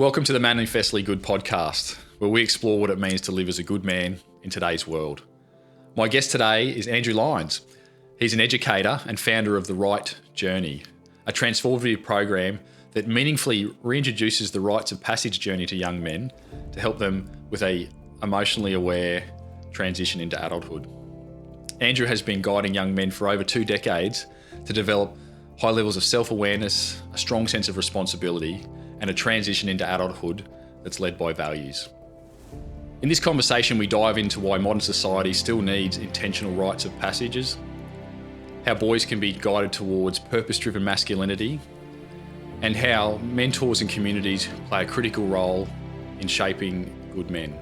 Welcome to the Manifestly Good podcast, where we explore what it means to live as a good man in today's world. My guest today is Andrew Lyons. He's an educator and founder of the Rite Journey, a transformative program that meaningfully reintroduces the rites of passage journey to young men to help them with a emotionally aware transition into adulthood. Andrew has been guiding young men for over 2 decades to develop high levels of self-awareness, a strong sense of responsibility, and a transition into adulthood that's led by values. In this conversation, we dive into why modern society still needs intentional rites of passages, how boys can be guided towards purpose-driven masculinity, and how mentors and communities play a critical role in shaping good men.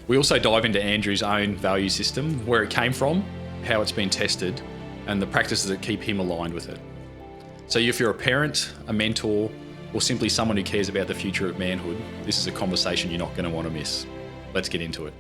We also dive into Andrew's own value system, where it came from, how it's been tested, and the practices that keep him aligned with it. So if you're a parent, a mentor, or simply someone who cares about the future of manhood, this is a conversation you're not going to want to miss. Let's get into it.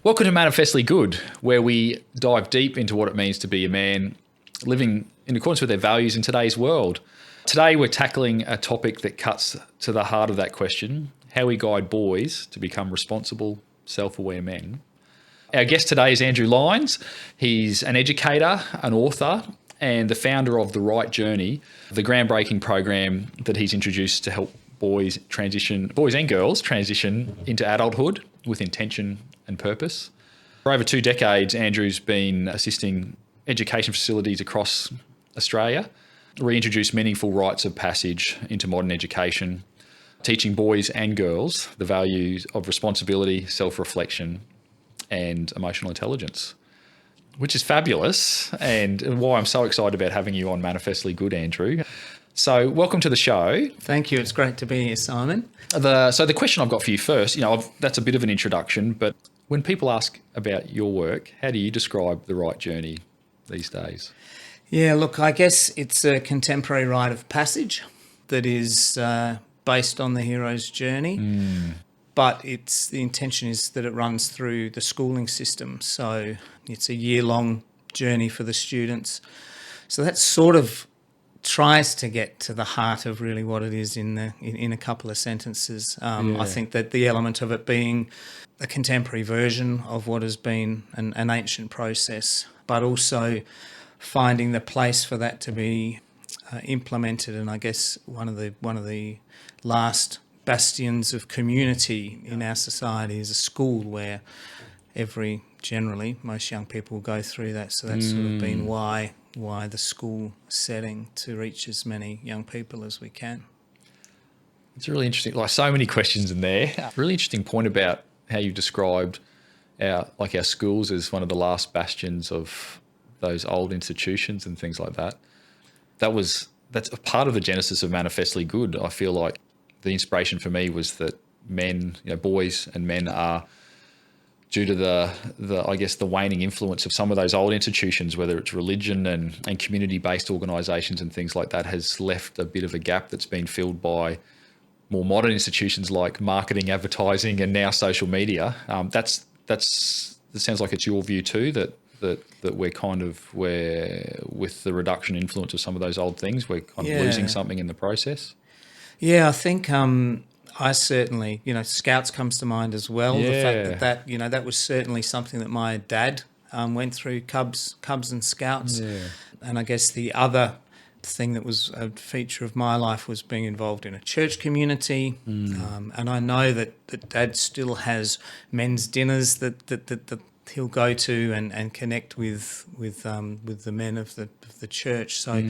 Welcome to Manifestly Good, where we dive deep into what it means to be a man living in accordance with their values in today's world. Today, we're tackling a topic that cuts to the heart of that question: how we guide boys to become responsible, self-aware men. Our guest today is Andrew Lyons. He's an educator, an author, and the founder of the Rite Journey, the groundbreaking program that he's introduced to help boys and girls transition into adulthood with intention and purpose. For over 2 decades, Andrew's been assisting education facilities across Australia reintroduce meaningful rites of passage into modern education, teaching boys and girls the values of responsibility, self-reflection, and emotional intelligence, which is fabulous, and why I'm so excited about having you on Manifestly Good, Andrew. So welcome to the show. Thank you. It's great to be here, Simon. So the question I've got for you first, that's a bit of an introduction, but when people ask about your work, how do you describe the Rite Journey these days? Yeah, look, I guess it's a contemporary rite of passage that is based on the hero's journey. But the intention is that it runs through the schooling system. So it's a year-long journey for the students. So that sort of tries to get to the heart of really what it is in a couple of sentences. I think that the element of it being a contemporary version of what has been an ancient process, but also finding the place for that to be implemented. And I guess one of the last bastions of community in our society is a school where most young people go through that. So that's sort of been why the school setting, to reach as many young people as we can. It's really interesting. Like, so many questions in there. Really interesting point about how you described our schools as one of the last bastions of those old institutions and things like that. That's a part of the genesis of Manifestly Good. I feel like the inspiration for me was that men, boys and men are, due to the waning influence of some of those old institutions, whether it's religion and community-based organisations and things like that, has left a bit of a gap that's been filled by more modern institutions like marketing, advertising, and now social media. That sounds like it's your view too, that we're with the reduction influence of some of those old things, we're kind of losing something in the process. Yeah, I think I certainly, Scouts comes to mind as well. Yeah. The fact that was certainly something that my dad went through, Cubs and Scouts. Yeah. And I guess the other thing that was a feature of my life was being involved in a church community. And I know that Dad still has men's dinners that he'll go to and connect with the men of the church. So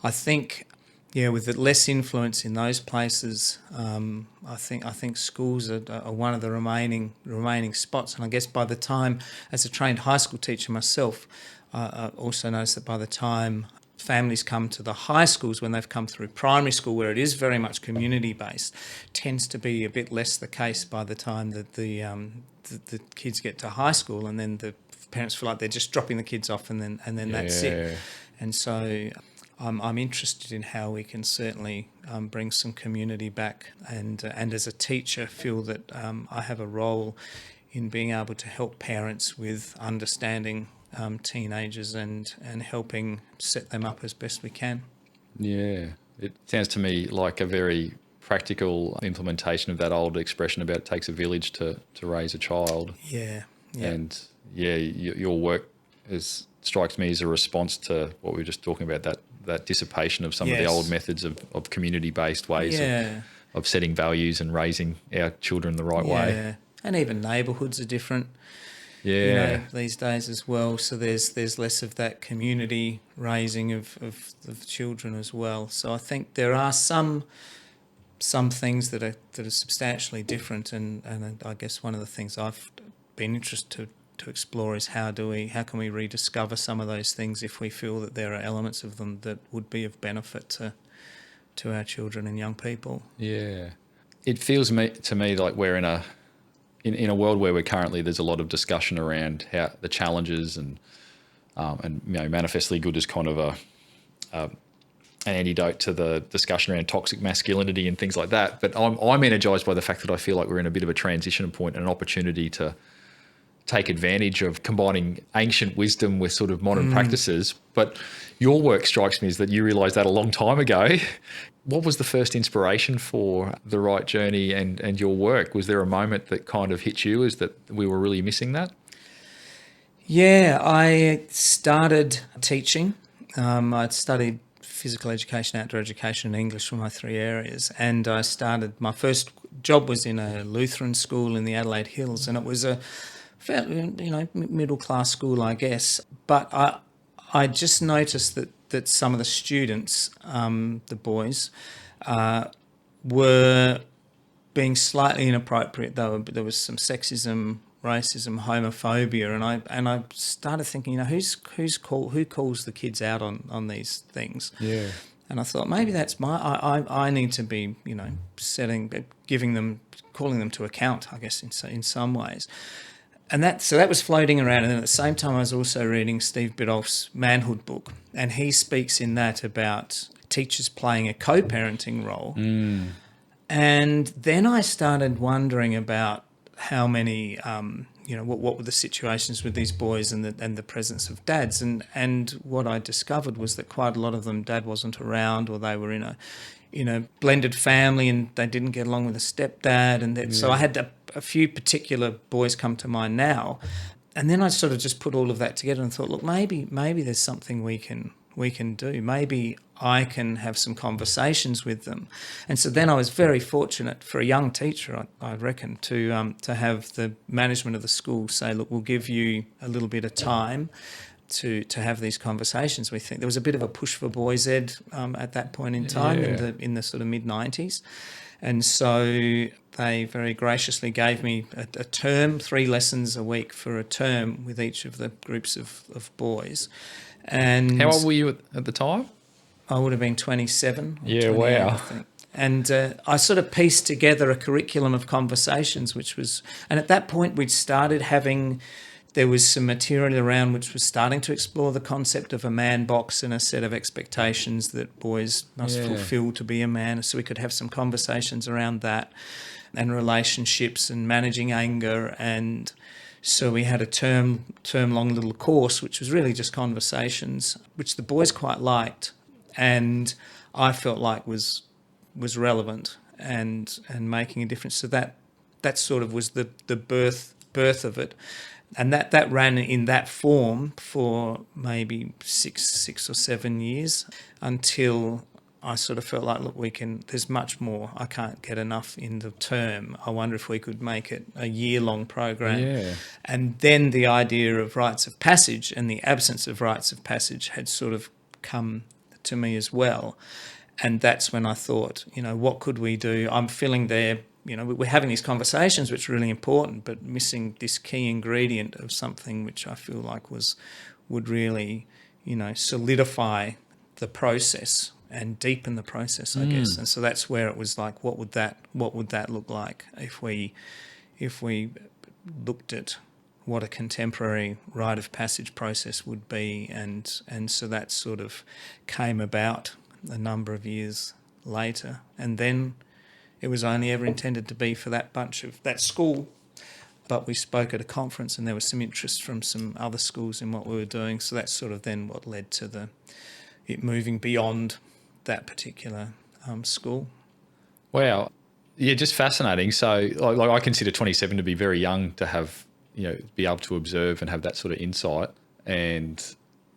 I think, with the less influence in those places, I think schools are one of the remaining spots. And I guess by the time, as a trained high school teacher myself, I also noticed that by the time families come to the high schools, when they've come through primary school, where it is very much community-based, tends to be a bit less the case by the time that the kids get to high school, and then the parents feel like they're just dropping the kids off and then that's it. And so I'm interested in how we can certainly bring some community back, and as a teacher feel that I have a role in being able to help parents with understanding teenagers and helping set them up as best we can. Yeah, it sounds to me like a very practical implementation of that old expression about it takes a village to raise a child. Yeah. And your work strikes me as a response to what we were just talking about, that dissipation of some of the old methods of community-based ways of setting values and raising our children the right way. And even neighbourhoods are different. These days as well. So there's less of that community raising of children as well. So I think there are some things that are substantially different, and I guess one of the things I've been interested to explore is how can we rediscover some of those things if we feel that there are elements of them that would be of benefit to our children and young people. Yeah, it feels to me like we're in a world where there's a lot of discussion around how the challenges and manifestly good is kind of an antidote to the discussion around toxic masculinity and things like that. But I'm energised by the fact that I feel like we're in a bit of a transition point and an opportunity to take advantage of combining ancient wisdom with sort of modern practices. But your work strikes me as that you realised that a long time ago. What was the first inspiration for the Rite Journey and your work? Was there a moment that kind of hit you as that we were really missing that? Yeah, I started teaching. I'd studied physical education, outdoor education, and English were my three areas. And I started, my first job was in a Lutheran school in the Adelaide Hills, and it was a fairly, middle class school, I guess. But I just noticed that some of the students, the boys, were being slightly inappropriate. There was some sexism, racism, homophobia, and I started thinking, who calls the kids out on these things? Yeah. And I thought maybe that's I need to be, calling them to account, I guess, in some ways. And that was floating around. And then at the same time, I was also reading Steve Biddulph's Manhood book. And he speaks in that about teachers playing a co-parenting role. Mm. And then I started wondering about how many, what were the situations with these boys and the presence of dads. And what I discovered was that quite a lot of them, dad wasn't around, or they were in a blended family and they didn't get along with a stepdad. And so I had a few particular boys come to mind now. And then I sort of just put all of that together and thought, look, maybe there's something we can do. Maybe I can have some conversations with them. And so then I was very fortunate for a young teacher, I reckon, to have the management of the school say, look, we'll give you a little bit of time to have these conversations. We think there was a bit of a push for boys ed at that point in time, in the sort of mid-90s. And so they very graciously gave me a term, 3 lessons a week for a term with each of the groups of boys. And how old were you at the time? I would have been 27. Or 28, wow. I think. And I sort of pieced together a curriculum of conversations, and at that point we'd started having, there was some material around which was starting to explore the concept of a man box and a set of expectations that boys must fulfill to be a man. So we could have some conversations around that and relationships and managing anger. And so we had a term-long little course, which was really just conversations, which the boys quite liked, and I felt like was relevant and making a difference. So that sort of was the birth of it. And that ran in that form for maybe six or 7 years until I sort of felt like, look, there's much more. I can't get enough in the term. I wonder if we could make it a year-long program. Yeah. And then the idea of rites of passage and the absence of rites of passage had sort of come to me as well. And that's when I thought, what could we do? I'm feeling there, we're having these conversations, which are really important, but missing this key ingredient of something which I feel like would really, solidify the process and deepen the process, I guess. And so that's where it was like, what would that look like if we looked at what a contemporary rite of passage process would be, and so that sort of came about a number of years later. And then it was only ever intended to be for that school, but we spoke at a conference and there was some interest from some other schools in what we were doing, so that's sort of then what led to it moving beyond that particular school. Wow. Yeah, just fascinating. So like I consider 27 to be very young to have, be able to observe and have that sort of insight. And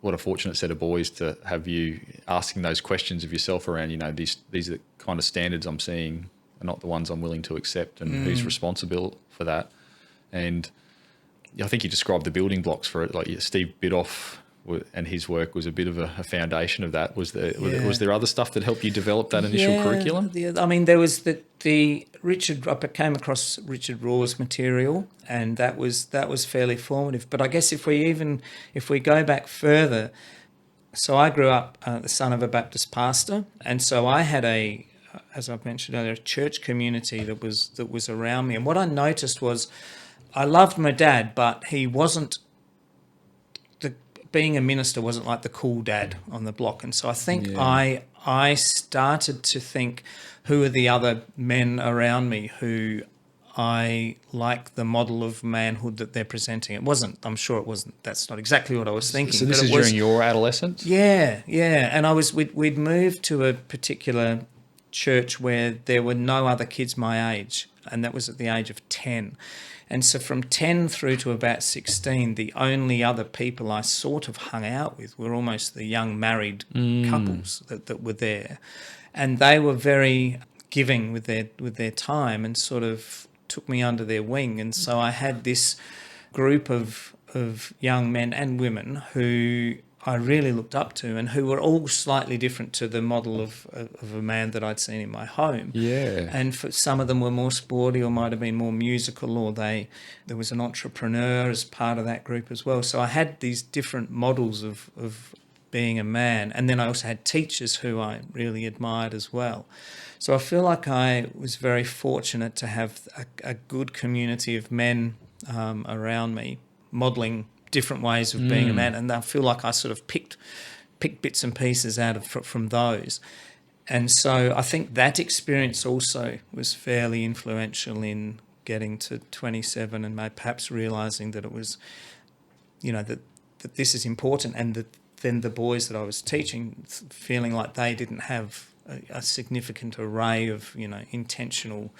what a fortunate set of boys to have you asking those questions of yourself around, these are the kind of standards I'm seeing are not the ones I'm willing to accept, and who's responsible for that. And I think you described the building blocks for it. Like Steve Biddulph and his work was a bit of a foundation of that. Was there other stuff that helped you develop that initial curriculum? I mean, there was the Richard. I came across Richard Raw's material, and that was fairly formative. But I guess if we go back further, so I grew up the son of a Baptist pastor, and so I had as I've mentioned earlier, a church community that was around me. And what I noticed was, I loved my dad, but he wasn't. Being a minister wasn't like the cool dad on the block. And so I think I started to think, who are the other men around me who I like the model of manhood that they're presenting? I'm sure it wasn't, that's not exactly what I was thinking. So this is during your adolescence? Yeah. And we'd moved to a particular church where there were no other kids my age, and that was at the age of 10. And so from 10 through to about 16, the only other people I sort of hung out with were almost the young married couples that were there. And they were very giving with their time and sort of took me under their wing. And so I had this group of young men and women who I really looked up to, and who were all slightly different to the model of a man that I'd seen in my home. Yeah. And for some of them were more sporty, or might have been more musical, or there was an entrepreneur as part of that group as well. So I had these different models of being a man. And then I also had teachers who I really admired as well. So I feel like I was very fortunate to have a good community of men around me, modelling different ways of being a man, and I feel like I sort of picked bits and pieces out of from those. And so I think that experience also was fairly influential in getting to 27 and perhaps realising that it was, that this is important, and that then the boys that I was teaching feeling like they didn't have a significant array of, intentional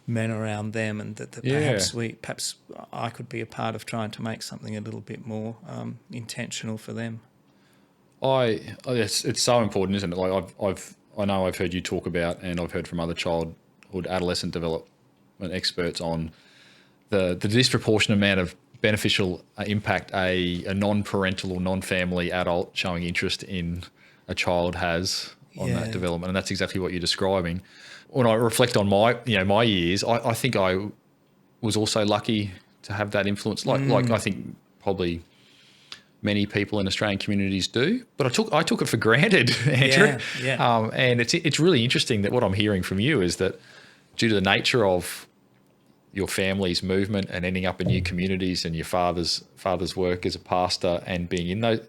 men around them, and that perhaps I could be a part of trying to make something a little bit more intentional for them. It's so important, isn't it? Like I know I've heard you talk about, and I've heard from other childhood, adolescent development experts on the disproportionate amount of beneficial impact a non-parental or non-family adult showing interest in a child has on that development, and that's exactly what you're describing. When I reflect on my years, I think I was also lucky to have that influence. Like I think probably many people in Australian communities do, but I took it for granted, Andrew. Yeah. And it's really interesting that what I'm hearing from you is that due to the nature of your family's movement and ending up in new communities, and your father's work as a pastor, and being in those,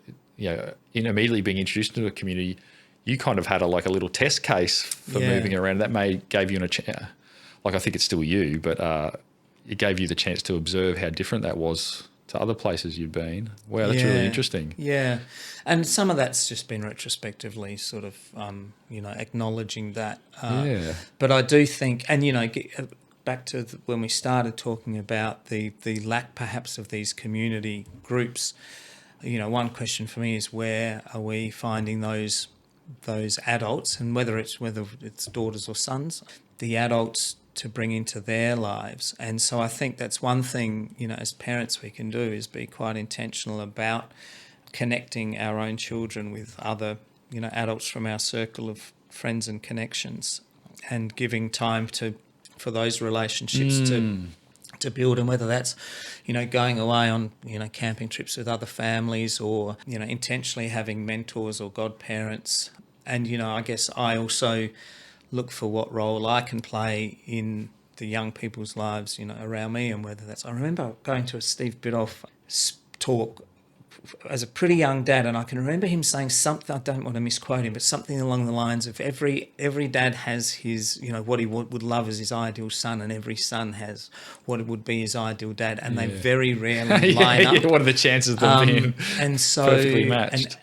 immediately being introduced into a community, you kind of had a little test case for moving around. That gave you I think it's still you, but it gave you the chance to observe how different that was to other places you've been. Wow, that's really interesting. Yeah, and some of that's just been retrospectively sort of, acknowledging that. But I do think, and back to when we started talking about the lack perhaps of these community groups, one question for me is, where are we finding those adults, and whether it's daughters or sons, the adults to bring into their lives. And so I think that's one thing, as parents we can do, is be quite intentional about connecting our own children with other, adults from our circle of friends and connections, and giving time for those relationships to build, and whether that's, going away on, camping trips with other families, or, intentionally having mentors or godparents. And, I guess I also look for what role I can play in the young people's lives, around me, and whether that's... I remember going to a Steve Biddulph talk as a pretty young dad, and I can remember him saying something, I don't want to misquote him, but something along the lines of every dad has his, what he would love as his ideal son, and every son has what would be his ideal dad, and they very rarely line up. What are the chances of them being perfectly matched?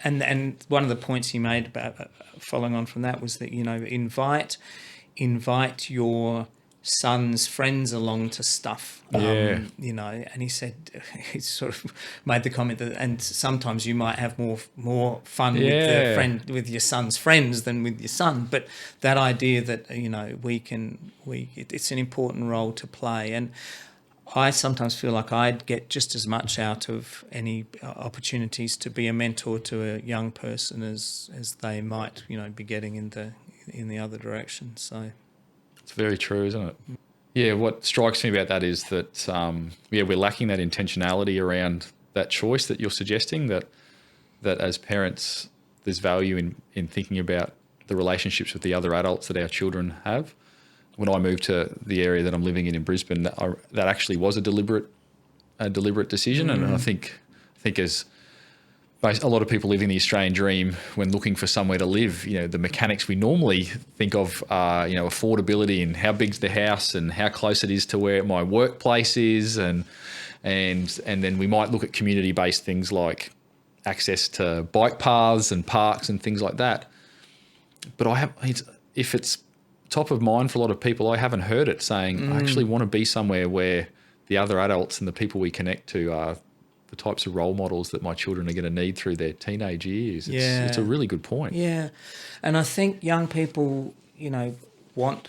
And one of the points he made about following on from that was that, invite invite your son's friends along to stuff, Yeah. and he said, he sort of made the comment that, and sometimes you might have more fun with your son's friends than with your son, but that idea that, it's an important role to play. And I sometimes feel like I'd get just as much out of any opportunities to be a mentor to a young person as they might, be getting in the other direction. So It's very true, isn't it? Yeah, what strikes me about that is that, we're lacking that intentionality around that choice that you're suggesting, that as parents, there's value in thinking about the relationships with the other adults that our children have. When I moved to the area that I'm living in Brisbane, that actually was a deliberate decision. And I think as a lot of people living the Australian dream, when looking for somewhere to live, the mechanics we normally think of are, affordability and how big's the house and how close it is to where my workplace is, and then we might look at community-based things like access to bike paths and parks and things like that. But if it's top of mind for a lot of people, I haven't heard it saying, I actually want to be somewhere where the other adults and the people we connect to are the types of role models that my children are going to need through their teenage years. It's a really good point. Yeah. And I think young people, want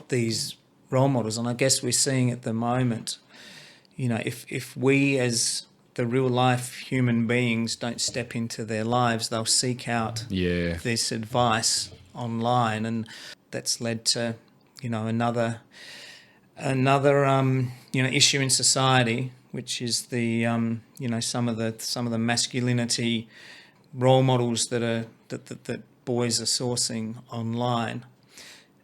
these role models. And I guess we're seeing at the moment, if we as the real life human beings don't step into their lives, they'll seek out this advice online. And that's led to, another issue in society, which is the some of the masculinity role models that boys are sourcing online.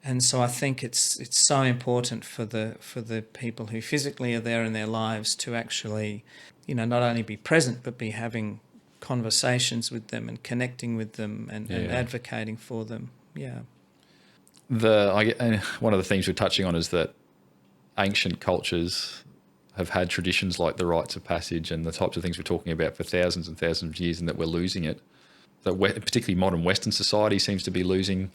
And so I think it's so important for the people who physically are there in their lives to actually, not only be present but be having conversations with them and connecting with them and advocating for them. Yeah. One of the things we're touching on is that ancient cultures have had traditions like the rites of passage and the types of things we're talking about for thousands and thousands of years, and that we're losing it. That particularly modern Western society seems to be losing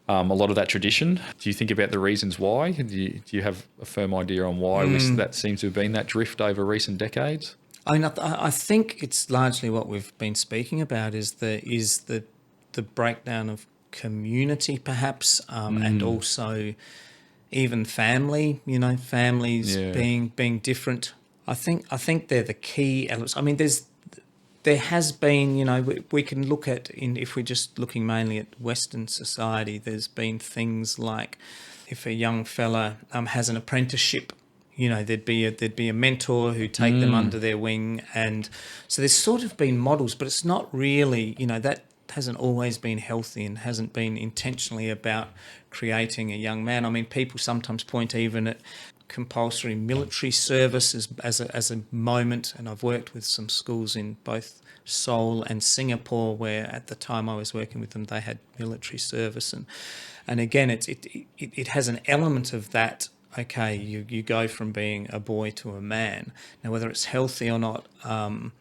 a lot of that tradition. Do you think about the reasons why? Do you have a firm idea on why that seems to have been that drift over recent decades? I think it's largely what we've been speaking about is the breakdown of community, perhaps, and also even family. Families being different. I think they're the key elements. I mean, there has been, we can look at, if we're just looking mainly at Western society, there's been things like if a young fella has an apprenticeship, there'd be a mentor who'd take them under their wing. And so there's sort of been models, but it's not really, that hasn't always been healthy and hasn't been intentionally about creating a young man. I mean, people sometimes point even at compulsory military service as a moment, and I've worked with some schools in both Seoul and Singapore where at the time I was working with them they had military service, and again it has an element of that. Okay, you go from being a boy to a man. Now whether it's healthy or not,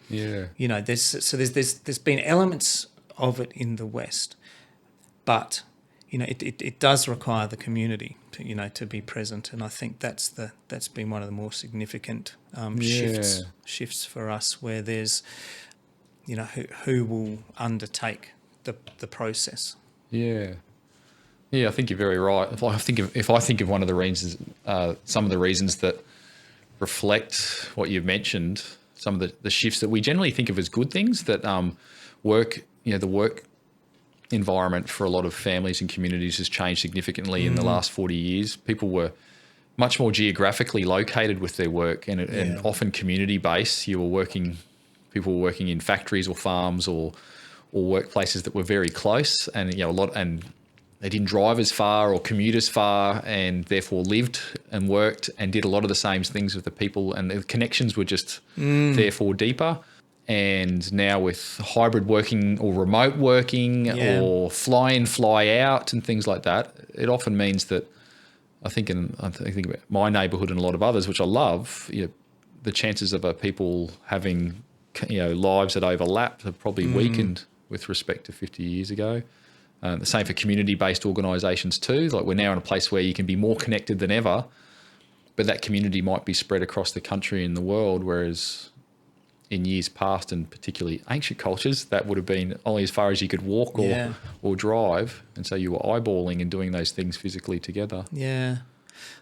there's been elements of it in the West, but it does require the community to be present, and I think that's been one of the more significant shifts for us, where there's who will undertake the process. I think you're very right. If I think of one of the reasons, some of the reasons that reflect what you've mentioned, some of the shifts that we generally think of as good things, that work, the work environment for a lot of families and communities has changed significantly in the last 40 years. People were much more geographically located with their work and often community-based. People were working in factories or farms or workplaces that were very close, and they didn't drive as far or commute as far, and therefore lived and worked and did a lot of the same things with the people, and the connections were just therefore deeper. And now with hybrid working or remote working or fly in, fly out and things like that, it often means that I think about my neighbourhood and a lot of others, which I love, the chances of people having lives that overlap have probably weakened with respect to 50 years ago. The same for community-based organisations too. Like we're now in a place where you can be more connected than ever, but that community might be spread across the country and the world, whereas in years past, and particularly ancient cultures, that would have been only as far as you could walk or drive, and so you were eyeballing and doing those things physically together. Yeah.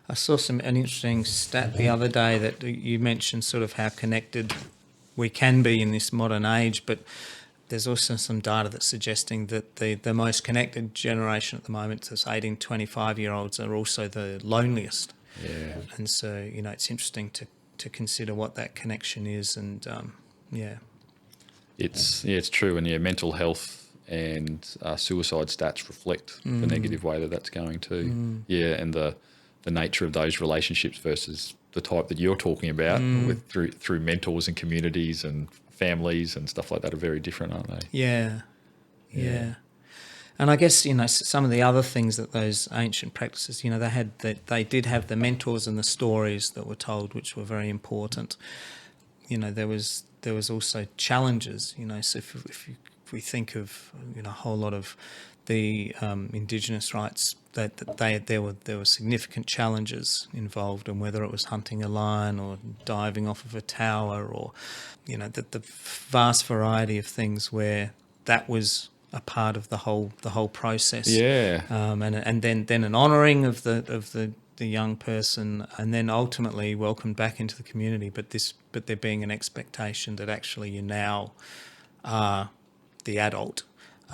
I saw an interesting stat the other day that you mentioned sort of how connected we can be in this modern age, but there's also some data that's suggesting that the most connected generation at the moment, those 18, 25-year-olds, are also the loneliest. Yeah. And so, it's interesting to consider what that connection is, and It's true, and mental health and suicide stats reflect the negative way that's going too. And the nature of those relationships versus the type that you're talking about with through mentors and communities and families and stuff like that are very different, aren't they? Yeah. And I guess, some of the other things that those ancient practices, they did have the mentors and the stories that were told, which were very important. There was also challenges, so if we think of, a whole lot of the Indigenous rites, that there were significant challenges involved, and whether it was hunting a lion or diving off of a tower, or the vast variety of things where that was a part of the whole process. And then an honouring of the young person, and then ultimately welcomed back into the community. But there being an expectation that actually you now are the adult.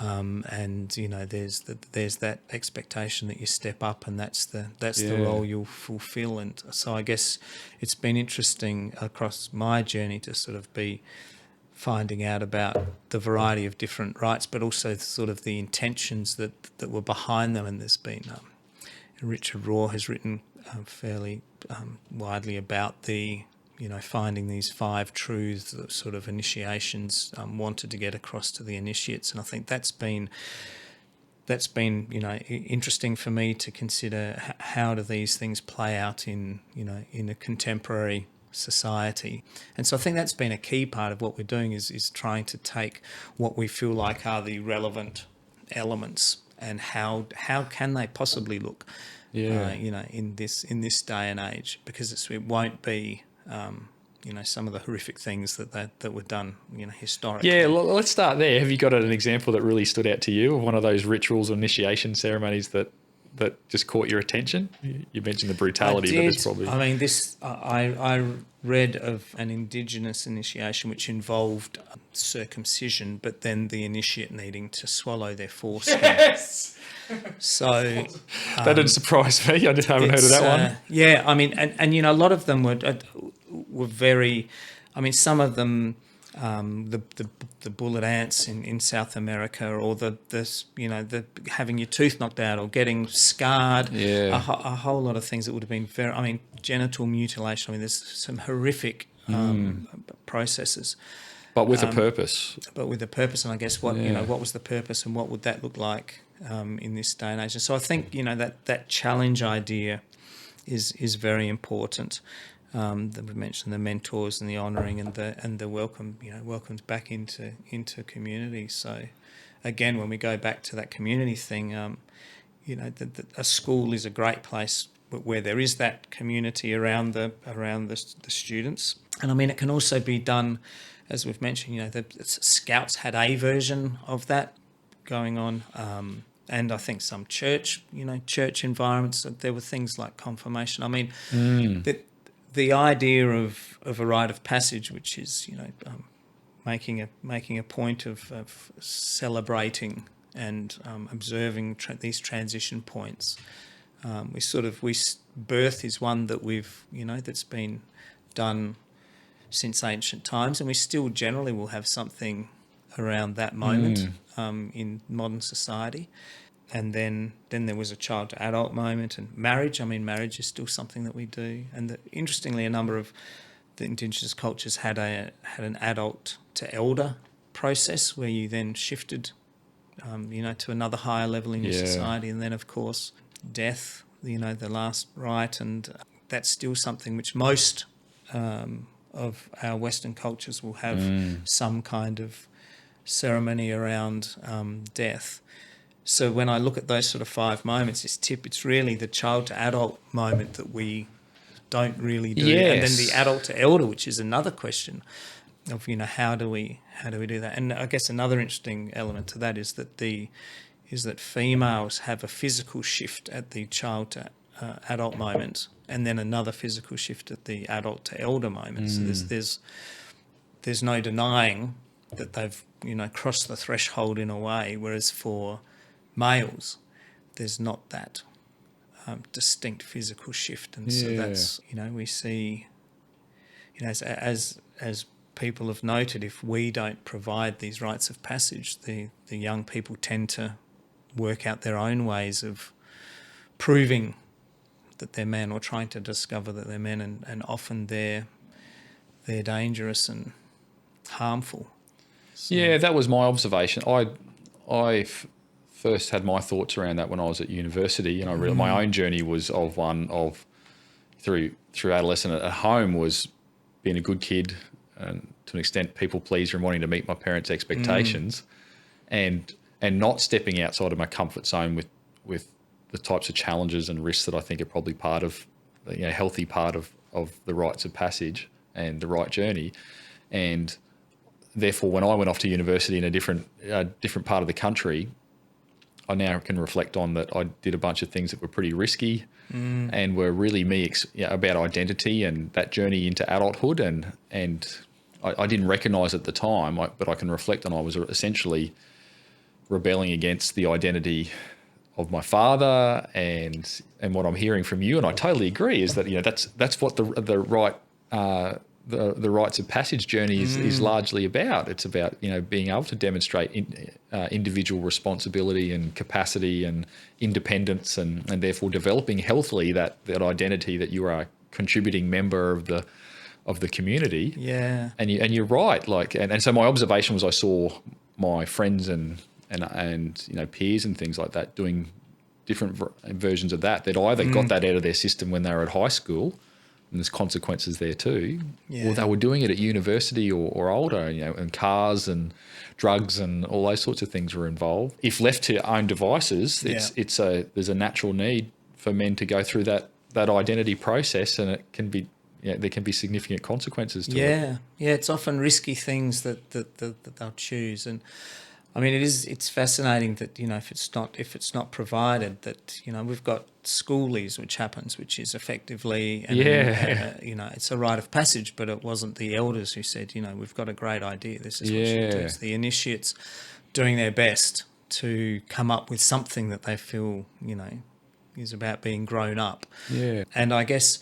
And there's that expectation that you step up, and that's the role you'll fulfil. And so I guess it's been interesting across my journey to sort of be finding out about the variety of different rites, but also sort of the intentions that were behind them. And there's been Richard Raw has written fairly widely about the finding these 5 truths that sort of initiations wanted to get across to the initiates. And I think that's been interesting for me to consider how do these things play out in a contemporary society. And so I think that's been a key part of what we're doing is trying to take what we feel like are the relevant elements and how can they possibly look in this day and age, because it won't be some of the horrific things that were done, historically. Yeah, let's start there. Have you got an example that really stood out to you of one of those rituals or initiation ceremonies that just caught your attention? You mentioned the brutality, but it's probably... I read of an Indigenous initiation which involved circumcision, but then the initiate needing to swallow their foreskin. Yes! So... that didn't surprise me. I just haven't heard of that one. Yeah, and a lot of them were very... some of them... the bullet ants in South America, or the having your tooth knocked out or getting scarred, a whole lot of things that would have been very, genital mutilation. There's some horrific processes, but with a purpose. And I guess what was the purpose, and what would that look like in this day and age? And so I think that challenge idea is very important. That we mentioned the mentors and the honouring and the welcome, welcomes back into community. So again, when we go back to that community thing, a school is a great place where there is that community around the students. And it can also be done, as we've mentioned, the Scouts had a version of that going on. And I think some church environments, there were things like confirmation. The idea of a rite of passage, which is making a point of celebrating and observing these transition points. Birth is one that we've that's been done since ancient times, and we still generally will have something around that moment in modern society. And then there was a child to adult moment, and marriage. Marriage is still something that we do. And interestingly, a number of the Indigenous cultures had an adult to elder process where you then shifted, to another higher level in your society. And then, of course, death, the last rite. And that's still something which most of our Western cultures will have some kind of ceremony around death. So when I look at those sort of 5 moments, it's really the child to adult moment that we don't really do. Yes. And then the adult to elder, which is another question of, how do we do that? And I guess another interesting element to that is that females have a physical shift at the child to adult moment, and then another physical shift at the adult to elder moment. So there's no denying that they've crossed the threshold in a way, whereas for males there's not that distinct physical shift. And so that's we see as people have noted, if we don't provide these rites of passage, the young people tend to work out their own ways of proving that they're men, or trying to discover that they're men, and often they're dangerous and harmful. So. Yeah, that was my observation. I first had my thoughts around that when I was at university, and I realized my own journey was through adolescence at home was being a good kid and to an extent people pleaser and wanting to meet my parents' expectations, and not stepping outside of my comfort zone with the types of challenges and risks that I think are probably part of healthy part of the rites of passage and the Rite Journey. And therefore, when I went off to university in a different part of the country, I now can reflect on that I did a bunch of things that were pretty risky and were really about identity and that journey into adulthood. And I didn't recognise at the time, but I can reflect on I was essentially rebelling against the identity of my father, and what I'm hearing from you, and I totally agree, is that that's what the rites of passage journey is largely about. It's about being able to demonstrate individual responsibility and capacity and independence, and therefore developing healthily that identity that you are a contributing member of the community. Yeah, and you're right. And so my observation was I saw my friends and peers and things like that doing different versions of that either got that out of their system when they were at high school, and there's consequences there too, or they were doing it at university or older, and cars and drugs and all those sorts of things were involved. If left to own devices, there's a natural need for men to go through that identity process, and it can be there can be significant consequences to it. Yeah, it's often risky things that they'll choose. And I mean, it's fascinating that if it's not provided, that we've got schoolies, which happens, which is effectively it's a rite of passage, but it wasn't the elders who said we've got a great idea, this is what you should do. It's the initiates doing their best to come up with something that they feel is about being grown up. And I guess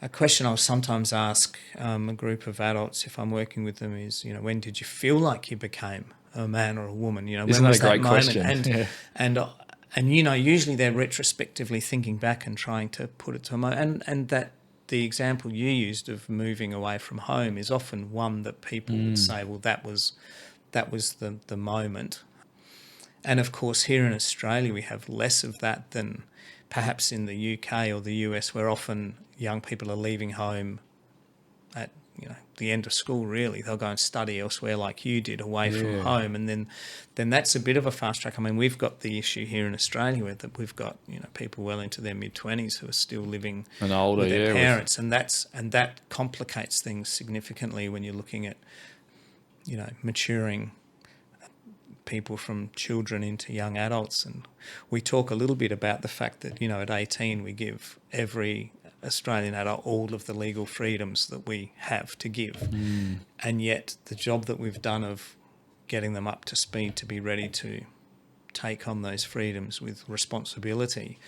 a question I'll sometimes ask a group of adults if I'm working with them is when did you feel like you became a man or a woman? Isn't when that was a great that moment? question? And usually they're retrospectively thinking back and trying to put it to a moment. And that the example you used of moving away from home is often one that people would say, well, that was the moment. And of course, here in Australia, we have less of that than perhaps in the UK or the US, where often young people are leaving home at the end of school. Really, they'll go and study elsewhere, like you did, away from home, and then that's a bit of a fast track. I mean, we've got the issue here in Australia where that we've got people well into their mid-20s who are still living and older, with their parents, and that complicates things significantly when you're looking at maturing people from children into young adults. And we talk a little bit about the fact that at 18 we give every Australian adult all of the legal freedoms that we have to give, and yet the job that we've done of getting them up to speed to be ready to take on those freedoms with responsibility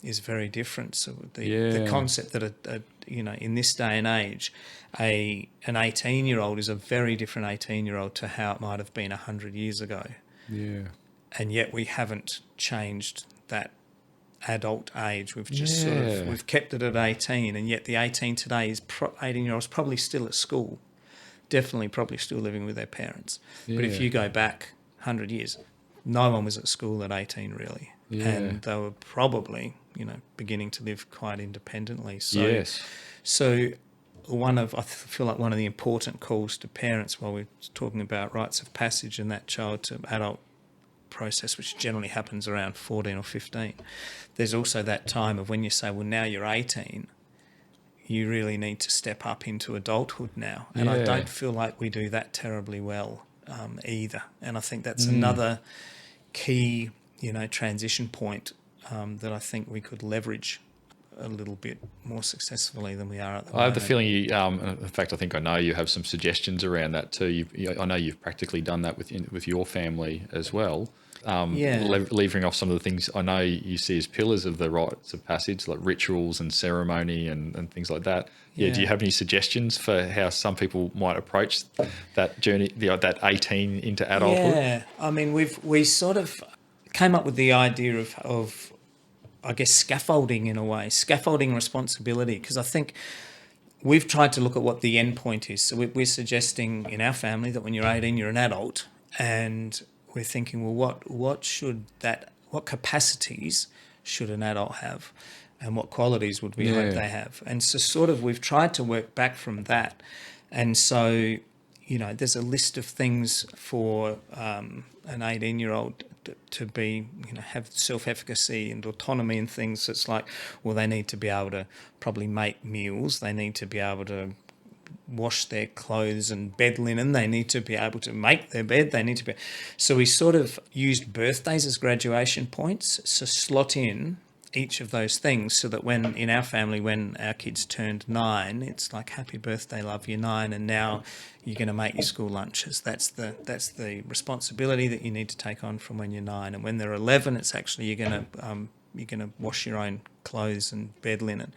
is very different. So the concept that in this day and age, an 18-year-old is a very different 18-year-old to how it might have been 100 years ago. And yet we haven't changed that adult age. We've just we've kept it at 18, and yet the 18 today is 18-year-olds probably still at school, definitely probably still living with their parents. But if you go back 100 years, no one was at school at 18 really, and they were probably beginning to live quite independently. So I feel like one of the important calls to parents while we're talking about rites of passage and that child to adult process, which generally happens around 14 or 15. There's also that time of when you say, well, now you're 18, you really need to step up into adulthood now. And I don't feel like we do that terribly well either. And I think that's another key, transition point that I think we could leverage a little bit more successfully than we are at the moment. I have the feeling you, in fact, I think I know you have some suggestions around that too. I know you've practically done that with your family as well. Leaving off some of the things I know you see as pillars of the rites of passage, like rituals and ceremony and things like that. Do you have any suggestions for how some people might approach that journey, that 18 into adulthood? Yeah, I mean, we sort of came up with the idea of I guess, scaffolding in a way, scaffolding responsibility, because I think we've tried to look at what the end point is. So we're suggesting in our family that when you're 18, you're an adult, and we're thinking, well, what capacities should an adult have, and what qualities would we hope they have? And so sort of we've tried to work back from that. And so, there's a list of things for an 18-year-old to be, have self-efficacy and autonomy and things. It's like, well, they need to be able to probably make meals. They need to be able to wash their clothes and bed linen. They need to be able to make their bed. They need to be. So we sort of used birthdays as graduation points. So slot in each of those things so that in our family, when our kids turned 9, it's like, happy birthday, love, you're 9, and now you're going to make your school lunches. That's the responsibility that you need to take on from when you're 9. And when they're 11, it's actually you're going to wash your own clothes and bed linen.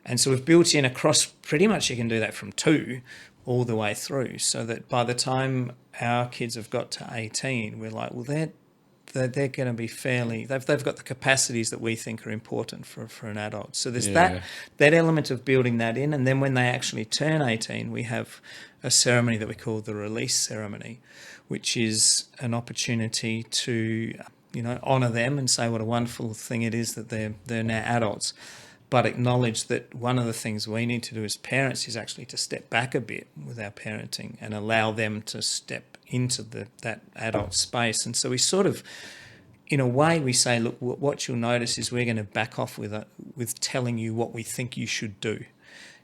And so we've built in across, pretty much you can do that from 2 all the way through, so that by the time our kids have got to 18, we're like, well, they're going to be they've got the capacities that we think are important for an adult. So there's that element of building that in. And then when they actually turn 18, we have a ceremony that we call the release ceremony, which is an opportunity to, honour them and say what a wonderful thing it is that they're now adults, but acknowledge that one of the things we need to do as parents is actually to step back a bit with our parenting and allow them to step into that adult space. And so we sort of, in a way, we say, look, what you'll notice is we're going to back off with telling you what we think you should do.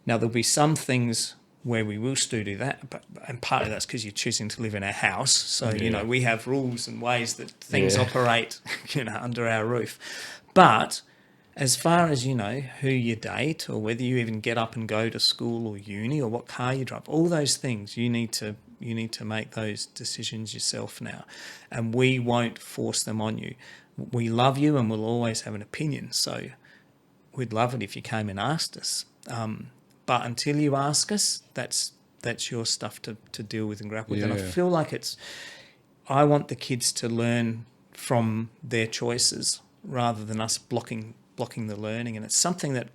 Now, there'll be some things where we will still do that, and partly that's because you're choosing to live in our house. So, we have rules and ways that things operate, under our roof. But as far as, who you date, or whether you even get up and go to school or uni, or what car you drive, all those things you need to make those decisions yourself now, and we won't force them on you. We love you and we'll always have an opinion, so we'd love it if you came and asked us. But until you ask us, that's your stuff to deal with and grapple with. And I feel like I want the kids to learn from their choices rather than us blocking the learning. And it's something that,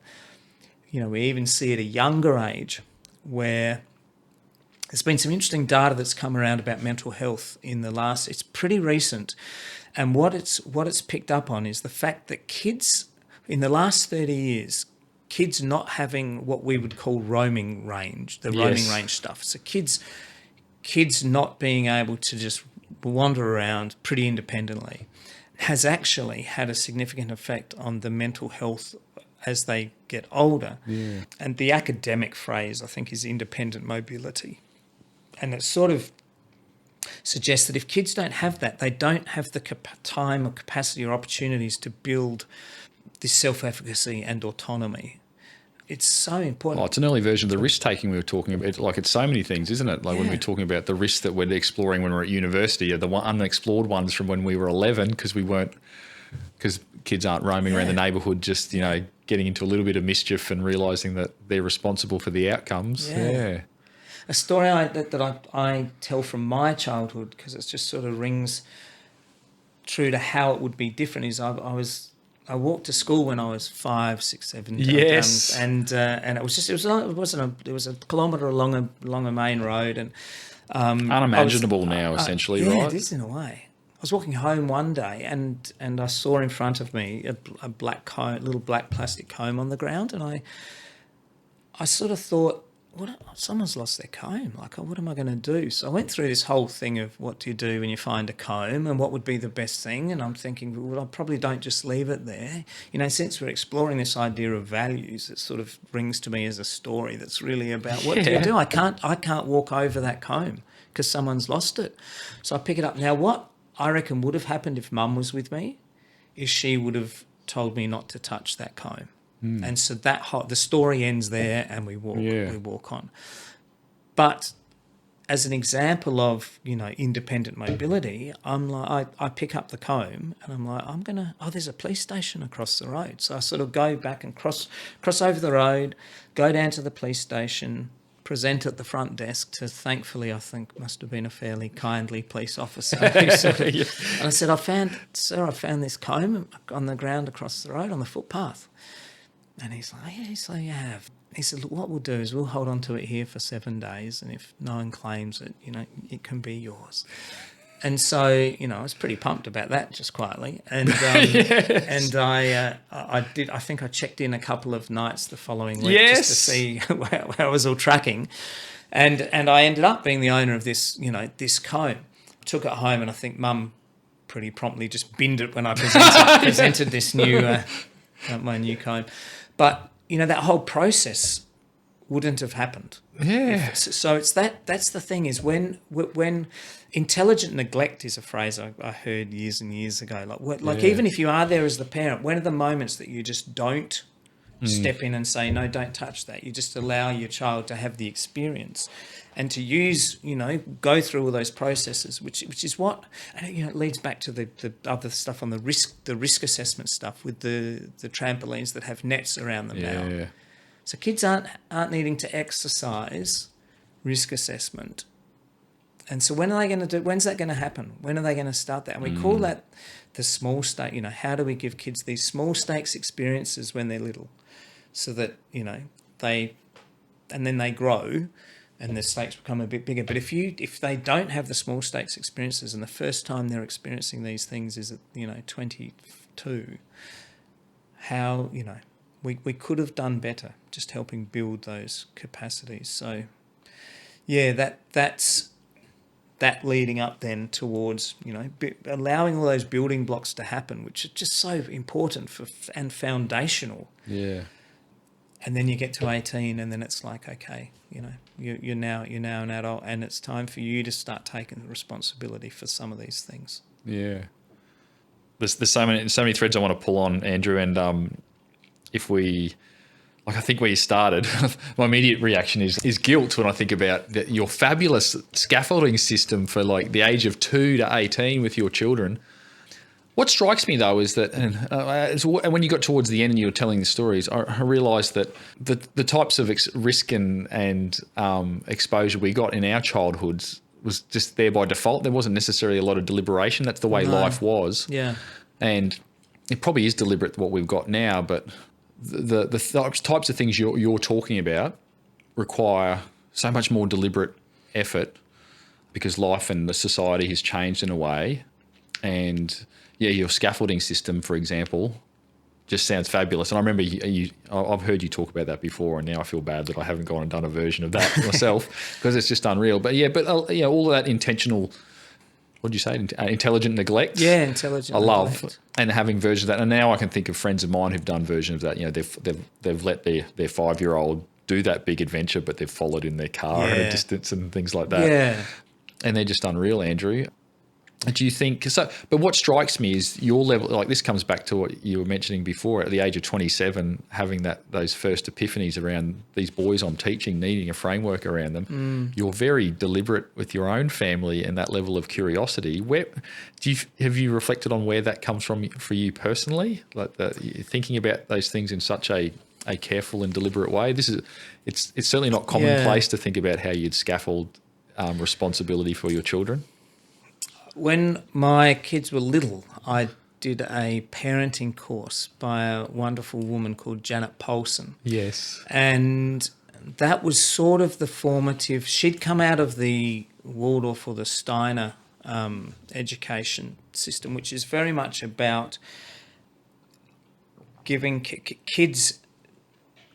we even see at a younger age, where there's been some interesting data that's come around about mental health it's pretty recent. And what it's picked up on is the fact that kids, in the last 30 years, kids not having what we would call roaming range stuff. So kids not being able to just wander around pretty independently has actually had a significant effect on the mental health as they get older. Yeah. And the academic phrase, I think, is independent mobility. And it sort of suggests that if kids don't have that, they don't have the time or capacity or opportunities to build this self-efficacy and autonomy. It's so important. Oh, it's an early version of the risk-taking we were talking about. Like, it's so many things, isn't it? Like when we're talking about the risks that we're exploring when we're at university, are the unexplored ones from when we were 11 because kids aren't roaming around the neighbourhood just, getting into a little bit of mischief and realising that they're responsible for the outcomes. Yeah. A story that I tell from my childhood, because it just sort of rings true to how it would be different, is I walked to school when I was 5, 6, 7. Yes. And it was a kilometre along a main road, and unimaginable now, essentially, right? Yeah, it is in a way. I was walking home one day, and I saw in front of me a black comb, little black plastic comb on the ground, and I sort of thought, someone's lost their comb. Like, what am I going to do? So I went through this whole thing of what do you do when you find a comb and what would be the best thing. And I'm thinking, well, I probably don't just leave it there. Since we're exploring this idea of values, it sort of brings to me as a story that's really about what do you do? I can't walk over that comb because someone's lost it. So I pick it up. Now, what I reckon would have happened if Mum was with me is she would have told me not to touch that comb. And so the story ends there, and we walk on. But as an example of independent mobility, I'm like I pick up the comb and I'm like there's a police station across the road. So I sort of go back and cross over the road, go down to the police station, present at the front desk to, thankfully, I think must have been a fairly kindly police officer. Who sort of, and I said, I found this comb on the ground across the road on the footpath. And he's like, yeah, so you have. He said, look, what we'll do is we'll hold on to it here for 7 days, and if no one claims it, it can be yours. And so, I was pretty pumped about that, just quietly. And and I did. I think I checked in a couple of nights the following week just to see how I was all tracking. And I ended up being the owner of this, this comb. Took it home, and I think Mum pretty promptly just binned it when I presented this new my new comb. But, that whole process wouldn't have happened. Yeah. So it's that's the thing is when intelligent neglect is a phrase I heard years and years ago. Even if you are there as the parent, when are the moments that you just don't step in and say, no, don't touch that? You just allow your child to have the experience and to use, go through all those processes, which is what, it leads back to the other stuff on the risk assessment stuff with the trampolines that have nets around them now. Yeah. So kids aren't needing to exercise risk assessment. And so when are they going to do? When's that going to happen? When are they going to start that? And we call that the small stake. How do we give kids these small stakes experiences when they're little, so that and then they grow, and the stakes become a bit bigger. But if they don't have the small stakes experiences, and the first time they're experiencing these things is at 22, how we could have done better just helping build those capacities. So that's that leading up then towards allowing all those building blocks to happen, which are just so important and foundational. Yeah. And then you get to 18, and then it's like, okay, you're now an adult, and it's time for you to start taking responsibility for some of these things. Yeah. There's so many threads I want to pull on, Andrew, and if we, I think where you started, my immediate reaction is guilt when I think about your fabulous scaffolding system for the age of 2 to 18 with your children. What strikes me, though, is that and when you got towards the end and you were telling the stories, I realised that the types of risk and exposure we got in our childhoods was just there by default. There wasn't necessarily a lot of deliberation. That's the way life was. Yeah. And it probably is deliberate what we've got now, but the types of things you're talking about require so much more deliberate effort because life and the society has changed in a way. And your scaffolding system, for example, just sounds fabulous. And I remember I've heard you talk about that before, and now I feel bad that I haven't gone and done a version of that myself because it's just unreal. But all of that intentional, what did you say? Intelligent neglect. Yeah, intelligent. I love neglect. And having versions of that. And now I can think of friends of mine who've done versions of that. They've let their 5-year-old do that big adventure, but they've followed in their car at a distance and things like that. Yeah, and they're just unreal, Andrew. Do you think so? But what strikes me is your level. This comes back to what you were mentioning before. At the age of 27, having those first epiphanies around these boys I'm teaching, needing a framework around them. You're very deliberate with your own family and that level of curiosity. Have you reflected on where that comes from for you personally? Thinking about those things in such a careful and deliberate way. It's certainly not commonplace to think about how you'd scaffold responsibility for your children. When my kids were little, I did a parenting course by a wonderful woman called Janet Polson. Yes. And that was sort of the formative. She'd come out of the Waldorf or the Steiner education system, which is very much about giving kids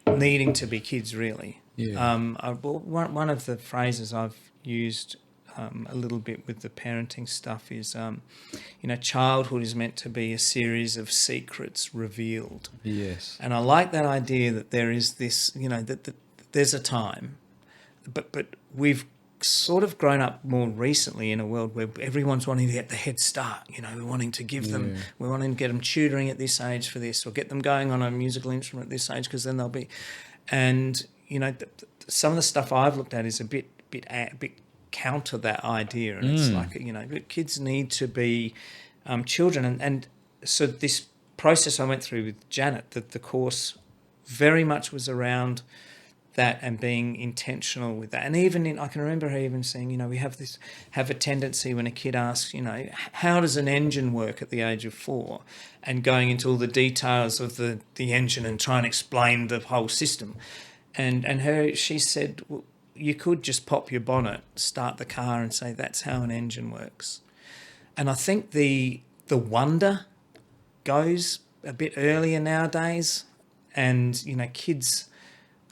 needing to be kids, really. Yeah. One of the phrases I've used a little bit with the parenting stuff is, childhood is meant to be a series of secrets revealed. Yes. And I like that idea that there is this, that there's a time, but we've sort of grown up more recently in a world where everyone's wanting to get the head start. We're wanting to give them, we're wanting to get them tutoring at this age for this, or get them going on a musical instrument at this age because then they'll be, and some of the stuff I've looked at is a bit counter that idea, and it's like kids need to be children, and so this process I went through with Janet, that the course very much was around that and being intentional with that. And even I can remember her even saying, we have a tendency when a kid asks, how does an engine work at the age of 4, and going into all the details of the engine and trying to explain the whole system. And she said, well, you could just pop your bonnet, start the car and say, that's how an engine works. And I think the wonder goes a bit earlier nowadays, and, kids...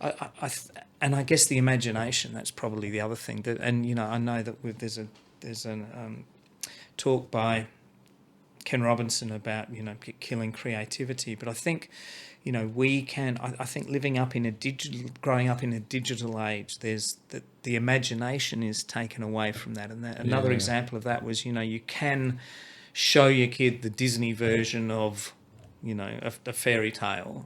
I guess the imagination, that's probably the other thing. And I know that there's a talk by Ken Robinson about, killing creativity. But I think, we can, I think growing up in a digital age, there's the imagination is taken away from that. And another example of that was, you can show your kid the Disney version of, a fairy tale,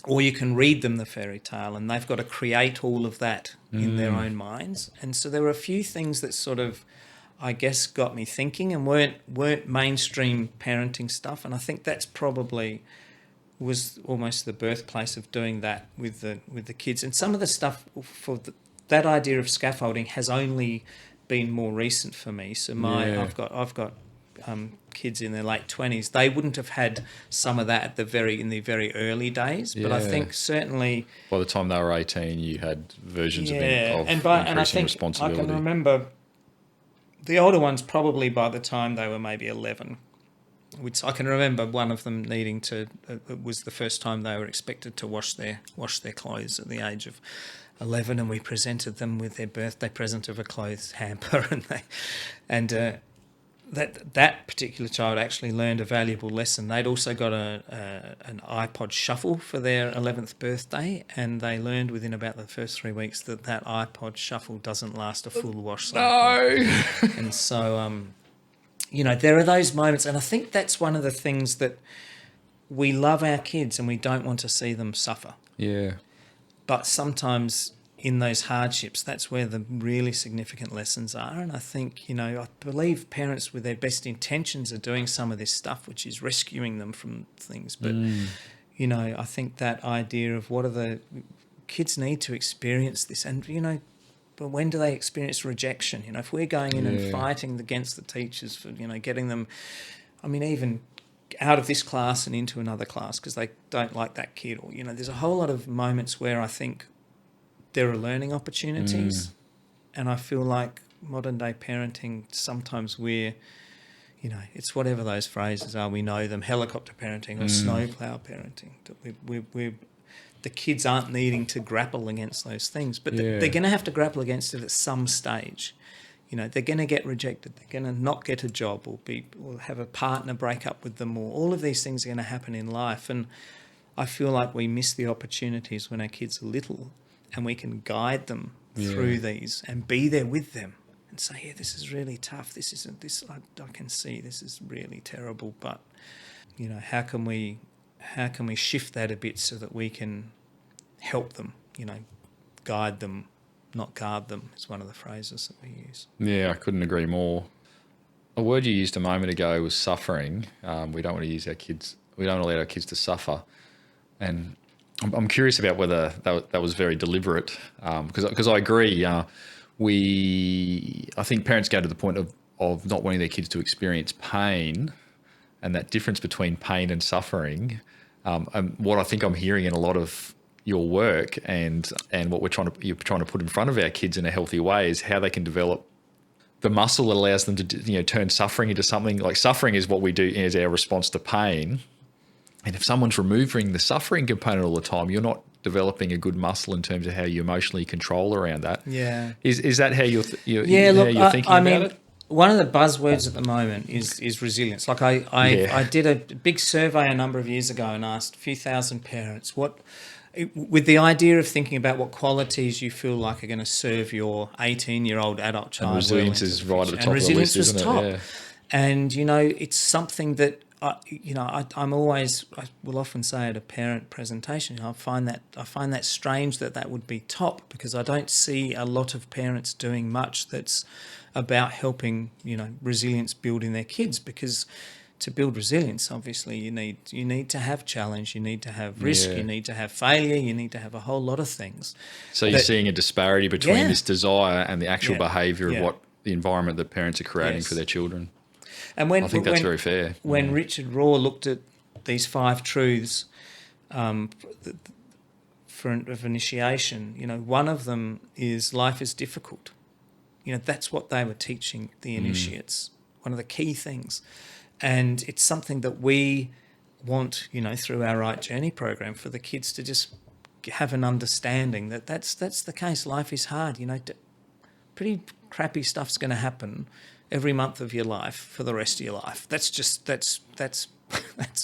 or you can read them the fairy tale, and they've got to create all of that in their own minds. And so there were a few things that sort of, I guess, got me thinking and weren't mainstream parenting stuff. And I think that's probably was almost the birthplace of doing that with the kids. And some of the stuff for that idea of scaffolding has only been more recent for me. So I've got kids in their late 20s. They wouldn't have had some of that in the very early days, but I think certainly by the time they were 18, you had versions of and I think responsibility. I can remember the older ones probably by the time they were maybe 11, which I can remember one of them needing to. It was the first time they were expected to wash their clothes at the age of 11, and we presented them with their birthday present of a clothes hamper, that particular child actually learned a valuable lesson. They'd also got an iPod Shuffle for their 11th birthday, and they learned within about the first 3 weeks that iPod Shuffle doesn't last a full wash cycle. No! And so, there are those moments, and I think that's one of the things that we love our kids and we don't want to see them suffer. Yeah. But sometimes in those hardships, that's where the really significant lessons are. And I think, I believe parents with their best intentions are doing some of this stuff, which is rescuing them from things. But, I think that idea of what are the kids need to experience this, and, but when do they experience rejection? If we're going in and fighting against the teachers for, getting them, even out of this class and into another class because they don't like that kid, or, there's a whole lot of moments where I think there are learning opportunities, and I feel like modern day parenting, sometimes it's whatever those phrases are, we know them, helicopter parenting or snowplow parenting. The kids aren't needing to grapple against those things, but they're going to have to grapple against it at some stage. They're going to get rejected, they're going to not get a job, or have a partner break up with them, or all of these things are going to happen in life. And I feel like we miss the opportunities when our kids are little, and we can guide them through these and be there with them and say, this is really tough. This isn't this. I can see this is really terrible. But, how can we shift that a bit so that we can help them, guide them, not guard them is one of the phrases that we use. Yeah, I couldn't agree more. A word you used a moment ago was suffering. We don't want to allow our kids to suffer. And I'm curious about whether that was very deliberate, because I agree. I think parents go to the point of not wanting their kids to experience pain, and that difference between pain and suffering. And what I think I'm hearing in a lot of your work and what you're trying to put in front of our kids in a healthy way is how they can develop the muscle that allows them to turn suffering into something like suffering is what we do as our response to pain. And if someone's removing the suffering component all the time, you're not developing a good muscle in terms of how you emotionally control around that. Yeah. Is that how you're thinking I about mean, it? one of the buzzwords at the moment is resilience. Like I did a big survey a number of years ago and asked a few thousand parents with the idea of thinking about what qualities you feel like are going to serve your 18-year-old adult child. And resilience well is into the right at future. the top And of the list, resilience was isn't top. it? Yeah. And, it's something that, I will often say at a parent presentation, I find that strange that would be top, because I don't see a lot of parents doing much that's about helping, resilience build in their kids, because to build resilience, obviously, you need to have challenge, you need to have risk, Yeah. you need to have failure, you need to have a whole lot of things. So you're seeing a disparity between Yeah. this desire and the actual behaviour of Yeah. what the environment that parents are creating Yes. for their children. And I think that's very fair. When Richard Rohr looked at these 5 truths of initiation, one of them is life is difficult. That's what they were teaching the initiates, one of the key things. And it's something that we want, through our Rite Journey program, for the kids to just have an understanding that that's the case. Life is hard, pretty crappy stuff's going to happen every month of your life for the rest of your life. That's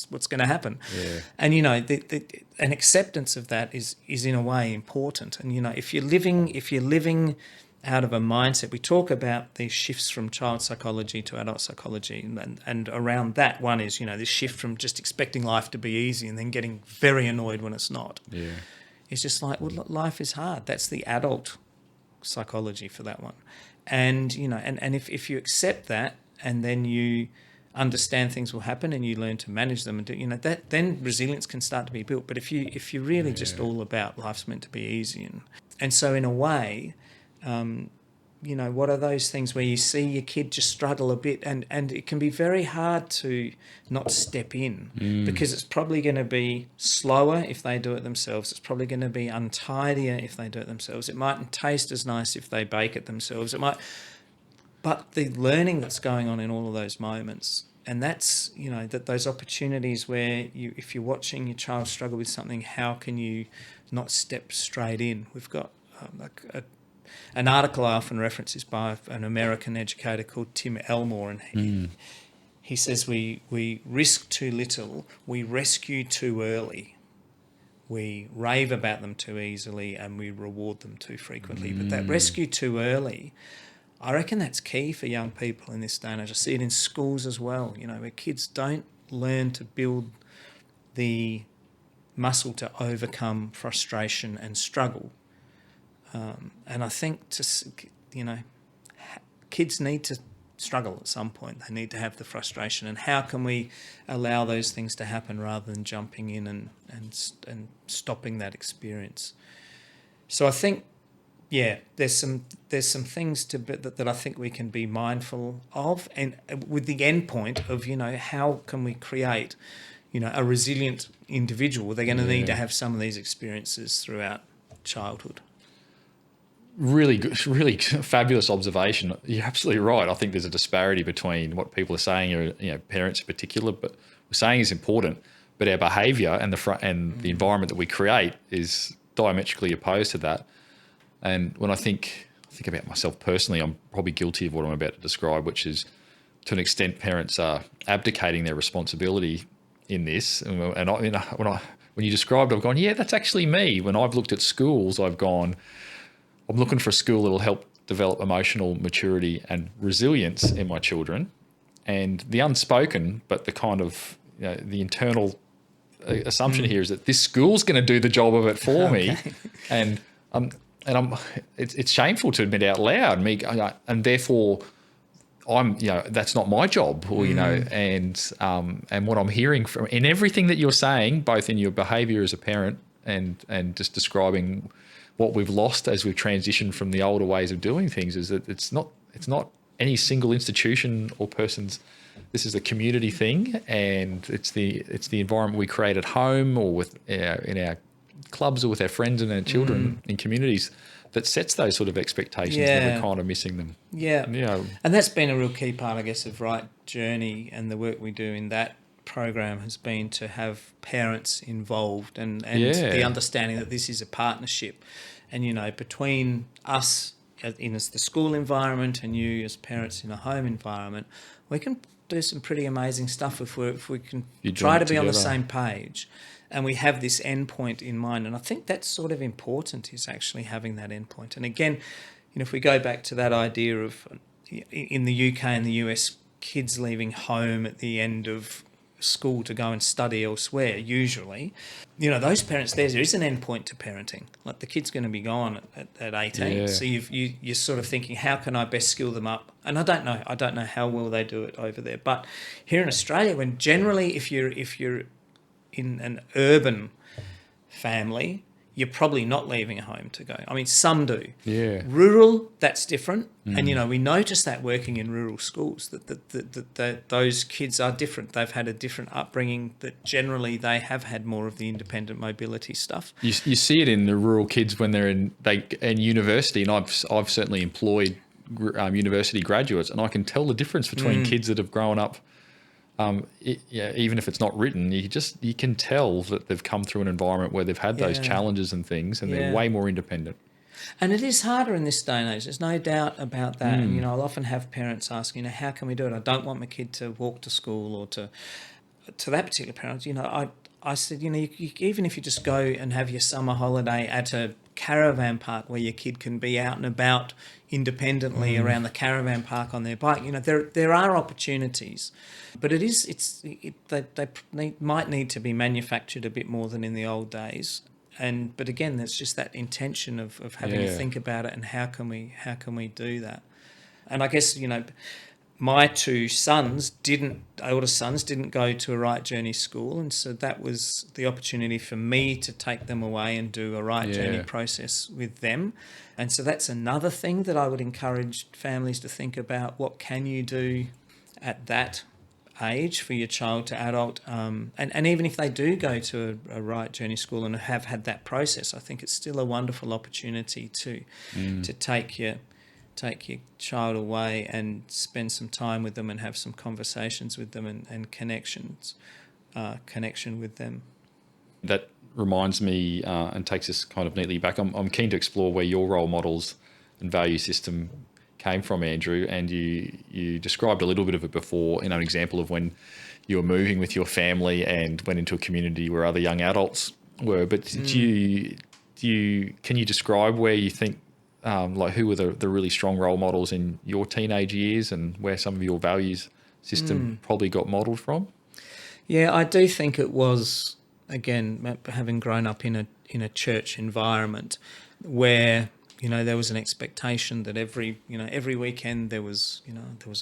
what's going to happen. Yeah. And an acceptance of that is in a way important. And if you're living out of a mindset, we talk about these shifts from child psychology to adult psychology, and around that one is this shift from just expecting life to be easy and then getting very annoyed when it's not. Yeah. It's just like, well, life is hard. That's the adult psychology for that one. And and if you accept that, and then you understand things will happen and you learn to manage them, and do that, then resilience can start to be built. But if you're really just all about life's meant to be easy, and so in a way, what are those things where you see your kid just struggle a bit, and it can be very hard to not step in, because it's probably going to be slower if they do it themselves. It's probably going to be untidier if they do it themselves. It mightn't taste as nice if they bake it themselves. But the learning that's going on in all of those moments, and that's, those opportunities where if you're watching your child struggle with something, how can you not step straight in? We've got an article I often reference is by an American educator called Tim Elmore, and he says we risk too little, we rescue too early, we rave about them too easily, and we reward them too frequently. But that rescue too early, I reckon that's key for young people in this day and age. I see it in schools as well, where kids don't learn to build the muscle to overcome frustration and struggle. And I think kids need to struggle at some point. They need to have the frustration. And how can we allow those things to happen rather than jumping in and stopping that experience? So I think, there's some things that I think we can be mindful of, and with the end point of how can we create a resilient individual. They're going to need to have some of these experiences throughout childhood. Really good, really fabulous observation. You're absolutely right. I think there's a disparity between what people are saying, or parents in particular, but we're saying is important, but our behaviour and the environment that we create is diametrically opposed to that. And when I think about myself personally, I'm probably guilty of what I'm about to describe, which is, to an extent, parents are abdicating their responsibility in this. And when you described it, I've gone, yeah, that's actually me. When I've looked at schools, I've gone, I'm looking for a school that will help develop emotional maturity and resilience in my children. And the unspoken, but the kind of, the internal assumption here is that this school's going to do the job of it for me. And it's shameful to admit out loud, and therefore I'm, that's not my job, or, and what I'm hearing from in everything that you're saying, both in your behaviour as a parent and just describing what we've lost as we've transitioned from the older ways of doing things, is that it's not any single institution or person's. This is a community thing, and it's the environment we create at home or with in our clubs or with our friends and our children in communities that sets those sort of expectations, and we're kind of missing them. Yeah. And that's been a real key part, I guess, of Rite Journey and the work we do in that program has been to have parents involved and Yeah. the understanding that this is a partnership. And, you know, between us in the school environment and you as parents in a home environment, we can do some pretty amazing stuff if we can try to be on the same page and we have this endpoint in mind. And I think that's sort of important, is actually having that endpoint. And again, you know, if we go back to that idea of in the UK and the US, kids leaving home at the end of school to go and study elsewhere, usually, you know, those parents, there is an end point to parenting. Like, the kid's going to be gone at 18. Yeah. So you're sort of thinking, how can I best skill them up? And I don't know how well they do it over there. But here in Australia, when generally if you're in an urban family, you're probably not leaving home to go. I mean, some do. Yeah. Rural, that's different. And, you know, we notice that working in rural schools, that those kids are different. They've had a different upbringing, that generally they have had more of the independent mobility stuff. You see it in the rural kids when they're in university, and I've certainly employed university graduates, and I can tell the difference between kids that have grown up. Even if it's not written, you can tell that they've come through an environment where they've had those challenges and things, and they're way more independent. And it is harder in this day and age. There's no doubt about that. And, you know, I'll often have parents ask, you know, how can we do it? I don't want my kid to walk to school, or to that particular parent. You know, I said, you know, even if you just go and have your summer holiday at a caravan park where your kid can be out and about independently around the caravan park on their bike, you know, there are opportunities, but they might need to be manufactured a bit more than in the old days. But again, there's just that intention of having to think about it, and how can we do that? And I guess, you know, my two oldest sons didn't go to a Rite Journey school, and so that was the opportunity for me to take them away and do a Rite Journey process with them. And so that's another thing that I would encourage families to think about. What can you do at that age for your child to adult? And even if they do go to a Rite Journey school and have had that process, I think it's still a wonderful opportunity to take your child away and spend some time with them and have some conversations with them and connection with them. That reminds me and takes us kind of neatly back. I'm keen to explore where your role models and value system came from, Andrew, and you described a little bit of it before, an example of when you were moving with your family and went into a community where other young adults were. But can you describe where you think, like, who were the really strong role models in your teenage years, and where some of your values system probably got modelled from? Yeah, I do think it was, again, having grown up in a church environment where, you know, there was an expectation that every weekend there was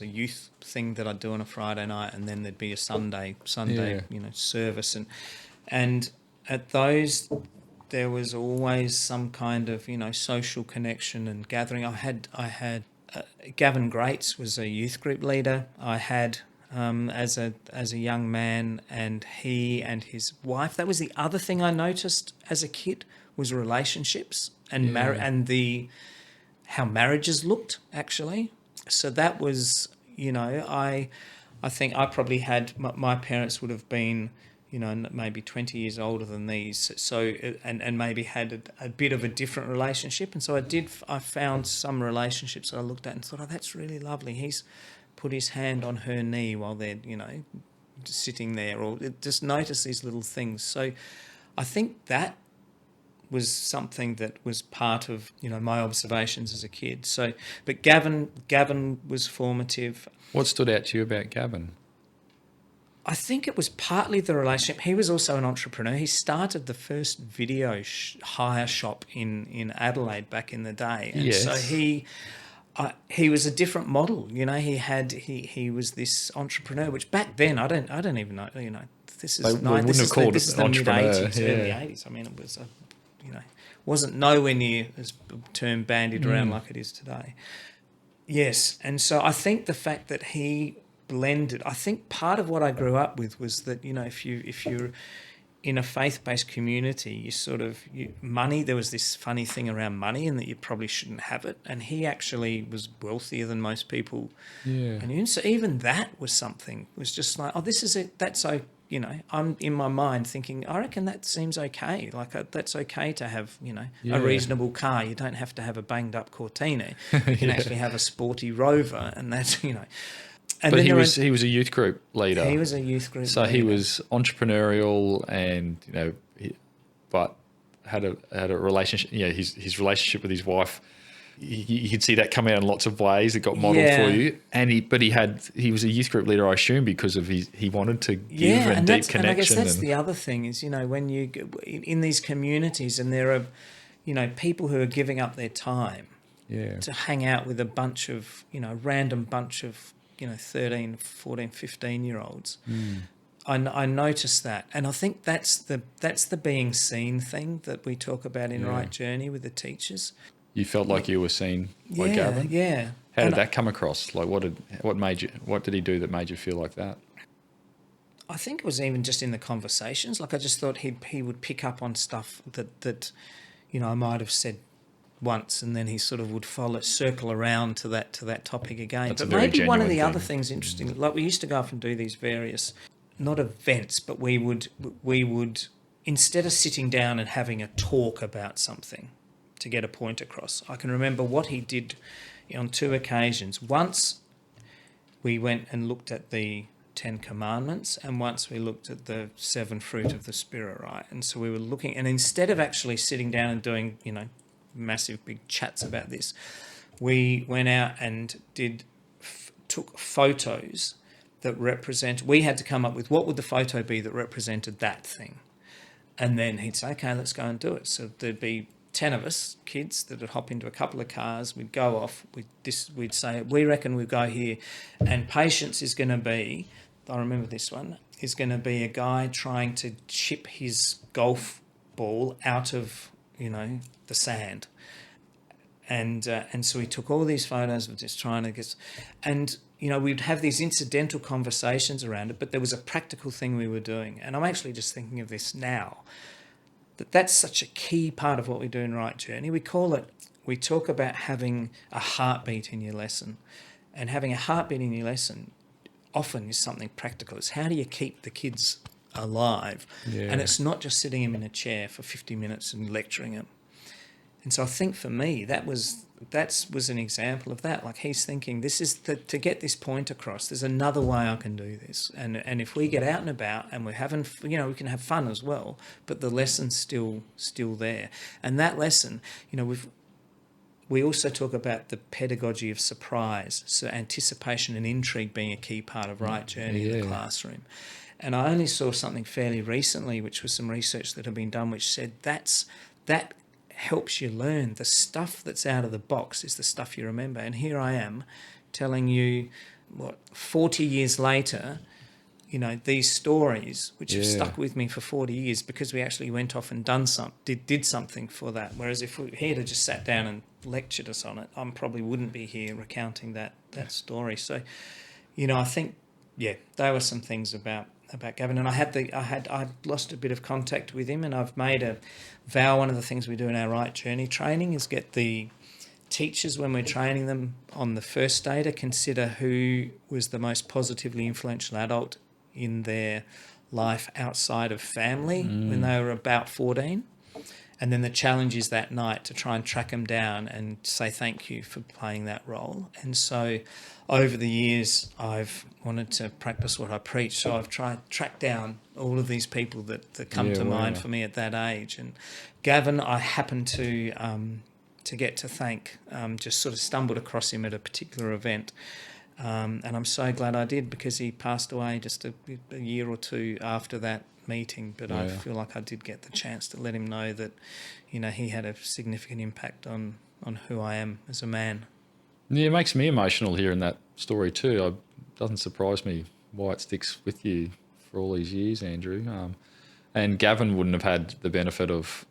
a youth thing that I'd do on a Friday night, and then there'd be a Sunday service, and at those there was always some kind of, you know, social connection and gathering. I had Gavin Greats was a youth group leader. I had as a young man, and he and his wife. That was the other thing I noticed as a kid, was relationships and how marriages looked, actually. So that was, you know, I think I probably had, my parents would have been, you know, maybe 20 years older than these, so and maybe had a bit of a different relationship. And so I found some relationships that I looked at and thought, oh, that's really lovely. He's put his hand on her knee while they're, you know, sitting there, or just notice these little things. So I think that was something that was part of, you know, my observations as a kid. So, but Gavin was formative. What stood out to you about Gavin? I think it was partly the relationship. He was also an entrepreneur. He started the first video hire shop in Adelaide back in the day. And so he was a different model. You know, he was this entrepreneur, which back then I don't even know. You know, this is the mid-80s, early 80s. I mean, it was wasn't nowhere near as term bandied around like it is today. Yes, and so I think the fact that he blended. I think part of what I grew up with was that, you know, if you're in a faith-based community, money. There was this funny thing around money, and that you probably shouldn't have it. And he actually was wealthier than most people. Yeah. And so even that was something. It was just like, oh, this is it. That's I'm in my mind thinking, I reckon that seems okay. Like that's okay to have, Yeah. a reasonable car. You don't have to have a banged up Cortina. You can actually have a sporty Rover, and that's, And But then he was a youth group leader. he was a youth group So leader. he was entrepreneurial and, but had a relationship, his relationship with his wife, you could see that come out in lots of ways. It got modelled for you. And he was a youth group leader, I assume, because of he wanted to give and deep connection. And I guess that's the other thing is, when you in these communities and there are, people who are giving up their time to hang out with a bunch of, random bunch of, 13, 14, 15-year-olds. I noticed that, and I think that's the being seen thing that we talk about in Rite Journey with the teachers. You felt like you were seen by Gavin? Yeah. How did that come across? Like, what did he do that made you feel like that? I think it was even just in the conversations. Like, I just thought he would pick up on stuff that I might have said once, and then he sort of would circle around to that topic again. That's but a very maybe one of the genuine other thing. things interesting, like we used to go off and do these various, not events, but we would instead of sitting down and having a talk about something to get a point across, I can remember what he did on 2 occasions. Once we went and looked at the 10 Commandments, and once we looked at the 7 fruit of the Spirit, right? And so we were looking, and instead of actually sitting down and doing, massive big chats about this, we went out and took photos that represent, we had to come up with what would the photo be that represented that thing. And then he'd say, okay, let's go and do it. So there'd be 10 of us, kids, that would hop into a couple of cars. We'd go off. We'd say, we reckon we'll go here. And patience is going to be, I remember this one, is going to be a guy trying to chip his golf ball out of, the sand. And so we took all these photos of just trying to get... And, we'd have these incidental conversations around it, but there was a practical thing we were doing. And I'm actually just thinking of this now, that's such a key part of what we do in Rite Journey. We talk about having a heartbeat in your lesson. And having a heartbeat in your lesson often is something practical. It's how do you keep the kids alive? Yeah. And it's not just sitting them in a chair for 50 minutes and lecturing them. And so I think for me, that was an example of that. Like, he's thinking, this is to get this point across, there's another way I can do this. And if we get out and about and we're having, we can have fun as well, but the lesson's still there. And that lesson, we also talk about the pedagogy of surprise, so anticipation and intrigue being a key part of Rite Journey in the classroom. And I only saw something fairly recently, which was some research that had been done, which said that helps you learn. The stuff that's out of the box is the stuff you remember. And here I am telling you, 40 years later, these stories, which have stuck with me for 40 years because we actually went off and did something for that. Whereas if he had just sat down and lectured us on it, I probably wouldn't be here recounting that story. So, I think, there were some things about Gavin, and I lost a bit of contact with him, and I've made a vow. One of the things we do in our Rite Journey training is get the teachers, when we're training them on the first day, to consider who was the most positively influential adult in their life outside of family when they were about 14. And then the challenge is that night to try and track them down and say thank you for playing that role. And so over the years, I've wanted to practice what I preach. So I've tried to track down all of these people that come to mind for me at that age. And Gavin, I happened to get to thank, just sort of stumbled across him at a particular event. And I'm so glad I did, because he passed away just a year or two after that meeting. But I feel like I did get the chance to let him know that, he had a significant impact on who I am as a man. Yeah, it makes me emotional hearing that story too. It doesn't surprise me why it sticks with you for all these years, Andrew. And Gavin wouldn't have had the benefit of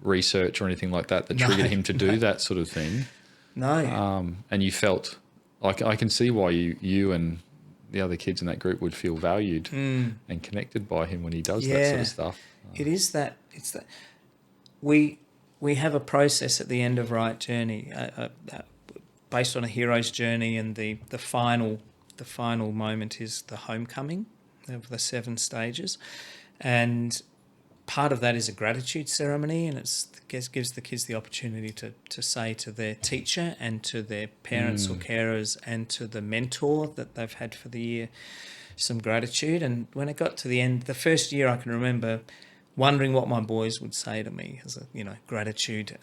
research or anything like that triggered him to do that sort of thing. No. And you felt like, I can see why you and the other kids in that group would feel valued and connected by him when he does that sort of stuff. It's that we have a process at the end of Rite Journey based on a hero's journey, and the final moment is the homecoming. of the 7 stages. And part of that is a gratitude ceremony, and it gives the kids the opportunity to say to their teacher and to their parents or carers and to the mentor that they've had for the year some gratitude. And when it got to the end, the first year, I can remember wondering what my boys would say to me as gratitude,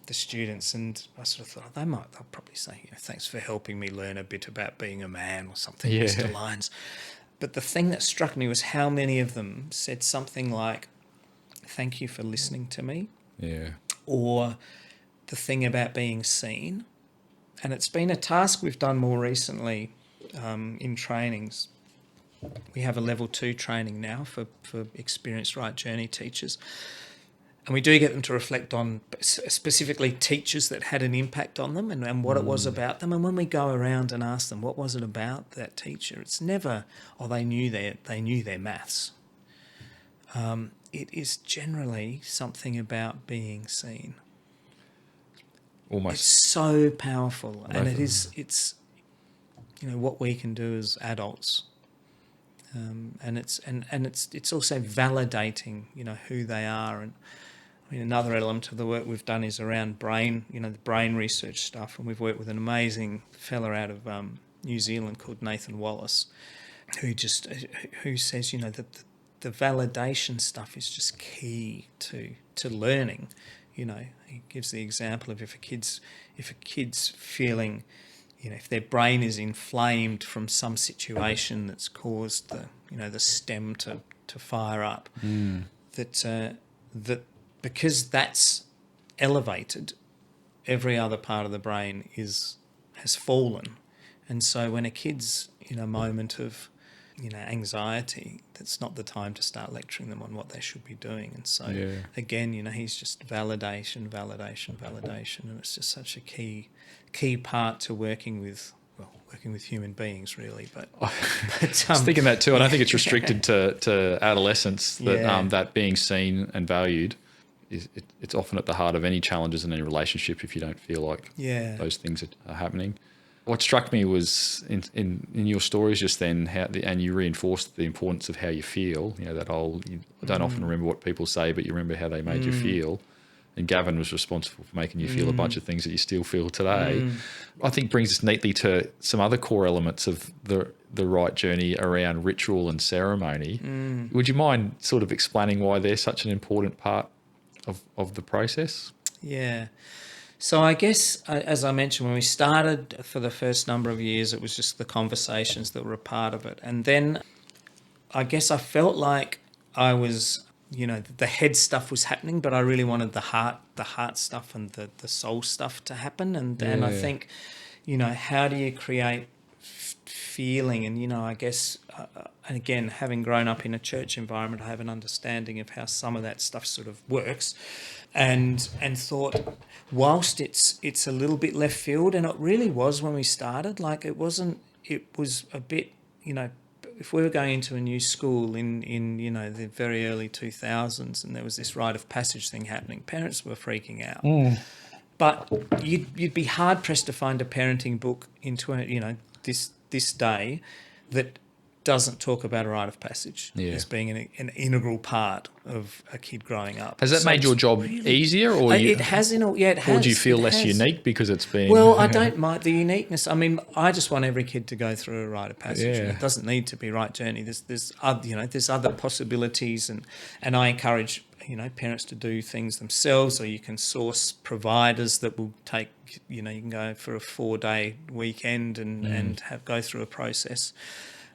the students, and I sort of thought they'll probably say, thanks for helping me learn a bit about being a man or something, Mr. Lyons. But the thing that struck me was how many of them said something like, thank you for listening to me. Yeah. Or the thing about being seen. And it's been a task we've done more recently in trainings. We have a level 2 training now for experienced Rite Journey teachers. And we do get them to reflect on specifically teachers that had an impact on them and what it was about them. And when we go around and ask them, what was it about that teacher? It's never, they knew their maths. It is generally something about being seen. Almost. It's so powerful. And it's what we can do as adults. And it's also validating, who they are. And I mean, another element of the work we've done is around brain, the brain research stuff. And we've worked with an amazing fella out of New Zealand called Nathan Wallace, who says, that the validation stuff is just key to learning. He gives the example of if a kid's feeling, if their brain is inflamed from some situation that's caused the stem to fire up, that because that's elevated, every other part of the brain has fallen. And so when a kid's in a moment of anxiety, that's not the time to start lecturing them on what they should be doing. And so again, he's just validation, and it's just such a key part to working with human beings, really. But I was thinking that too. I don't think it's restricted to adolescence that being seen and valued it's often at the heart of any challenges in any relationship if you don't feel like those things are happening. What struck me was in your stories just then, and you reinforced the importance of how you feel. That whole, I don't often remember what people say, but you remember how they made you feel. And Gavin was responsible for making you feel a bunch of things that you still feel today. I think brings us neatly to some other core elements of the Rite Journey around ritual and ceremony. Would you mind sort of explaining why they're such an important part of the process? Yeah. So I guess, as I mentioned, when we started for the first number of years, it was just the conversations that were a part of it. And then I guess I felt like I was, the head stuff was happening, but I really wanted the heart stuff and the soul stuff to happen. And I think, how do you create feeling? And, I guess, and again, having grown up in a church environment, I have an understanding of how some of that stuff sort of works. And thought, whilst it's a little bit left field, and it really was when we started, like it was a bit, if we were going into a new school in the very early 2000s and there was this rite of passage thing happening, parents were freaking out. But you'd be hard pressed to find a parenting book into this day that doesn't talk about a rite of passage as being an integral part of a kid growing up. Has that made your job easier, or it has? It has. Or do you feel less unique because it's been? Well, I don't mind the uniqueness. I mean, I just want every kid to go through a rite of passage. It doesn't need to be Rite Journey. There's other possibilities, and I encourage parents to do things themselves, or you can source providers that will take. You can go for a 4-day weekend and go through a process.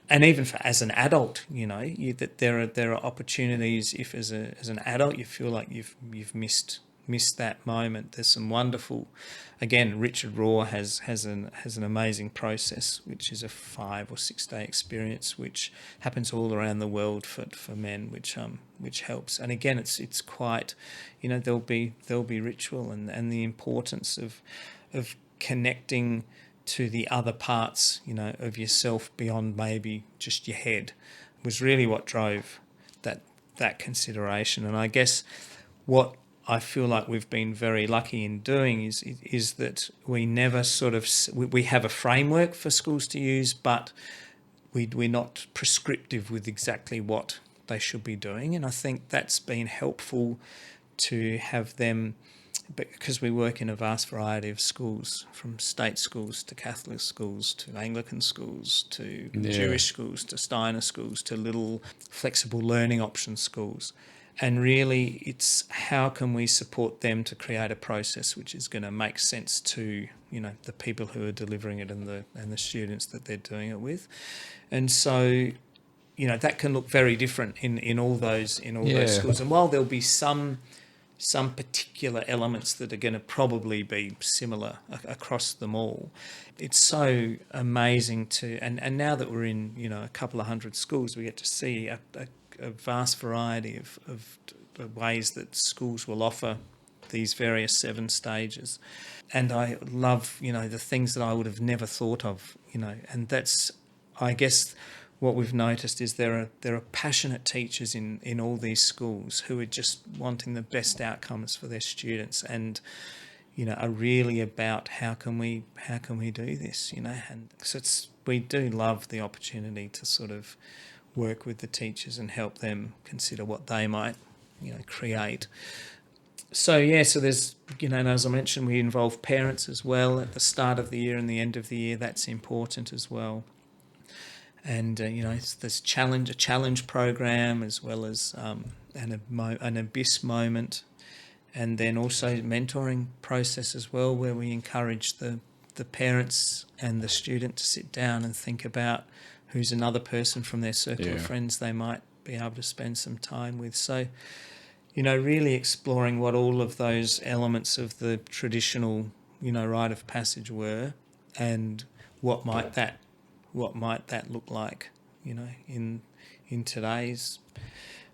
And even as an adult, that there are opportunities. If as an adult you feel like you've missed that moment, there's some wonderful. Again, Richard Raw has an amazing process, which is a 5 or 6 day experience, which happens all around the world for men, which helps. And again, it's quite, there'll be ritual and the importance of connecting to the other parts, of yourself beyond maybe just your head, was really what drove that consideration. And I guess what I feel like we've been very lucky in doing is that we never we have a framework for schools to use, but we're not prescriptive with exactly what they should be doing. And I think that's been helpful to have them, because we work in a vast variety of schools, from state schools to Catholic schools to Anglican schools to Jewish schools to Steiner schools to little flexible learning option schools. And really, it's how can we support them to create a process which is going to make sense to, you know, the people who are delivering it and the students that they're doing it with. And so, you know, that can look very different in all those those schools. And while there'll be some particular elements that are going to probably be similar across them all, it's so amazing to, and now that we're in, you know, a couple of hundred schools, we get to see a vast variety of ways that schools will offer these various 7 stages. And I love, you know, the things that I would have never thought of, you know, and that's, I guess, what we've noticed is there are passionate teachers in all these schools who are just wanting the best outcomes for their students, and, you know, are really about how can we do this, you know. And so we do love the opportunity to sort of work with the teachers and help them consider what they might, you know, create. So there's, you know, and as I mentioned, we involve parents as well at the start of the year and the end of the year. That's important as well. And you know, it's this a challenge program, as well as an abyss moment, and then also mentoring process as well, where we encourage the parents and the student to sit down and think about who's another person from their circle of friends they might be able to spend some time with. So, you know, really exploring what all of those elements of the traditional, you know, rite of passage were, and what might that look like, you know, in today's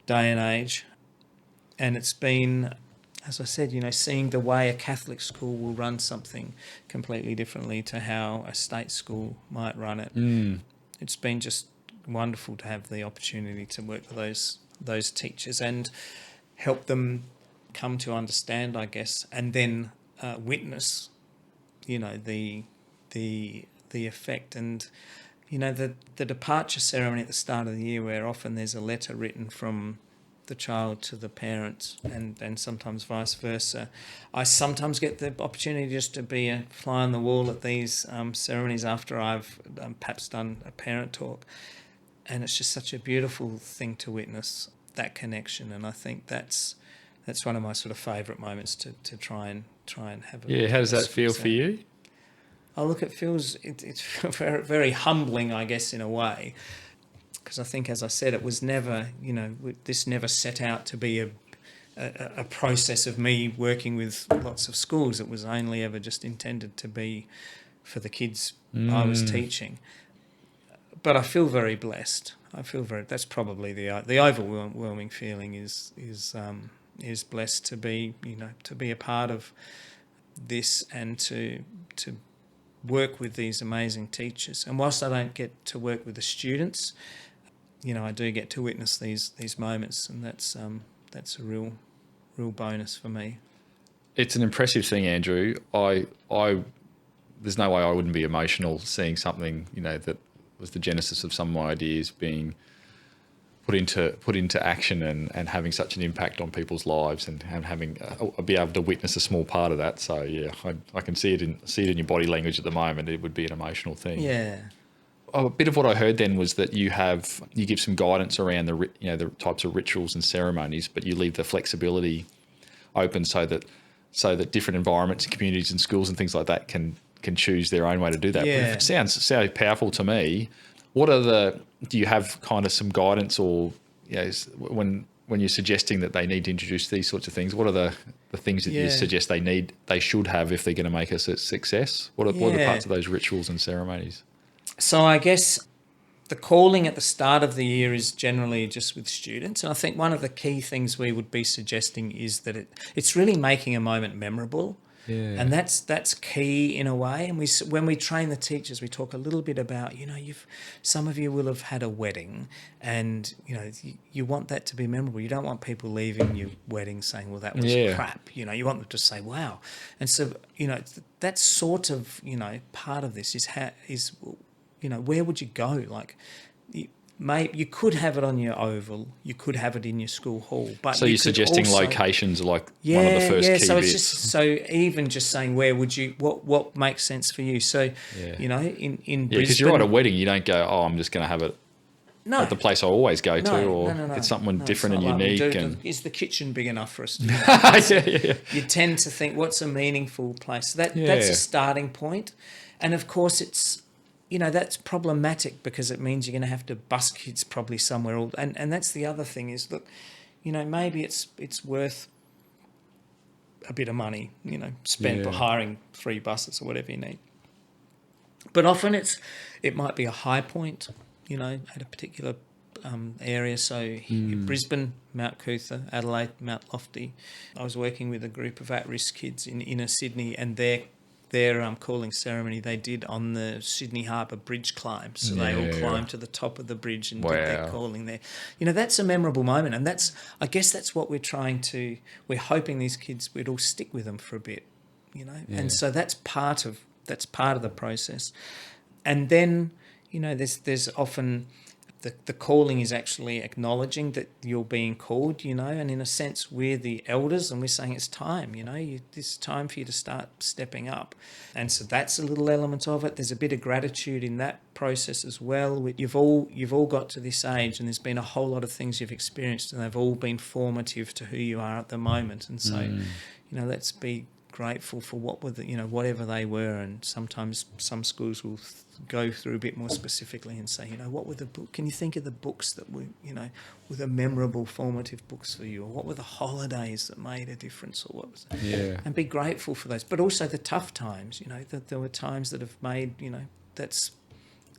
day and age. And it's been, as I said, you know, seeing the way a Catholic school will run something completely differently to how a state school might run it. It's been just wonderful to have the opportunity to work with those teachers and help them come to understand, I guess, and then witness, you know, the effect. And, you know, the departure ceremony at the start of the year, where often there's a letter written from the child to the parents, and sometimes vice versa. I sometimes get the opportunity just to be a fly on the wall at these ceremonies after I've perhaps done a parent talk, and it's just such a beautiful thing to witness that connection. And I think that's one of my sort of favourite moments to try and have. How does that feel for you? Oh, look, it's very, very humbling, I guess, in a way. Because I think, as I said, it was never, you know, this never set out to be a process of me working with lots of schools. It was only ever just intended to be for the kids I was teaching. But I feel very blessed. That's probably the overwhelming feeling is blessed to be, you know, to be a part of this and to work with these amazing teachers. And whilst I don't get to work with the students, you know, I do get to witness these moments, and that's a real bonus for me. It's an impressive thing, Andrew. There's no way I wouldn't be emotional seeing something, you know, that was the genesis of some of my ideas being put into action and having such an impact on people's lives, and having be able to witness a small part of that. So yeah, I can see it in your body language at the moment. It would be an emotional thing. Yeah. A bit of what I heard then was that you give some guidance around the types of rituals and ceremonies, but you leave the flexibility open so that different environments and communities and schools and things like that can choose their own way to do that. Yeah. It sounds so powerful to me. Do you have kind of some guidance, or, you know, when you're suggesting that they need to introduce these sorts of things, what are the things that you suggest they should have if they're going to make us a success? What are the parts of those rituals and ceremonies? So I guess the calling at the start of the year is generally just with students. And I think one of the key things we would be suggesting is that it's really making a moment memorable. Yeah. And that's key in a way. And when we train the teachers, we talk a little bit about, you know, some of you will have had a wedding, and, you know, you want that to be memorable. You don't want people leaving your wedding saying, well, that was crap. You know, you want them to say, wow. And so, you know, that's sort of, you know, part of this is where would you go? Like, you could have it on your oval, you could have it in your school hall, but so you're suggesting also, locations are like one of the first key so bits. it's just, so even just saying where would you, what makes sense for you? So in Brisbane, because you're at a wedding, you don't go, I'm just going to have it at the place I always go to, or it's something different and unique. Is the kitchen big enough for us? You tend to think, what's a meaningful place? So that's a starting point, and of course it's. That's problematic because it means you're going to have to bus kids probably somewhere. And that's the other thing is, look, maybe it's worth a bit of money, spent for hiring 3 buses or whatever you need. But often it might be a high point, at a particular area. So in Brisbane, Mount Cootha, Adelaide, Mount Lofty. I was working with a group of at-risk kids in inner Sydney, and their calling ceremony they did on the Sydney Harbour bridge climb. So they all climbed to the top of the bridge and did their calling there. That's a memorable moment, and I guess that's what we're hoping these kids would all stick with them for a bit, And so that's part of the process. And then, there's often the calling is actually acknowledging that you're being called, and in a sense we're the elders and we're saying it's time, it's time for you to start stepping up. And so that's a little element of it. There's a bit of gratitude in that process as well. You've all got to this age and there's been a whole lot of things you've experienced and they've all been formative to who you are at the moment. And so, let's be grateful for whatever they were. And sometimes some schools will go through a bit more specifically and say, what were can you think of the books that were the memorable formative books for you, or what were the holidays that made a difference, or what was and be grateful for those. But also the tough times, that there were times that have made,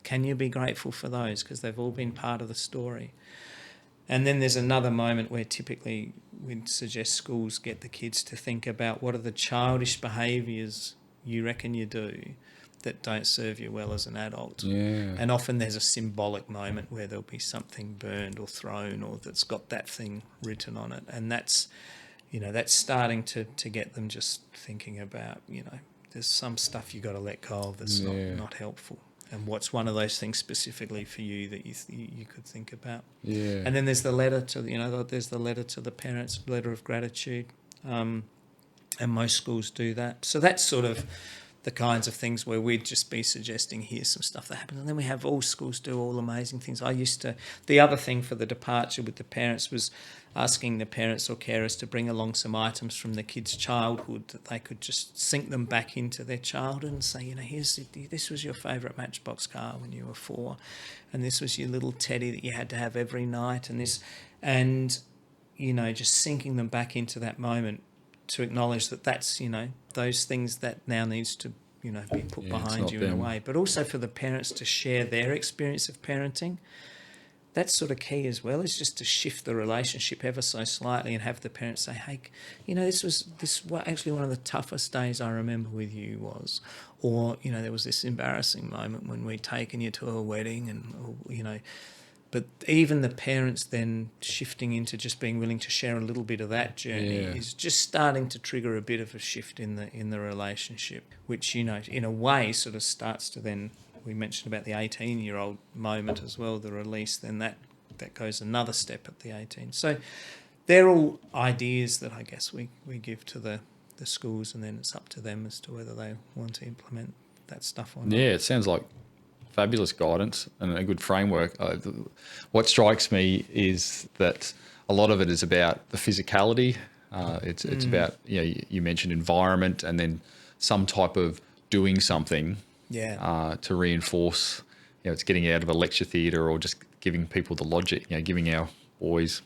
can you be grateful for those, because they've all been part of the story. And then there's another moment where typically we'd suggest schools get the kids to think about what are the childish behaviours you reckon you do that don't serve you well as an adult. And often there's a symbolic moment where there'll be something burned or thrown or that's got that thing written on it. And that's starting to get them just thinking about, there's some stuff you got to let go of that's not helpful. And what's one of those things specifically for you that you could think about? And then there's the letter to the parents, letter of gratitude, and most schools do that. So that's sort of the kinds of things where we'd just be suggesting here's some stuff that happens. And then we have all schools do all amazing things. The other thing for the departure with the parents was asking the parents or carers to bring along some items from the kids' childhood that they could just sink them back into their childhood and say, this was your favourite Matchbox car when you were 4, and this was your little teddy that you had to have every night, and just sinking them back into that moment to acknowledge that that's, those things that now needs to, be put behind you in a way. But also for the parents to share their experience of parenting. That's sort of key as well, is just to shift the relationship ever so slightly and have the parents say, hey, this was actually one of the toughest days I remember with you was, or, there was this embarrassing moment when we'd taken you to a wedding and, but even the parents then shifting into just being willing to share a little bit of that journey is just starting to trigger a bit of a shift in the relationship, which, in a way sort of starts to then, we mentioned about the 18-year-old moment as well, the release, then that goes another step at the 18. So they're all ideas that I guess we give to the schools, and then it's up to them as to whether they want to implement that stuff or not. Yeah, it sounds like fabulous guidance and a good framework. What strikes me is that a lot of it is about the physicality. It's about, you mentioned environment and then some type of doing something to reinforce, it's getting out of a lecture theatre or just giving people the logic, giving our boys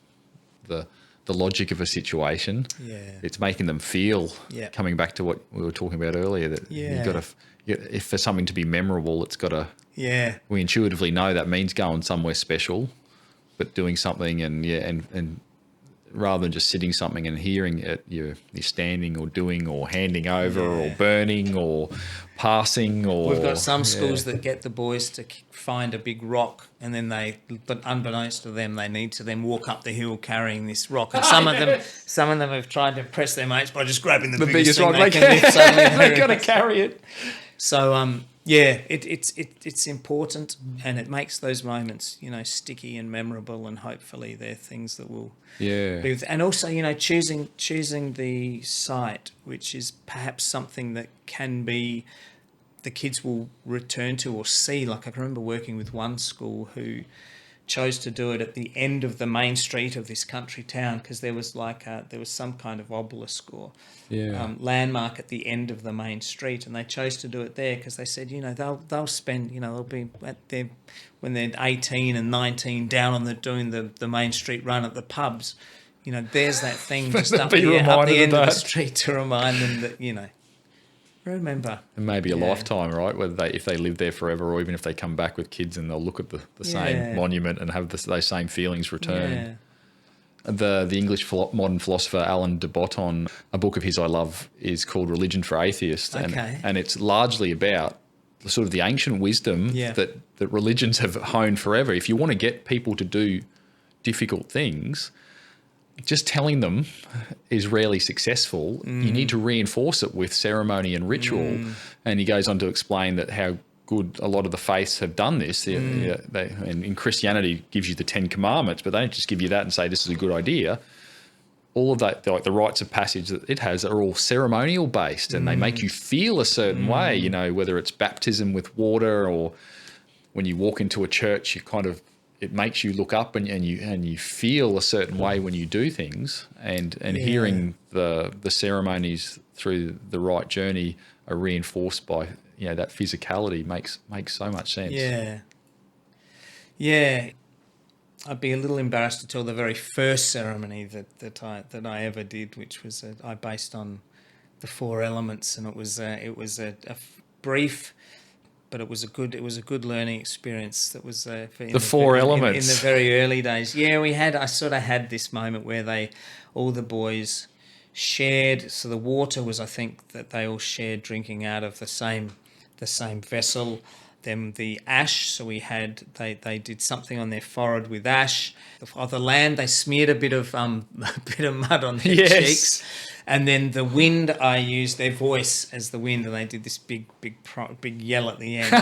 the logic of a situation. It's making them feel, coming back to what we were talking about earlier, that you've got to, if for something to be memorable, it's got to, we intuitively know that means going somewhere special, but doing something and rather than just sitting something and hearing it, you're standing or doing or handing over or burning or passing. Or we've got some schools that get the boys to find a big rock, and then but unbeknownst to them, they need to then walk up the hill carrying this rock. And some of them have tried to impress their mates by just grabbing the biggest rock they can lift. They've got to carry it. So Yeah, it's important, and it makes those moments, sticky and memorable, and hopefully they're things that will Yeah. be. And also, choosing the site, which is perhaps something that can be the kids will return to or see. Like I can remember working with one school who chose to do it at the end of the main street of this country town, because there was there was some kind of obelisk or landmark at the end of the main street, and they chose to do it there because they said, they'll spend, they'll be at their, when they're 18 and 19 down on doing the main street run at the pubs, there's that thing just up the end of the street to remind them that, remember. And maybe a lifetime, right? Whether if they live there forever, or even if they come back with kids and they'll look at the same monument and have those same feelings return. Yeah. The English modern philosopher Alan de Botton, a book of his I love, is called Religion for Atheists. Okay. And it's largely about sort of the ancient wisdom that religions have honed forever. If you want to get people to do difficult things, just telling them is rarely successful. You need to reinforce it with ceremony and ritual. And he goes on to explain that how good a lot of the faiths have done this. And in Christianity gives you the 10 Commandments, but they don't just give you that and say this is a good idea. All of that, like the rites of passage that it has, are all ceremonial based, and they make you feel a certain way, whether it's baptism with water, or when you walk into a church, it makes you look up and you feel a certain way when you do things, and hearing the ceremonies through the Rite Journey are reinforced by that physicality makes so much sense. Yeah. I'd be a little embarrassed to tell the very first ceremony that I ever did, which was I based on the 4 elements, and it was a brief, but it was a good learning experience. That was the 4 elements in the very early days. Yeah, I sort of had this moment where all the boys shared. So the water was, I think, that they all shared drinking out of the same vessel. Then the ash, so they did something on their forehead with ash. On the land, they smeared a bit of mud on their cheeks. And then the wind, I used their voice as the wind, and they did this big yell at the end.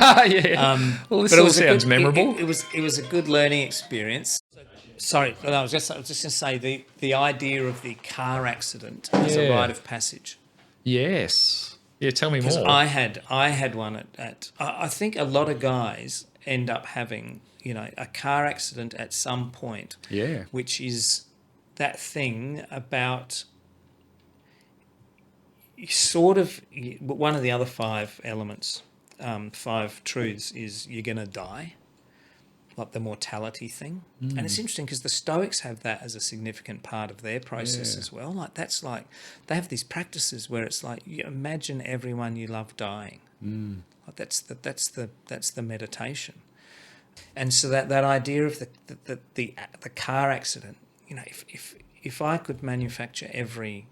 Well, this all sounds memorable. It was a good learning experience. Sorry, I was just going to say the idea of the car accident as a rite of passage. Yes. Yeah, tell me more. Because I had one at I think a lot of guys end up having, a car accident at some point. Yeah. Which is that thing about sort of one of the other 5 elements, 5 truths is you're going to die, like the mortality thing. And it's interesting because the Stoics have that as a significant part of their process as well. Like they have these practices where it's like, you imagine everyone you love dying. Like that's the meditation. And so that idea of the car accident, if I could manufacture every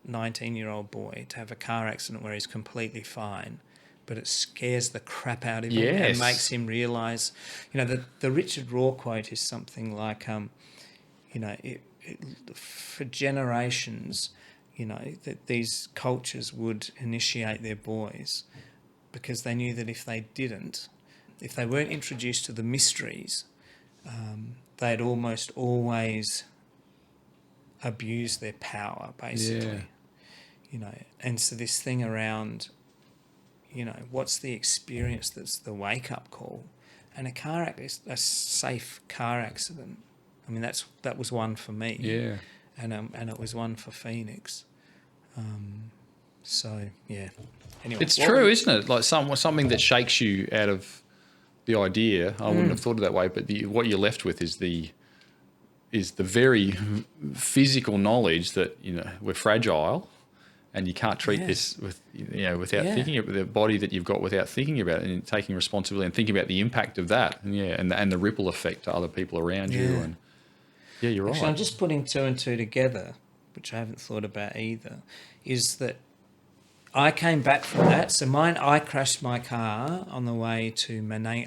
19-year-old boy to have a car accident where he's completely fine, but it scares the crap out of him and makes him realise, the Richard Raw quote is something like, for generations, that these cultures would initiate their boys because they knew that if they weren't introduced to the mysteries, they'd almost always abuse their power, basically. And so this thing around, what's the experience that's the wake-up call? And a safe car accident, I mean, that was one for me. Yeah. And it was one for Phoenix. Anyway, it's true, isn't it? Like something that shakes you out of the idea. I wouldn't have thought of that way, but what you're left with is the very physical knowledge that we're fragile, and you can't treat this without thinking about the body that you've got without thinking about it and taking responsibility and thinking about the impact of that, and the ripple effect to other people around you. And you're right. Actually, I'm just putting 2 and 2 together, which I haven't thought about either. Is that I came back from that. So I crashed my car on the way to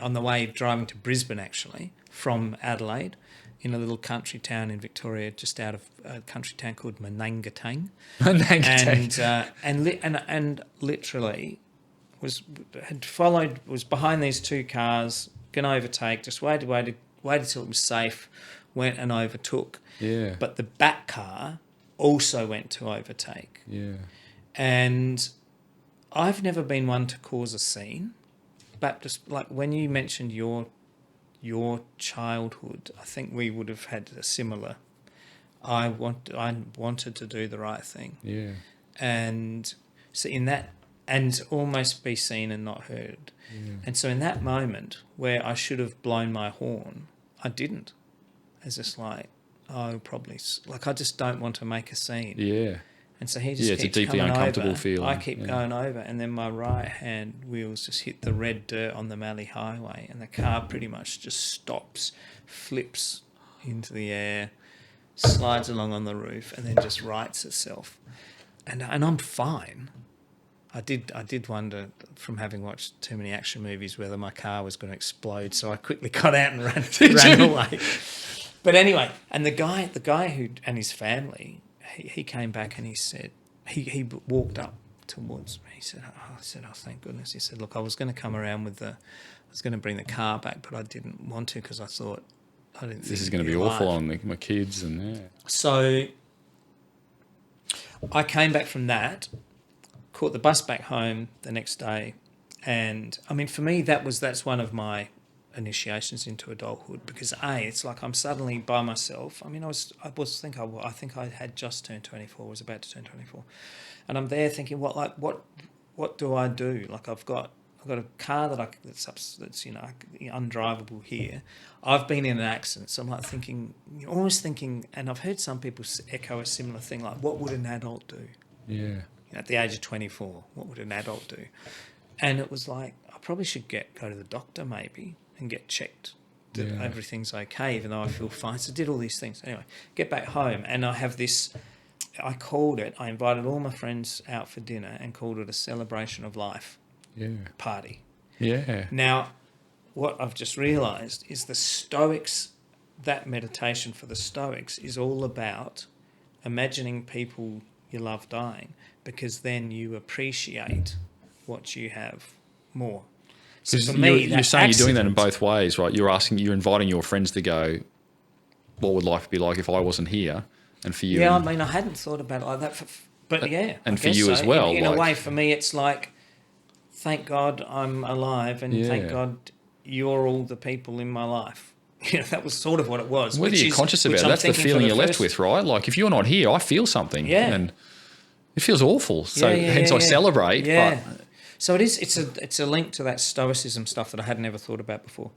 on the way driving to Brisbane, actually, from Adelaide, in a little country town in Victoria, just out of a country town called Manangatang. And literally, was behind these two cars, going to overtake, just waited till it was safe, went and overtook. Yeah. But the back car also went to overtake. Yeah. And I've never been one to cause a scene, but just like when you mentioned your childhood, I think we would have had a similar. I wanted to do the right thing. Yeah. And so in that, and almost be seen and not heard. Yeah. And so in that moment where I should have blown my horn, I didn't. It's just like, I just don't want to make a scene. Yeah. And so he just it's a keeps deeply coming uncomfortable over. feeling. I keep going over, and then my right hand wheels just hit the red dirt on the Mallee Highway, and the car pretty much just stops, flips into the air, slides along on the roof, and then just rights itself. And I'm fine. I did wonder, from having watched too many action movies, whether my car was going to explode. So I quickly got out and ran away. But anyway, and the guy who and his family, he came back and he said he walked up towards me. He said, "Oh, thank goodness." He said, "Look, I was going to come around I was going to bring the car back, but I didn't want to because I thought I didn't. This is going to be awful on my kids and yeah." So I came back from that, caught the bus back home the next day, and I mean, for me, that's one of my initiations into adulthood, because it's like I'm suddenly by myself. I mean, I think I had just turned 24, was about to turn 24, and I'm there thinking, what do I do? Like I've got a car that's undrivable here. I've been in an accident, so I'm like almost thinking, and I've heard some people echo a similar thing, like, what would an adult do? Yeah. At the age of 24, what would an adult do? And it was like, I probably should go to the doctor maybe and get checked that everything's okay, even though I feel fine. So I did all these things. Anyway, get back home, and I have this, I invited all my friends out for dinner and called it a celebration of life party. Yeah. Now, what I've just realised is the Stoics, that meditation for the Stoics is all about imagining people you love dying, because then you appreciate what you have more. So for me, you're saying you're doing that in both ways, right? You're inviting your friends to go, what would life be like if I wasn't here? And for you, I mean, I hadn't thought about it like that, but yeah, and for you as well. In a way, for me, it's like, thank God I'm alive, and thank God you're all the people in my life. That was sort of what it was. Whether you're conscious about it, that's the feeling you're left with, right? Like, if you're not here, I feel something, and it feels awful. So hence I celebrate. Yeah. So it's a link to that Stoicism stuff that I had never thought about before.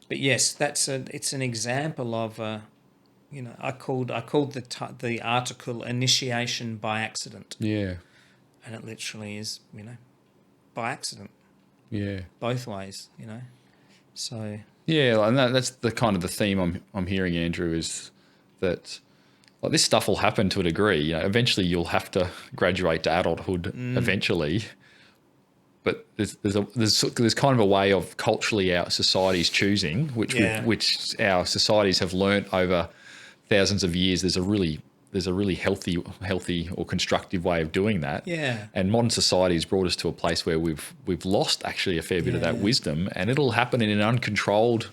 But yes, it's an example of I called the article initiation by accident. Yeah. And it literally is, by accident. Yeah. Both ways, So yeah, and that's the kind of the theme I'm hearing, Andrew, is that like this stuff will happen to a degree. Eventually you'll have to graduate to adulthood eventually. But there's kind of a way of culturally our society's choosing, which our societies have learnt over thousands of years. There's a really healthy or constructive way of doing that. Yeah. And modern society has brought us to a place where we've lost actually a fair bit of that wisdom, and it'll happen in an uncontrolled,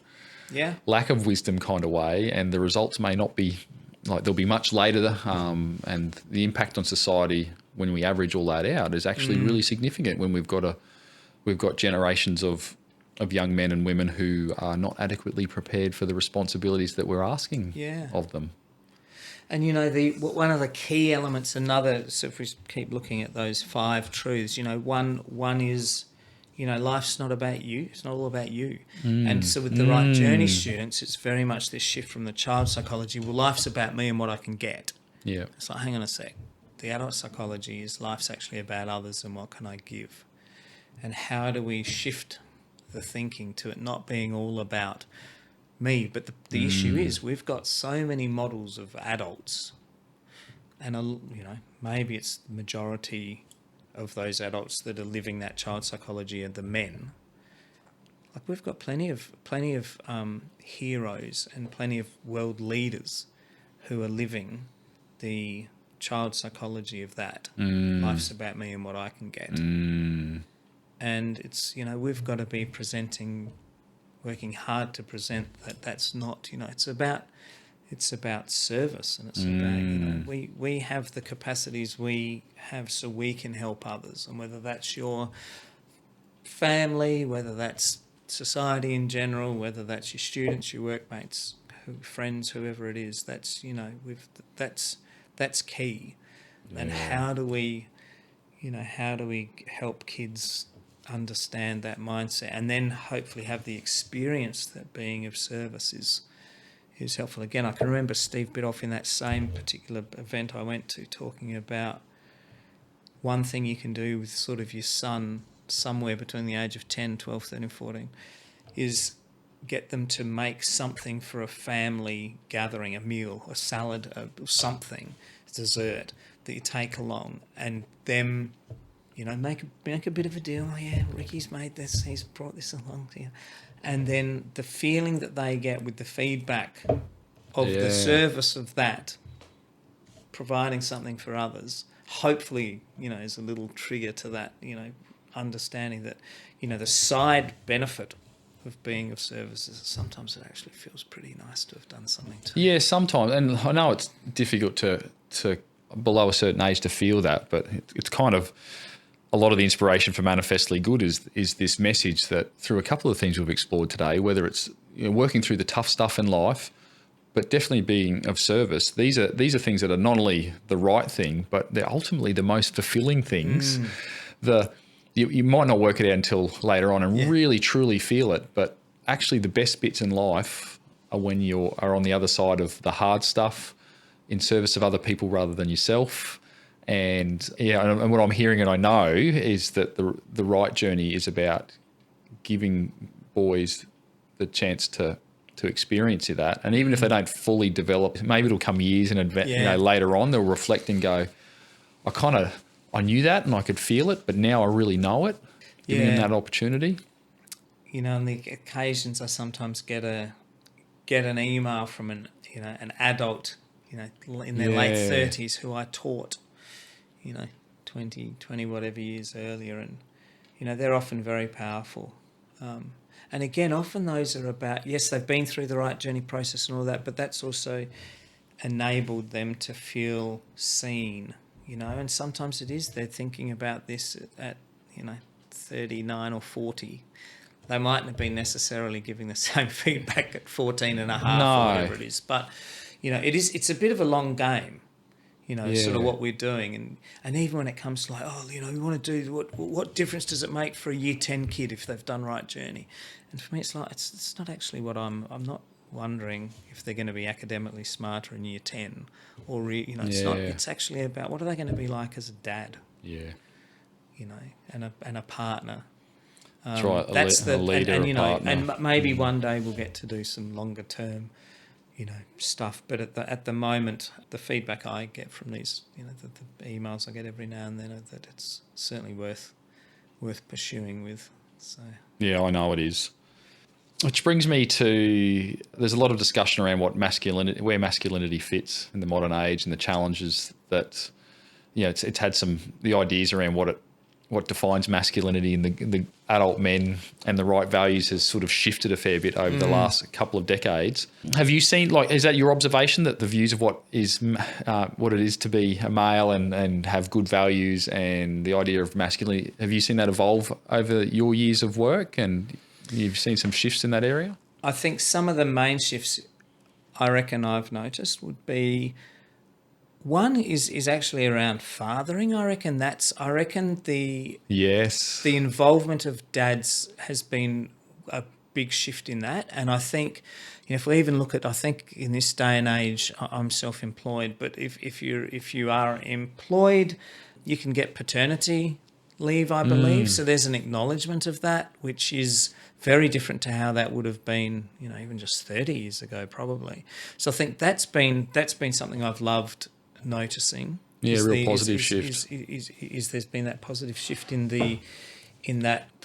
lack of wisdom kind of way, and the results may not be like they'll be much later. And the impact on society, when we average all that out, is actually really significant when we've got generations of young men and women who are not adequately prepared for the responsibilities that we're asking of them. And one of the key elements, so if we keep looking at those 5 truths, one is, life's not about you. It's not all about you. And so with the Rite Journey students, it's very much this shift from the child psychology. Well, life's about me and what I can get. Yeah. It's like, hang on a sec. The adult psychology is life's actually about others and what can I give. And how do we shift the thinking to it not being all about me? But the issue is we've got so many models of adults, and maybe it's the majority of those adults that are living that child psychology are the men. Like, we've got plenty of heroes and plenty of world leaders who are living the child psychology of that. Life's about me and what I can get. And it's, we've got to be working hard to present that that's not, it's about service, and it's about, we have the capacities we have so we can help others. And whether that's your family, whether that's society in general, whether that's your students, your workmates, friends, whoever it is, that's, that's key. Yeah. And how do we help kids understand that mindset, and then hopefully have the experience that being of service is helpful. Again, I can remember Steve Biddulph in that same particular event I went to talking about one thing you can do with sort of your son somewhere between the age of 10, 12, 13, 14 is get them to make something for a family gathering, a meal, a salad, something, dessert that you take along, and them, make a bit of a deal. Oh yeah, Ricky's made this, he's brought this along to you. And then the feeling that they get with the feedback of the service of that, providing something for others, hopefully, is a little trigger to that, understanding that, the side benefit of being of service is sometimes it actually feels pretty nice to have done something too. Yeah, sometimes. And I know it's difficult to below a certain age to feel that, but it's kind of a lot of the inspiration for Manifestly Good is this message that through a couple of things we've explored today, whether it's working through the tough stuff in life, but definitely being of service. These are things that are not only the right thing, but they're ultimately the most fulfilling things. You might not work it out until later on and really truly feel it, but actually the best bits in life are when you are on the other side of the hard stuff in service of other people rather than yourself. And what I'm hearing and I know is that the Rite Journey is about giving boys the chance to experience that. And even if they don't fully develop, maybe it'll come years in advance, later on, they'll reflect and go, I knew that and I could feel it, but now I really know it, giving them that opportunity. On the occasions I sometimes get an email from an adult, in their late 30s who I taught, 20 whatever years earlier, and they're often very powerful. And again, often those are about, yes, they've been through the Rite Journey process and all that, but that's also enabled them to feel seen, and sometimes it is they're thinking about this at 39 or 40. They mightn't have been necessarily giving the same feedback at 14 and a half or whatever it is, but it's a bit of a long game. Sort of what we're doing. And even when it comes to we want to do, what difference does it make for a year 10 kid if they've done Rite Journey? And for me, it's like, it's not actually what I'm not wondering if they're going to be academically smarter in year 10 or, it's not, it's actually about what are they going to be like as a dad? Yeah. And a partner. That's right. A leader, a partner. And maybe one day we'll get to do some longer term stuff, but at the moment, the feedback I get from these, the emails I get every now and then are that it's certainly worth pursuing with. So yeah, I know it is. Which brings me to, there's a lot of discussion around where masculinity fits in the modern age and the challenges that, it's had the ideas around what defines masculinity in the adult men and the right values has sort of shifted a fair bit over the last couple of decades. Have you seen, is that your observation that the views of what it is to be a male and have good values and the idea of masculinity, have you seen that evolve over your years of work and you've seen some shifts in that area? I think some of the main shifts I reckon I've noticed would be, one is actually around fathering. I reckon the involvement of dads has been a big shift in that. And I think, if we even look at, I think in this day and age, I'm self-employed, but if you are employed, you can get paternity leave, I believe. So there's an acknowledgement of that, which is very different to how that would have been, even just 30 years ago, probably. So I think that's been something I've loved noticing. Positive shift. Is there's been that positive shift in the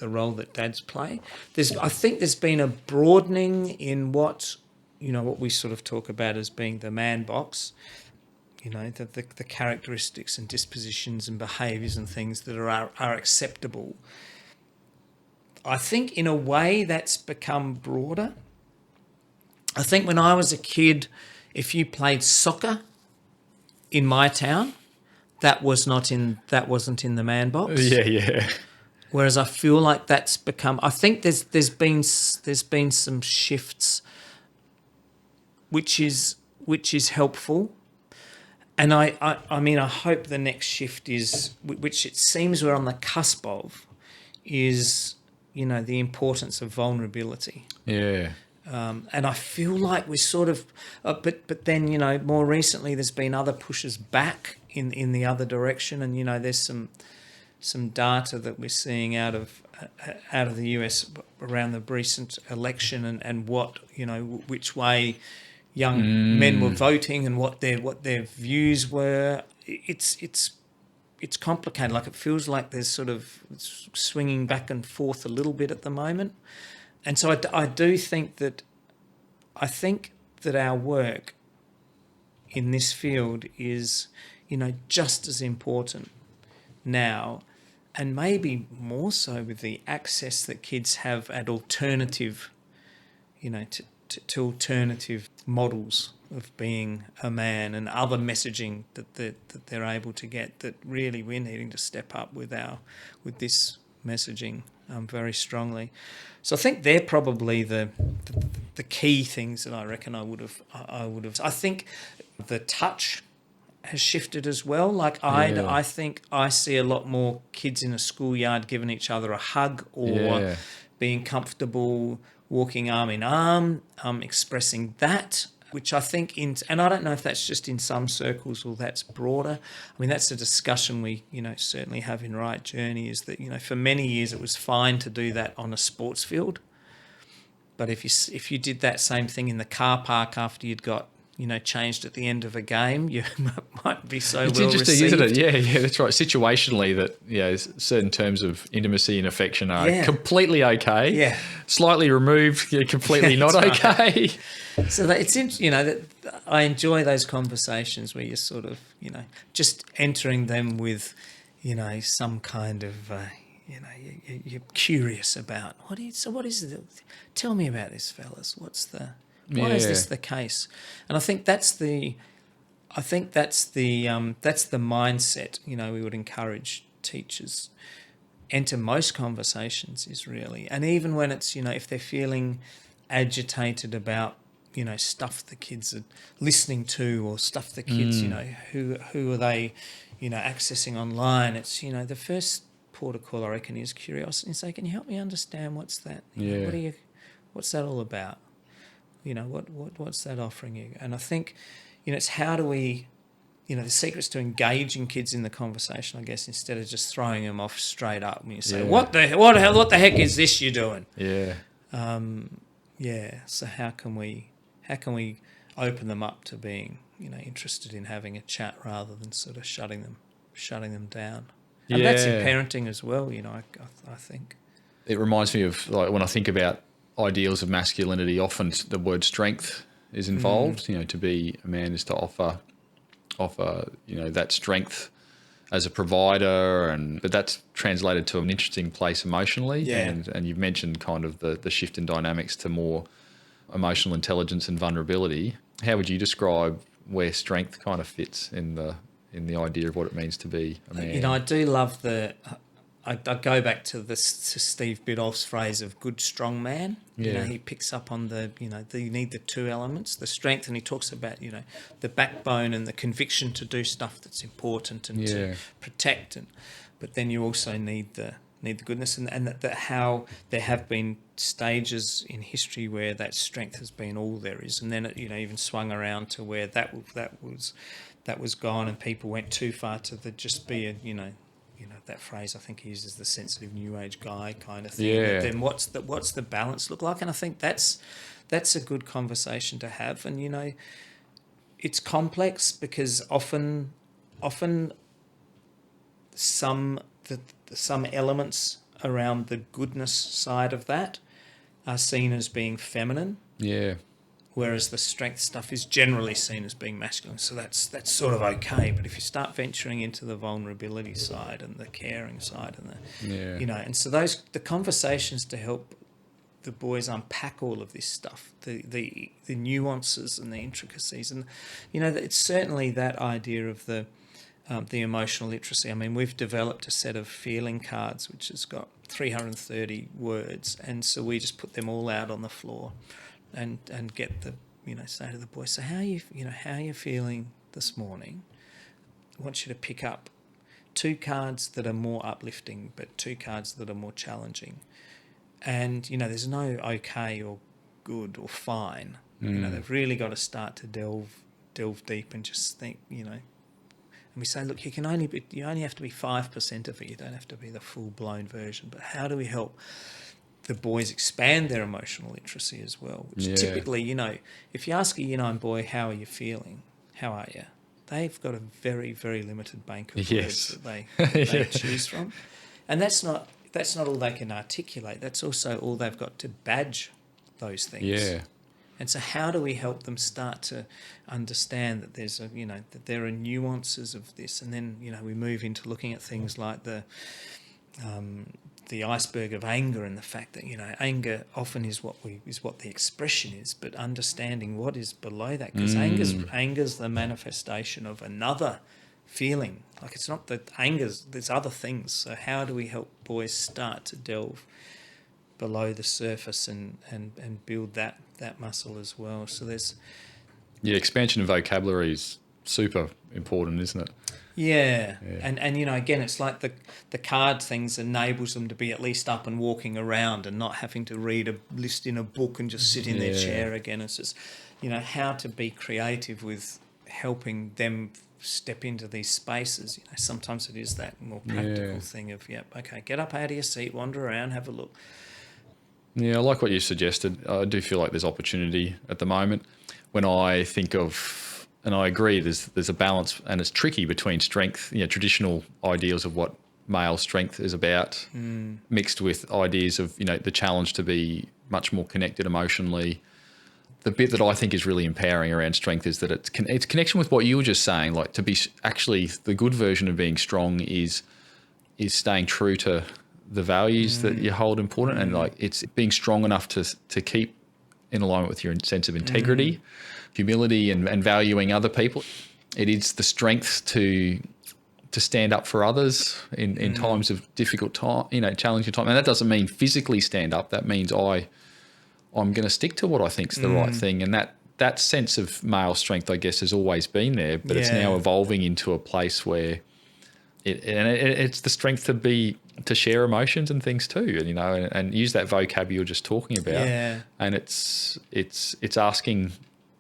role that dads play. I think there's been a broadening in what we sort of talk about as being the man box. The characteristics and dispositions and behaviours and things that are acceptable. I think in a way that's become broader. I think when I was a kid, if you played soccer in my town, that wasn't in the man box. Yeah. Whereas I feel like that's become. I think there's been some shifts, which is helpful, and I mean I hope the next shift is, which it seems we're on the cusp of, is the importance of vulnerability. Yeah. And I feel like we're sort of, but then more recently there's been other pushes back in the other direction, and there's some data that we're seeing out of the US around the recent election and what which way young men were voting and what their views were. It's complicated. Like it feels like there's sort of swinging back and forth a little bit at the moment. And so I do think that our work in this field is, just as important now, and maybe more so with the access that kids have at alternative, to alternative models of being a man and other messaging that they're able to get. That really we're needing to step up with this messaging very strongly. So I think they're probably the key things that I reckon I would have. I think the touch has shifted as well. Like I think I see a lot more kids in a schoolyard giving each other a hug or being comfortable walking arm in arm, expressing that, which I think and I don't know if that's just in some circles or that's broader. I mean, that's a discussion we, certainly have in Rite Journey, is that, for many years it was fine to do that on a sports field. But if you did that same thing in the car park after you'd got, changed at the end of a game, you might be so it's well interesting, received. isn't it? Yeah, that's right. Situationally, that certain terms of intimacy and affection are completely okay. Yeah, slightly removed, completely not okay. Right. So that it's that I enjoy those conversations where you're sort of just entering them with some kind of you're curious about what is it? Tell me about this, fellas. Why is this the case? And I think that's the mindset we would encourage teachers enter most conversations, is really, and even when it's if they're feeling agitated about stuff the kids are listening to, or stuff the kids who are they accessing online, it's the first port of call I reckon is curiosity, and say, can you help me understand what's that? What's that all about? What's that offering you? And I think, it's how do we, the secret's to engaging kids in the conversation, I guess, instead of just throwing them off straight up when you say, what the heck is this you're doing? Yeah. So how can we open them up to being, interested in having a chat rather than sort of shutting them down? And that's in parenting as well, I think. It reminds me of, like, when I think about ideals of masculinity, often the word strength is involved. To be a man is to offer that strength as a provider, but that's translated to an interesting place emotionally. And you've mentioned kind of the shift in dynamics to more emotional intelligence and vulnerability. How would you describe where strength kind of fits in the idea of what it means to be a man? I do love I go back to Steve Biddulph's phrase of good, strong man. He picks up on you need the two elements, the strength, and he talks about, the backbone and the conviction to do stuff that's important and to protect. But then you also need the goodness, and that how there have been stages in history where that strength has been all there is, and then it, even swung around to where that was gone, and people went too far to just be a, that phrase I think he uses, the sensitive new age guy kind of thing. Yeah. But then what's the balance look like? And I think that's a good conversation to have. And it's complex because often some elements around the goodness side of that are seen as being feminine. Yeah. whereas the strength stuff is generally seen as being masculine. So that's sort of okay. But if you start venturing into the vulnerability side and the caring side and and so the conversations to help the boys unpack all of this stuff, the nuances and the intricacies, and it's certainly that idea of the emotional literacy. I mean, we've developed a set of feeling cards which has got 330 words, and so we just put them all out on the floor, and get the say to the boys, so how are you feeling this morning? I want you to pick up 2 cards that are more uplifting, but 2 cards that are more challenging. And, there's no okay or good or fine. They've really got to start to delve deep and just think, and we say, look, you only have to be 5% of it. You don't have to be the full-blown version. But how do we help the boys expand their emotional literacy as well? Which typically, if you ask a year-9 boy, how are you feeling? How are you? They've got a very, very limited bank of words that they choose from. And that's not all they can articulate. That's also all they've got to badge those things. Yeah. And so how do we help them start to understand that there's that there are nuances of this, and then we move into looking at things like the iceberg of anger, and the fact that anger often is what the expression is, but understanding what is below that, because anger's the manifestation of another feeling. Like, it's not that there's other things. So how do we help boys start to delve below the surface and build that muscle as well? So there's expansion of vocabulary is super important, isn't it? Yeah. And again, it's like the card things enables them to be at least up and walking around and not having to read a list in a book and just sit in their chair again. It's just how to be creative with helping them step into these spaces. Sometimes it is that more practical thing of, get up out of your seat, wander around, have a look. Yeah, I like what you suggested. I do feel like there's opportunity at the moment. When I think of, and I agree, there's a balance, and it's tricky between strength, traditional ideals of what male strength is about, mixed with ideas of, the challenge to be much more connected emotionally. The bit that I think is really empowering around strength is that it's connection with what you were just saying. Like, to be actually the good version of being strong is staying true to the values that you hold important, and like it's being strong enough to keep in alignment with your sense of integrity, humility, and valuing other people. It is the strength to stand up for others in times of difficult time, challenging time. And that doesn't mean physically stand up. That means I'm going to stick to what I think's the right thing. And that sense of male strength, I guess, has always been there, but it's now evolving into a place where it's the strength to share emotions and things too, and use that vocab you were just talking about. Yeah. And it's asking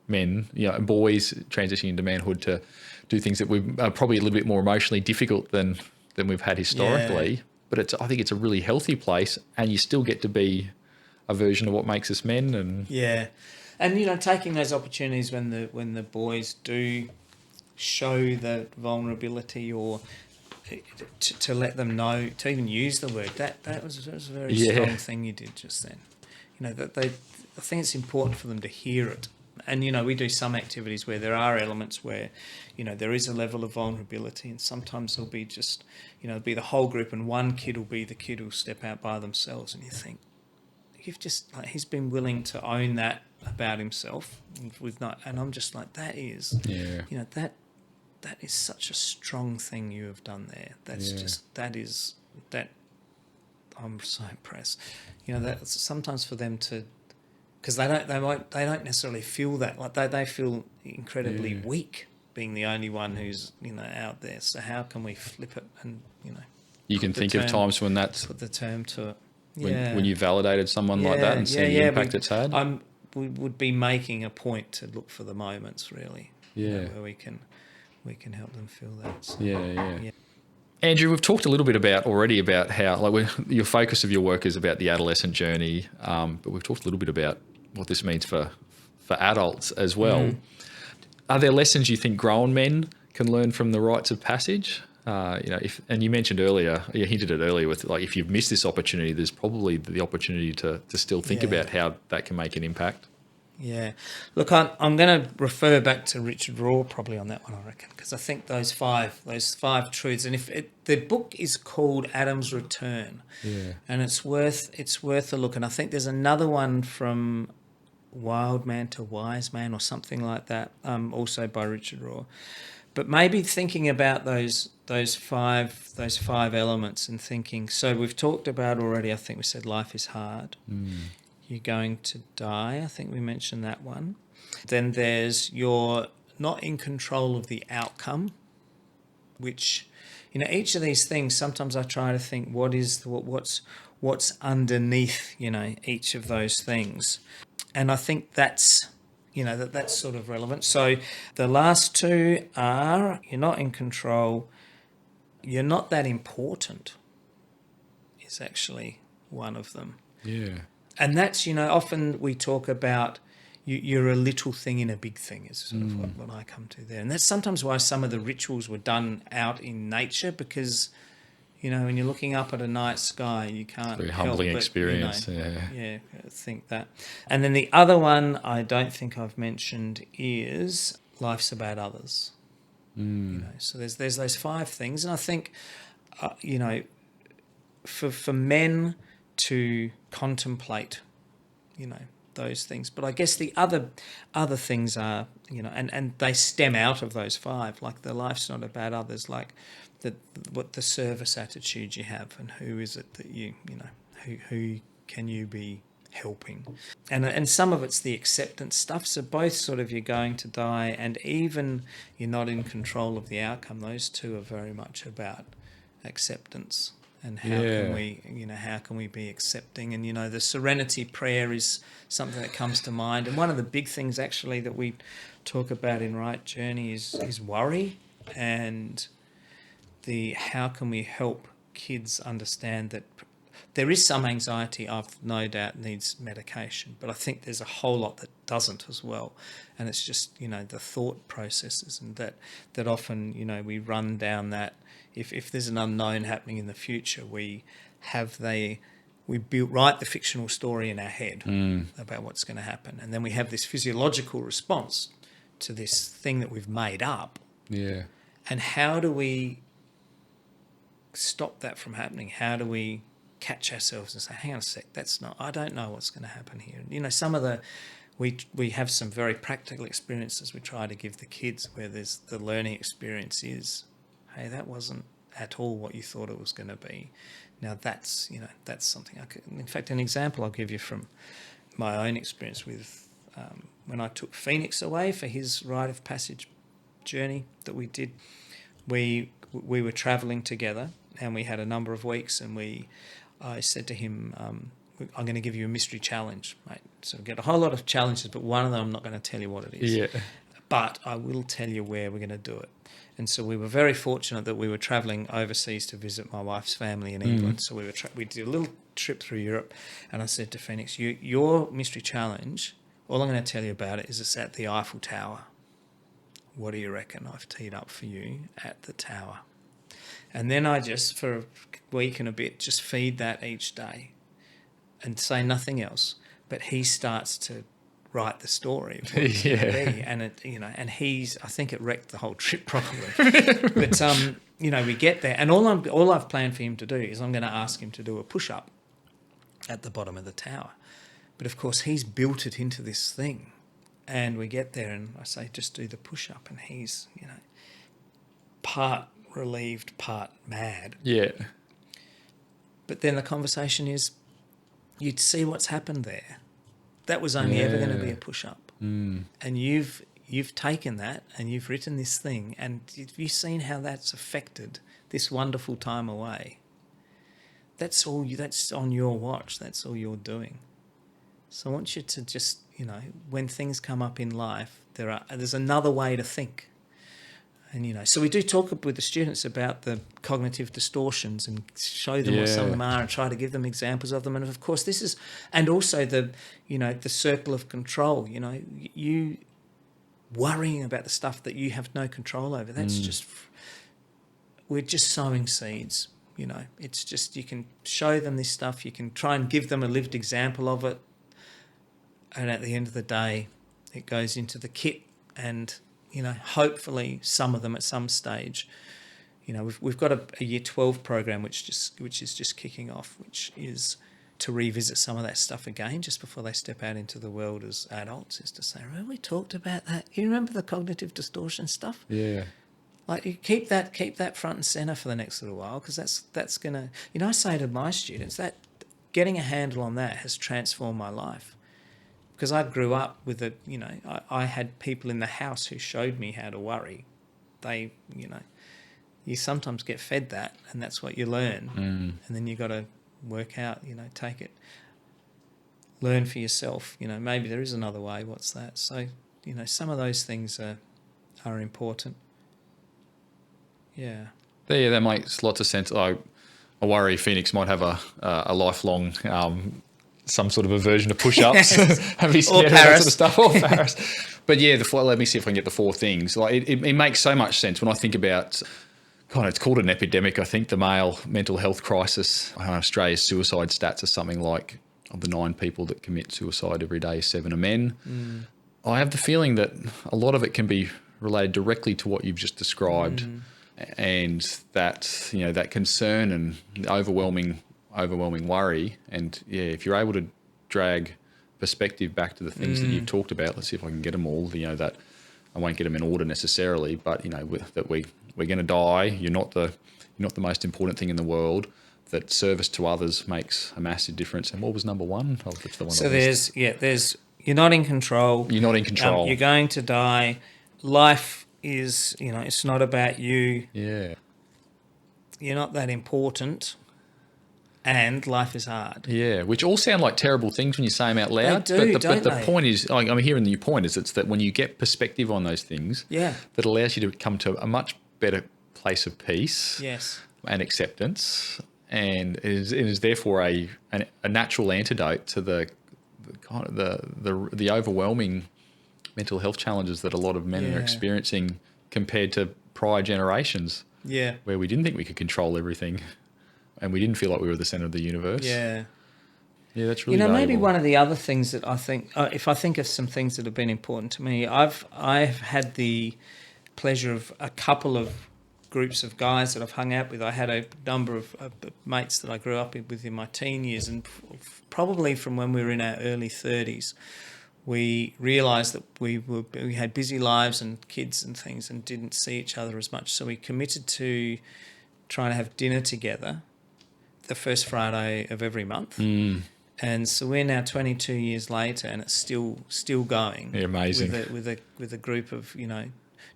men, boys transitioning into manhood to do things that are probably a little bit more emotionally difficult than we've had historically. Yeah. But I think it's a really healthy place, and you still get to be a version of what makes us men. And taking those opportunities when the boys do show the vulnerability, or to let them know, to even use the word, that was a very strong thing you did just then. I think it's important for them to hear it. And we do some activities where there are elements where there is a level of vulnerability, and sometimes there'll be just it'll be the whole group, and one kid will be the kid who'll step out by themselves, and you think, he's been willing to own that about himself and I'm just like, that is that is such a strong thing you have done there. I'm so impressed. That sometimes for them to, because they don't necessarily feel that, like they feel incredibly weak being the only one who's out there. So how can we flip it and you can think of times when that's put the term to it. When you validated someone like that and see the impact it's had? We would be making a point to look for the moments, really, where we can help them feel that. So, yeah. Andrew, we've talked a little bit already about how your focus of your work is about the adolescent journey, but we've talked a little bit about what this means for adults as well. Are there lessons you think grown men can learn from the rites of passage? And you mentioned earlier, you hinted at earlier with if you've missed this opportunity, there's probably the opportunity to still think about how that can make an impact. Yeah. Look, I'm going to refer back to Richard Rohr probably on that one, I reckon, because I think those five truths, and the book is called Adam's Return, Yeah. and it's worth a look. And I think there's another one from Wild Man to Wise Man or something like that, also by Richard Rohr. But maybe thinking about those five elements and thinking. So we've talked about already. I think we said life is hard. You're going to die. I think we mentioned that one. Then there's you're not in control of the outcome, which, each of these things, sometimes I try to think what's underneath, each of those things. And I think that's, that's sort of relevant. So the last two are you're not in control, you're not that important is actually one of them. Yeah. And that's, often we talk about you're a little thing in a big thing is sort of what I come to there. And that's sometimes why some of the rituals were done out in nature because, when you're looking up at a night sky, you can't Very help humbling but, experience. Yeah. think that. And then the other one I don't think I've mentioned is life's about others. So there's those five things. And I think, for men to contemplate, those things. But I guess the other things are, and they stem out of those five, like the life's not about others, like what the service attitude you have and who is it that who can you be helping? And some of it's the acceptance stuff. So both sort of you're going to die and even you're not in control of the outcome. Those two are very much about acceptance. And how can we be accepting? And, the serenity prayer is something that comes to mind. And one of the big things actually that we talk about in Rite Journey is worry and how can we help kids understand that there is some anxiety, I've no doubt needs medication, but I think there's a whole lot that doesn't as well. And it's just, the thought processes and that often, we run down that. If there's an unknown happening in the future, we write the fictional story in our head about what's going to happen. And then we have this physiological response to this thing that we've made up. Yeah. And how do we stop that from happening? How do we catch ourselves and say, hang on a sec, I don't know what's going to happen here. Some of we have some very practical experiences we try to give the kids where there's the learning experience is, hey, that wasn't at all what you thought it was going to be. Now that's something in fact, an example I'll give you from my own experience with when I took Phoenix away for his rite of passage journey that we did. We were travelling together and we had a number of weeks and I said to him, I'm going to give you a mystery challenge, mate. So we get a whole lot of challenges, but one of them I'm not going to tell you what it is. Yeah. But I will tell you where we're going to do it. And so we were very fortunate that we were travelling overseas to visit my wife's family in England. So we did a little trip through Europe, and I said to Phoenix, your mystery challenge, all I'm going to tell you about it is it's at the Eiffel Tower. What do you reckon? I've teed up for you at the tower. And then I just, for a week and a bit, just feed that each day and say nothing else. But he starts to write the story of what it's going to be. And and I think it wrecked the whole trip probably. But we get there, and all I've planned for him to do is I'm going to ask him to do a push-up at the bottom of the tower. But of course he's built it into this thing, and we get there and I say just do the push-up, and he's part relieved, part mad. Yeah. But then the conversation is, you'd see what's happened there. That was only ever going to be a push-up. And you've taken that and you've written this thing, and have you seen how that's affected this wonderful time away? That's on your watch. That's all you're doing. So I want you to just, when things come up in life, there's another way to think. And, so we do talk with the students about the cognitive distortions and show them what some of them are and try to give them examples of them. And of course and also the circle of control, you worrying about the stuff that you have no control over. That's we're just sowing seeds, it's just, you can show them this stuff. You can try and give them a lived example of it. And at the end of the day, it goes into the kit, and, you know, hopefully some of them at some stage, you know, we've got a year 12 program which is just kicking off, which is to revisit some of that stuff again just before they step out into the world as adults, is to say, remember we talked about that? You remember the cognitive distortion stuff? Yeah. Like, you keep that front and centre for the next little while, because that's going to... You know, I say to my students that getting a handle on that has transformed my life. Because I grew up with I had people in the house who showed me how to worry. They, you know, you sometimes get fed that, and that's what you learn. And then you got to work out, you know, take it, learn for yourself. You know, maybe there is another way. What's that? So, you know, some of those things are important. Yeah. Yeah, that makes lots of sense. I worry Phoenix might have a lifelong some sort of aversion to push-ups. Have you scared of that sort of stuff? Or Paris. But yeah, let me see if I can get the 4 things. Like it makes so much sense when I think about, God, it's called an epidemic, I think, the male mental health crisis. Australia's suicide stats are something like, of the 9 people that commit suicide every day, 7 are men. I have the feeling that a lot of it can be related directly to what you've just described. And that, you know, that concern and overwhelming worry. And yeah, if you're able to drag perspective back to the things that you've talked about, let's see if I can get them all, you know, that I won't get them in order necessarily, but, you know, that we're going to die. You're not the most important thing in the world. That service to others makes a massive difference. And what was number 1? Oh, that's the one. So there's you're not in control. You're not in control. You're going to die. Life is, you know, it's not about you. Yeah. You're not that important, and life is hard. Yeah, which all sound like terrible things when you say them out loud. They do, but the point is, I'm hearing your point is, it's that when you get perspective on those things, that allows you to come to a much better place of peace. Yes. And acceptance, and it is therefore a natural antidote to the kind of the overwhelming mental health challenges that a lot of men are experiencing compared to prior generations. Yeah. Where we didn't think we could control everything, and we didn't feel like we were the centre of the universe. Yeah. Yeah, that's really valuable. Maybe one of the other things that I think, if I think of some things that have been important to me, I've had the pleasure of a couple of groups of guys that I've hung out with. I had a number of mates that I grew up with in my teen years, and probably from when we were in our early 30s, we realised that we had busy lives and kids and things and didn't see each other as much. So we committed to trying to have dinner together the first Friday of every month. And so we're now 22 years later, and it's still going. Yeah, amazing. With a group of, you know,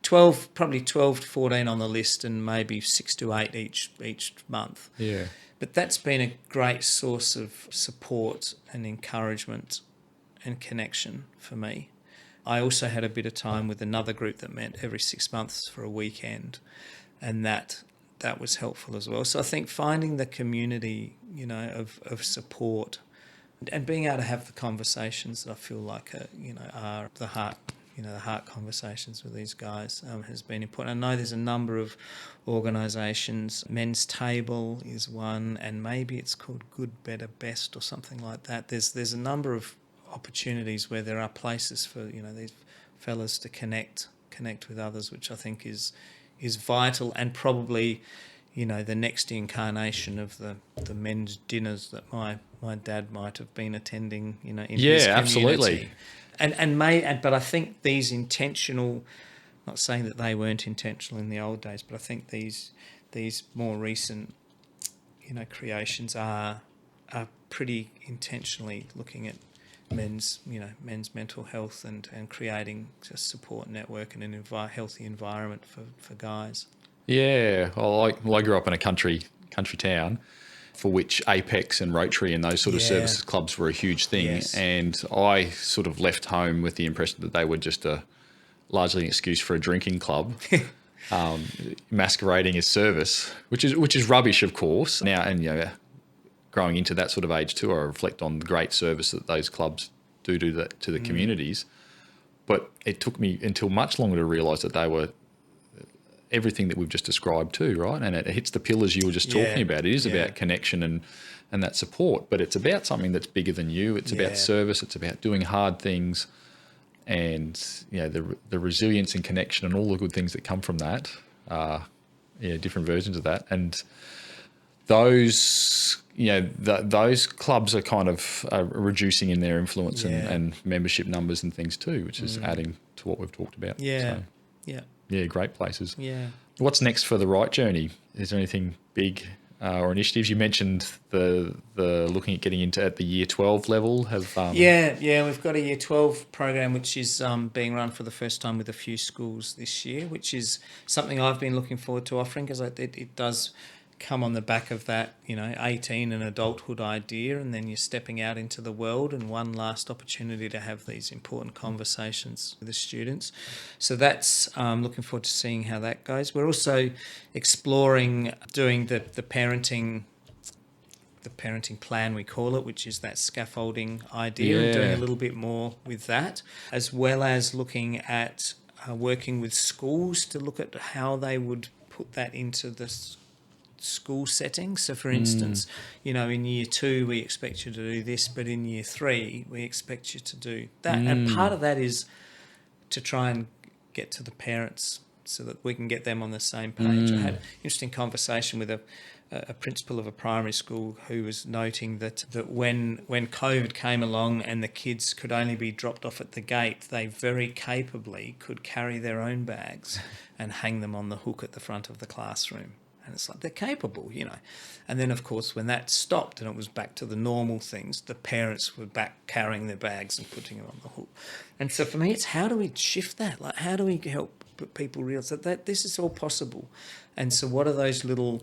12 to 14 on the list, and maybe 6 to 8 each month. Yeah. But that's been a great source of support and encouragement and connection for me. I also had a bit of time with another group that met every 6 months for a weekend, and that was helpful as well. So I think finding the community, you know, of support and being able to have the conversations that I feel like are the heart conversations with these guys has been important. I know there's a number of organisations. Men's Table is one, and maybe it's called Good, Better, Best or something like that. There's a number of opportunities where there are places for, you know, these fellas to connect with others, which I think is vital, and probably, you know, the next incarnation of the men's dinners that my dad might have been attending, you know, in his community. Absolutely. But I think these intentional, not saying that they weren't intentional in the old days, but I think these more recent, you know, creations are pretty intentionally looking at men's mental health and creating a support network and a healthy environment for guys. Yeah, well, I grew up in a country town, for which Apex and Rotary and those sort of services clubs were a huge thing. Yes. And I sort of left home with the impression that they were just largely an excuse for a drinking club, masquerading as service, which is rubbish, of course. Now, and you know, growing into that sort of age too, I reflect on the great service that those clubs do to the communities. But it took me until much longer to realise that they were everything that we've just described too, right? And it hits the pillars you were just talking about. It is about connection and that support, but it's about something that's bigger than you. It's about service. It's about doing hard things, and the resilience and connection and all the good things that come from that. Different versions of that, and those those clubs are kind of reducing in their influence and membership numbers and things too, which is adding to what we've talked about. Great places. What's next for the Rite Journey? Is there anything big or initiatives? You mentioned the looking at getting into at the year 12 level. We've got a year 12 program which is being run for the first time with a few schools this year, which is something I've been looking forward to offering, because it does come on the back of that 18 and adulthood idea, and then you're stepping out into the world, and one last opportunity to have these important conversations with the students. So that's looking forward to seeing how that goes. We're also exploring doing the parenting plan, we call it, which is that scaffolding idea, and doing a little bit more with that, as well as looking at working with schools to look at how they would put that into the school setting. So for instance, in year 2 we expect you to do this, but in year 3 we expect you to do that. And part of that is to try and get to the parents so that we can get them on the same page. I had an interesting conversation with a principal of a primary school who was noting that when COVID came along and the kids could only be dropped off at the gate, they very capably could carry their own bags and hang them on the hook at the front of the classroom. And it's like, they're capable, And then, of course, when that stopped and it was back to the normal things, the parents were back carrying their bags and putting them on the hook. And so for me, it's how do we shift that? Like, how do we help people realise that this is all possible? And so what are those little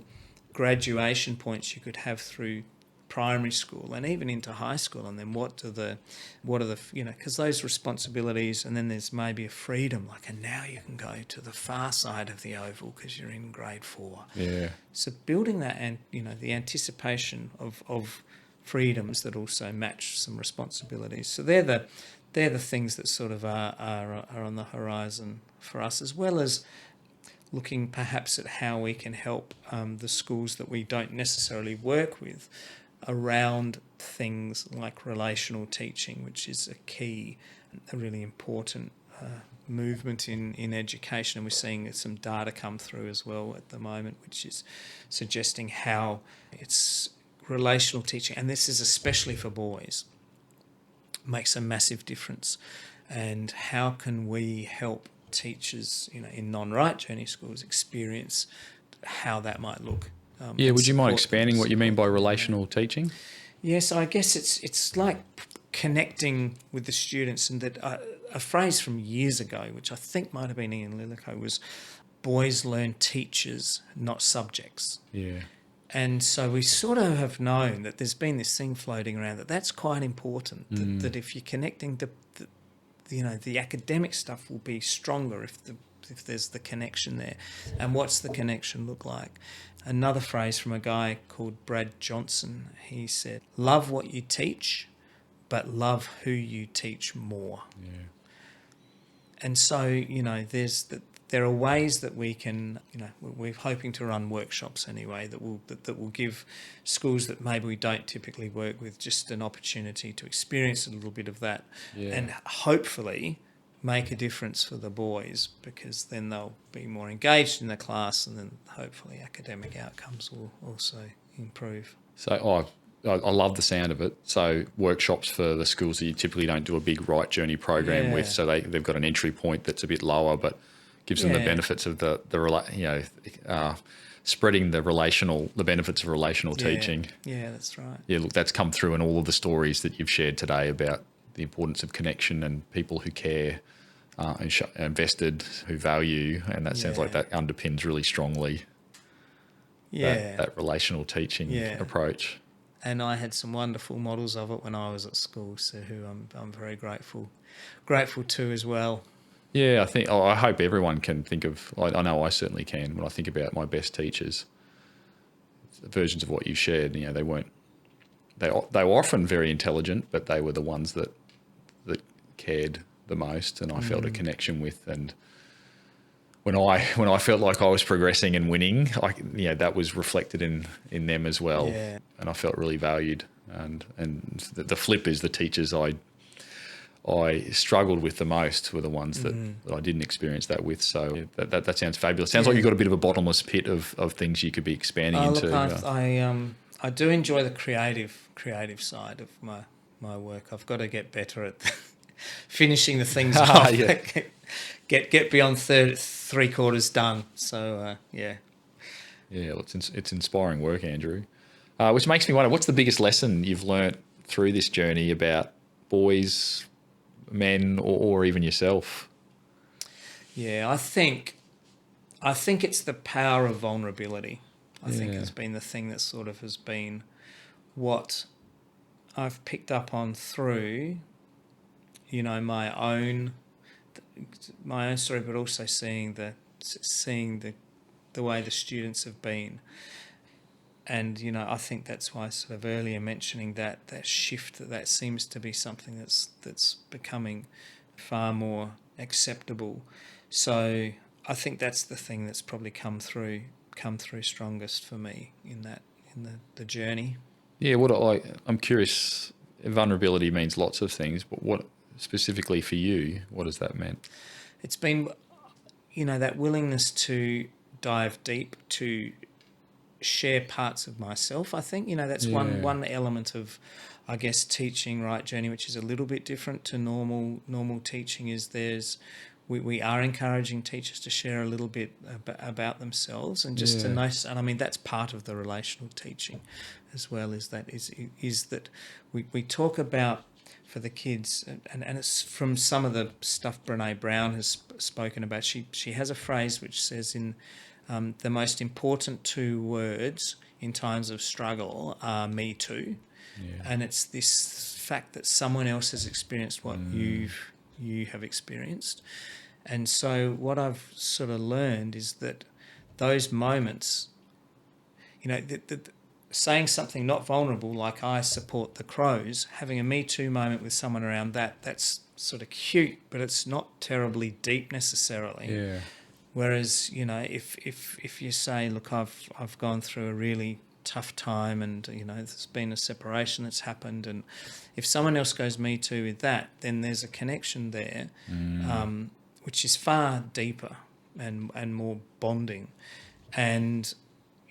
graduation points you could have through primary school and even into high school, and then what are the because those responsibilities, and then there's maybe a freedom, like, and now you can go to the far side of the oval because you're in grade 4. So building that, and the anticipation of freedoms that also match some responsibilities. So they're the things that sort of are on the horizon for us, as well as looking perhaps at how we can help the schools that we don't necessarily work with around things like relational teaching, which is a really important movement in education. And we're seeing some data come through as well at the moment, which is suggesting how it's relational teaching, and this is especially for boys, makes a massive difference. And how can we help teachers, in non-Rite Journey schools experience how that might look? Would you mind expanding what you mean by relational teaching? Yes, I guess it's like connecting with the students, and that a phrase from years ago, which I think might have been Ian Lillico, was boys learn teachers, not subjects. And so we sort of have known that there's been this thing floating around that's quite important, that if you're connecting the academic stuff will be stronger if there's the connection there. And what's the connection look like? Another phrase from a guy called Brad Johnson, he said, love what you teach, but love who you teach more. And so, there are ways that we can, we're hoping to run workshops anyway that will give schools that maybe we don't typically work with just an opportunity to experience a little bit of that, and hopefully make a difference for the boys, because then they'll be more engaged in the class, and then hopefully academic outcomes will also improve. So I love the sound of it. So workshops for the schools that you typically don't do a big Rite Journey program with, so they've got an entry point that's a bit lower, but gives them the benefits of spreading the benefits of relational teaching. Yeah, that's right. Yeah, look, that's come through in all of the stories that you've shared today about the importance of connection and people who care, invested, who value, and that sounds like that underpins really strongly that relational teaching approach. And I had some wonderful models of it when I was at school, so who I'm very grateful to as well. Yeah, I hope everyone can think of, I know I certainly can, when I think about my best teachers, versions of what you shared. They were often very intelligent, but they were the ones that cared the most, and I felt a connection with, and when I felt like I was progressing and winning, that was reflected in them as well. Yeah. And I felt really valued. And the flip is the teachers I struggled with the most were the ones that I didn't experience that with. So that sounds fabulous. Sounds like you've got a bit of a bottomless pit of things you could be expanding into. Look, I do enjoy the creative side of my work. I've got to get better at finishing the things off. Yeah. Get beyond three quarters done. So yeah. Yeah, well, it's inspiring work, Andrew. Which makes me wonder, what's the biggest lesson you've learnt through this journey about boys, men, or even yourself? Yeah, I think it's the power of vulnerability. I think has been the thing that sort of has been what I've picked up on through, my own story, but also seeing the way the students have been. And, I think that's why sort of earlier mentioning that shift, that seems to be something that's becoming far more acceptable. So I think that's the thing that's probably come through strongest for me in the journey. Yeah, I'm curious, vulnerability means lots of things, but what specifically for you, what does that mean? It's been, that willingness to dive deep, to share parts of myself. I think, that's one element of, I guess, teaching Rite Journey, which is a little bit different to normal teaching, is we are encouraging teachers to share a little bit about themselves and just to notice. And I mean, that's part of the relational teaching as well, is that we talk about for the kids, and it's from some of the stuff Brené Brown has spoken about. She has a phrase which says the most important two words in times of struggle are "me too," and it's this fact that someone else has experienced what you have experienced. And so what I've sort of learned is that those moments, saying something not vulnerable, like I support the crows, having a Me Too moment with someone around that's sort of cute, but it's not terribly deep necessarily. Yeah. Whereas, if you say, look, I've gone through a really tough time and, there's been a separation that's happened, and if someone else goes Me Too with that, then there's a connection there, which is far deeper and more bonding. And,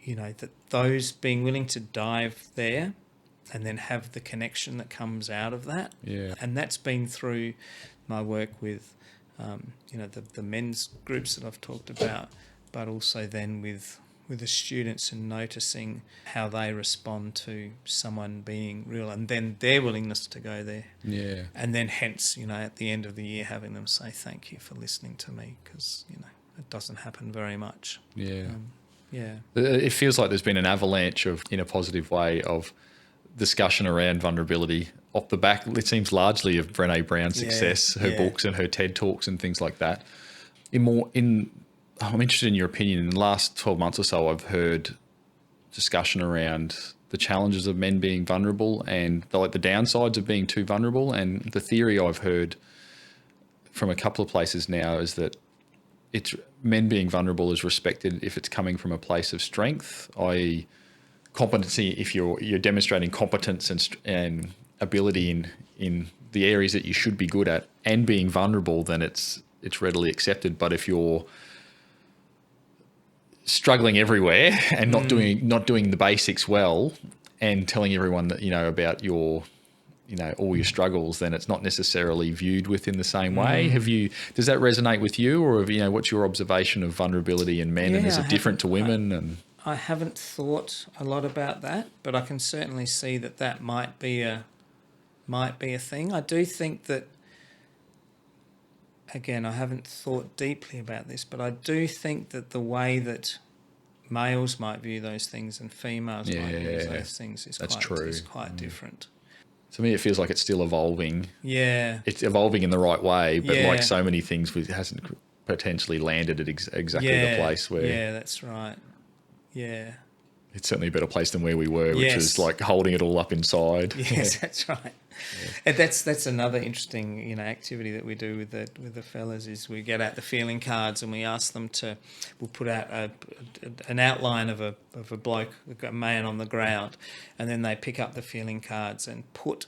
that those being willing to dive there and then have the connection that comes out of that. Yeah. And that's been through my work with, the men's groups that I've talked about, but also then with the students and noticing how they respond to someone being real, and then their willingness to go there. Yeah. And then hence, at the end of the year, having them say thank you for listening to me, because, it doesn't happen very much. Yeah. Yeah. It feels like there's been an avalanche of, in a positive way, of discussion around vulnerability off the back, it seems, largely of Brené Brown's success, her books and her TED Talks and things like that. I'm interested in your opinion. In the last 12 months or so, I've heard discussion around the challenges of men being vulnerable and the downsides of being too vulnerable. And the theory I've heard from a couple of places now is that it's men being vulnerable is respected if it's coming from a place of strength, i.e. competency. If you're demonstrating competence and ability in the areas that you should be good at, and being vulnerable, then it's readily accepted. But if you're struggling everywhere and not doing the basics well, and telling everyone that about your all your struggles, then it's not necessarily viewed within the same way. Does that resonate with you, or what's your observation of vulnerability in men, and is it different to women? I haven't thought a lot about that, but I can certainly see that might be a thing. I do think that, again, I haven't thought deeply about this, but I do think that the way that males might view those things and females might view those things is quite different. To me, it feels like it's still evolving. Yeah. It's evolving in the right way, but like so many things, it hasn't potentially landed at exactly the place where... Yeah, that's right. Yeah. It's certainly a better place than where we were, which Yes. is like holding it all up inside. Yes, that's right. And that's another interesting activity that we do with the fellas is we get out the feeling cards and we ask them we'll put out an outline of a bloke, a man on the ground, and then they pick up the feeling cards and put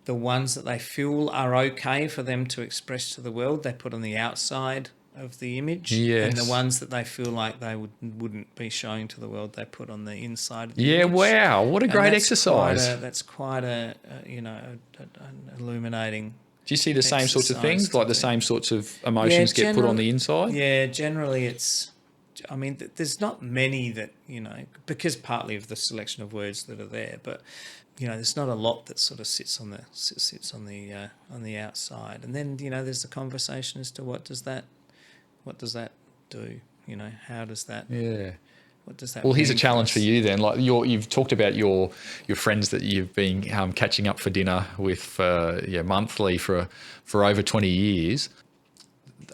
the ones that they feel are okay for them to express to the world. They put on the outside of the image, Yes. and the ones that they feel like they wouldn't be showing to the world, they put on the inside of the Yeah, image. wow, what a And great that's exercise. That's quite an illuminating. Do you see the same sorts of things, exercise like the to same sorts of emotions get put on the inside? Yeah, generally it's. I mean, there's not many that because partly of the selection of words that are there, but there's not a lot that sort of sits on the outside, and then there's the conversation as to what does that do? How does that? Yeah. What does that? Well, here's a mean challenge us? for you then. Like you've talked about your friends that you've been catching up for dinner with monthly for over 20 years.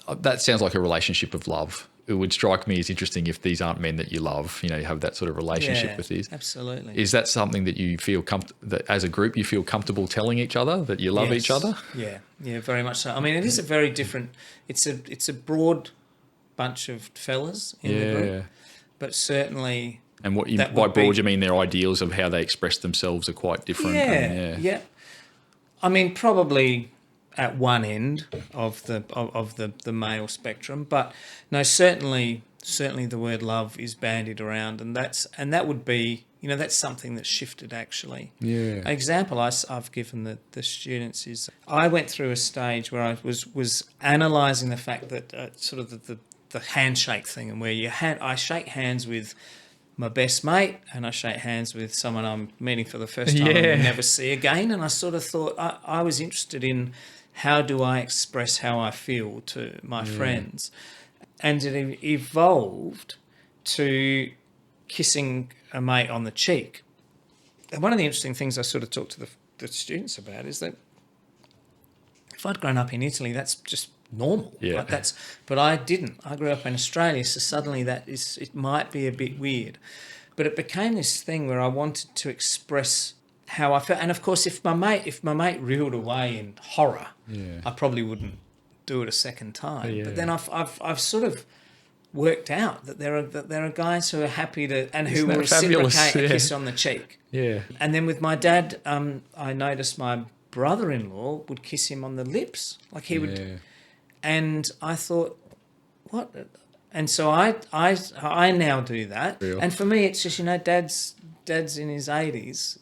That sounds like a relationship of love. It would strike me as interesting if these aren't men that you love. You have that sort of relationship with these. Absolutely. Is that something that you feel that as a group you feel comfortable telling each other that you love each other? Yeah, very much so. I mean, it is a very different. It's a broad bunch of fellas in the group, but certainly. And what that by would be- broad you mean their ideals of how they express themselves are quite different. Yeah. I mean, probably at one end of the male spectrum, but no, certainly the word love is bandied around, and that would be that's something that's shifted actually. Yeah. An example I've given the students is I went through a stage where I was analysing the fact that sort of the handshake thing, and where I shake hands with my best mate and I shake hands with someone I'm meeting for the first time and will never see again, and I sort of thought I was interested in how do I express how I feel to my friends, and it evolved to kissing a mate on the cheek. And one of the interesting things I sort of talked to the students about is that if I'd grown up in Italy, that's just normal. Yeah. Like but I didn't. I grew up in Australia, so suddenly it might be a bit weird. But it became this thing where I wanted to express how I felt. And of course, if my mate reeled away in horror, I probably wouldn't do it a second time. Yeah. But then I've sort of worked out that there are guys who are happy to and who will reciprocate a kiss on the cheek. Yeah. And then with my dad, I noticed my brother-in-law would kiss him on the lips, like he would. And I thought, what? And so I now do that. Real. And for me, it's just dad's in his 80s,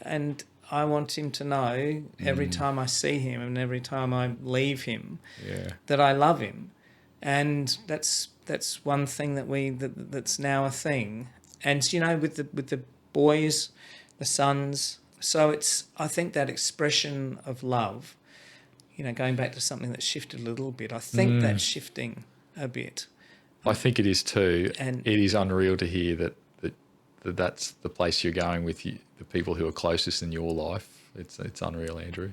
and I want him to know every time I see him and every time I leave him that I love him. And that's one thing that's now a thing. And with the boys, the sons, so I think that expression of love, going back to something that shifted a little bit, I think that's shifting a bit. I think it is too. And it is unreal to hear that's the place you're going with the people who are closest in your life. It's unreal, Andrew.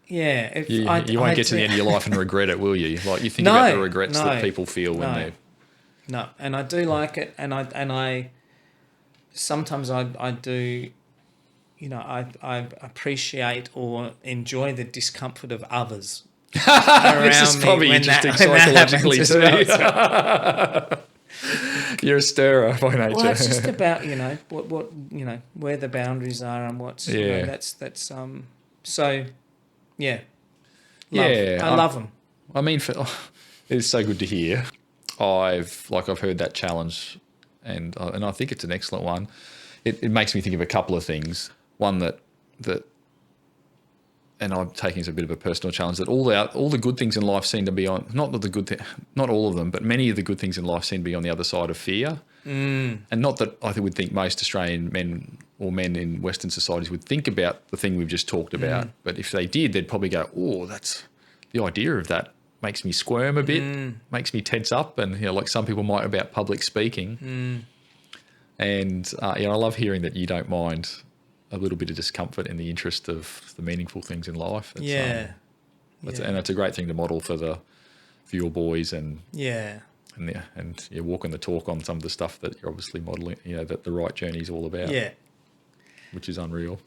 Yeah. You won't get to the end of your life and regret it, will you? Like you think about the regrets that people feel when they. No, and I do like it, and I sometimes I do. I appreciate or enjoy the discomfort of others. This is probably interesting psychologically too. You're a stirrer by nature. Well, it's just about what where the boundaries are and what's that's so yeah. I love them. I mean, it's so good to hear. I've heard that challenge, and I think it's an excellent one. It makes me think of a couple of things. One that, and I'm taking as a bit of a personal challenge, that all the good things in life seem to be on not all of them, but many of the good things in life seem to be on the other side of fear. And not that I would think most Australian men or men in Western societies would think about the thing we've just talked about, but if they did, they'd probably go, "Oh, that's the idea of that makes me squirm a bit, makes me tense up," and like some people might about public speaking. And I love hearing that you don't mind a little bit of discomfort in the interest of the meaningful things in life. And it's a great thing to model for your boys and and you're walking the talk on some of the stuff that you're obviously modelling, that the Rite Journey is all about. Yeah. Which is unreal.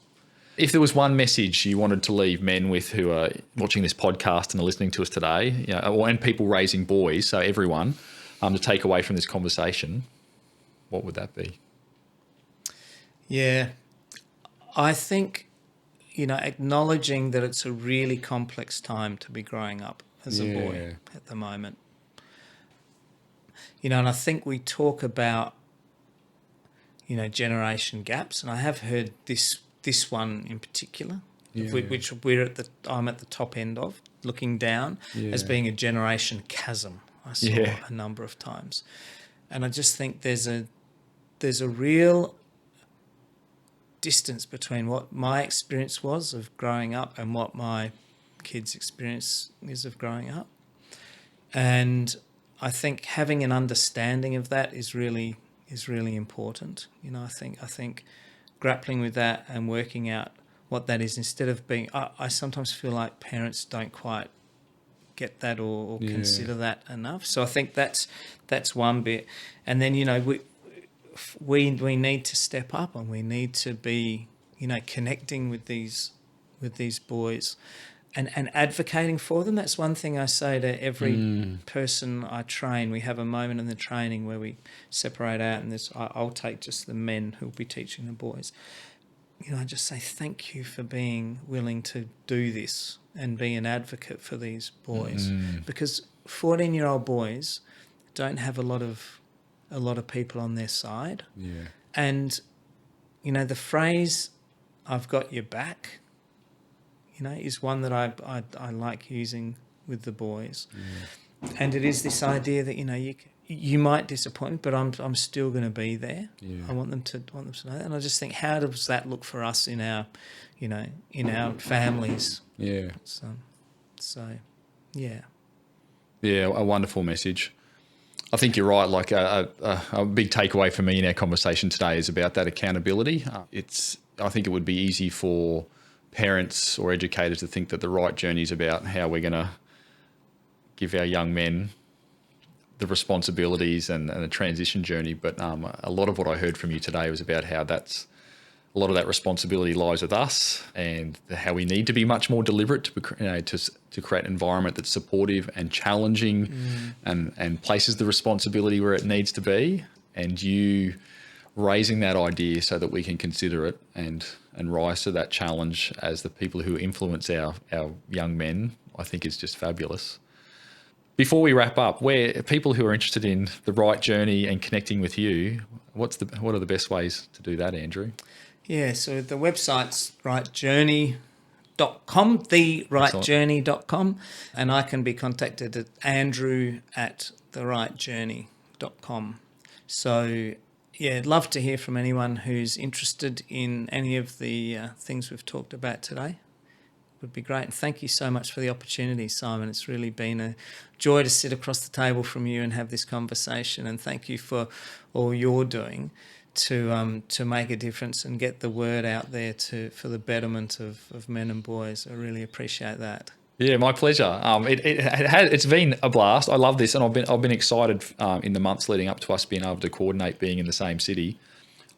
If there was one message you wanted to leave men with who are watching this podcast and are listening to us today, and people raising boys, so everyone, to take away from this conversation, what would that be? Yeah. I think, acknowledging that it's a really complex time to be growing up as a boy at the moment. And I think we talk about, generation gaps, and I have heard this one in particular, which I'm at the top end of, looking down, as being a generation chasm. I saw a number of times, and I just think there's a real distance between what my experience was of growing up and what my kids' experience is of growing up, and I think having an understanding of that is really important. I think grappling with that and working out what that is, instead of being, I sometimes feel like parents don't quite get that or consider that enough. So I think that's one bit, and then we need to step up, and we need to be connecting with these boys and advocating for them. That's one thing I say to every person I train. We have a moment in the training where we separate out, and I'll take just the men who'll be teaching the boys. I just say thank you for being willing to do this and be an advocate for these boys, because 14-year-old boys don't have a lot of people on their side. Yeah. And the phrase "I've got your back," is one that I like using with the boys. Yeah. And it is this idea that you might disappoint me, but I'm still going to be there. Yeah. I want them to know that. And I just think, how does that look for us in our families? Yeah. So yeah. Yeah, a wonderful message. I think you're right. Like a big takeaway for me in our conversation today is about that accountability. I think it would be easy for parents or educators to think that the Rite Journey is about how we're going to give our young men the responsibilities and the transition journey. But a lot of what I heard from you today was about how a lot of that responsibility lies with us, and how we need to be much more deliberate to create an environment that's supportive and challenging, and places the responsibility where it needs to be. And you raising that idea so that we can consider it and rise to that challenge as the people who influence our young men, I think is just fabulous. Before we wrap up, where people who are interested in the Rite Journey and connecting with you, what are the best ways to do that, Andrew? Yeah, so the website's ritejourney.com, theritejourney.com, and I can be contacted at andrew@theritejourney.com. So yeah, I'd love to hear from anyone who's interested in any of the things we've talked about today. Would be great. And thank you so much for the opportunity, Simon. It's really been a joy to sit across the table from you and have this conversation. And thank you for all you're doing to make a difference and get the word out there for the betterment of men and boys. I really appreciate that. Yeah, my pleasure. It's been a blast. I love this, and I've been excited in the months leading up to us being able to coordinate being in the same city.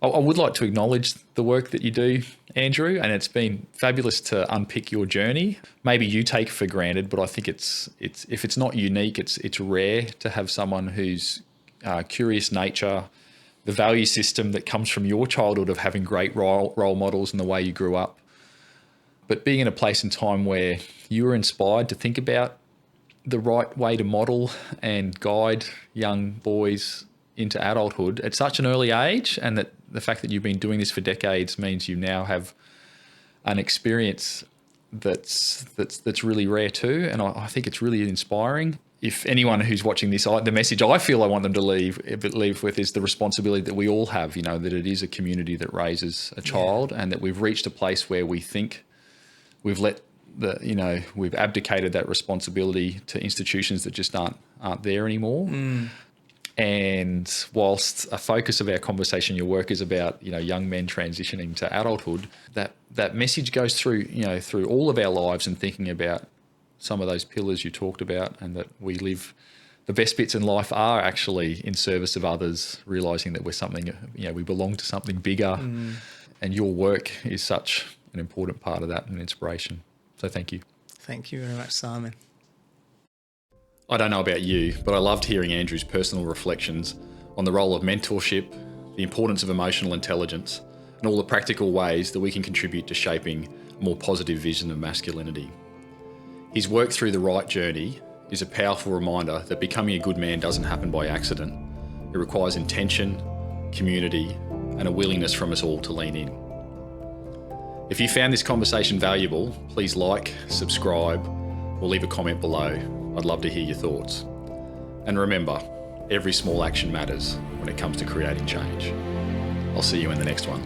I would like to acknowledge the work that you do, Andrew, and it's been fabulous to unpick your journey. Maybe you take for granted, but I think it's if it's not unique, it's rare to have someone whose curious nature, the value system that comes from your childhood of having great role models and the way you grew up, but being in a place and time where you were inspired to think about the right way to model and guide young boys into adulthood at such an early age, and that the fact that you've been doing this for decades means you now have an experience that's really rare too. And I think it's really inspiring. If anyone who's watching this, the message I feel I want them to leave with is the responsibility that we all have, that it is a community that raises a child, and that we've reached a place where we think we've we've abdicated that responsibility to institutions that just aren't there anymore. And whilst a focus of our conversation, your work is about, young men transitioning to adulthood, that message goes through, through all of our lives, and thinking about some of those pillars you talked about, and that we live the best bits in life are actually in service of others, realising that we're something, we belong to something bigger. And your work is such an important part of that and inspiration. So thank you. Thank you very much, Simon. I don't know about you, but I loved hearing Andrew's personal reflections on the role of mentorship, the importance of emotional intelligence, and all the practical ways that we can contribute to shaping a more positive vision of masculinity. His work through the Rite Journey is a powerful reminder that becoming a good man doesn't happen by accident. It requires intention, community, and a willingness from us all to lean in. If you found this conversation valuable, please like, subscribe, or leave a comment below. I'd love to hear your thoughts. And remember, every small action matters when it comes to creating change. I'll see you in the next one.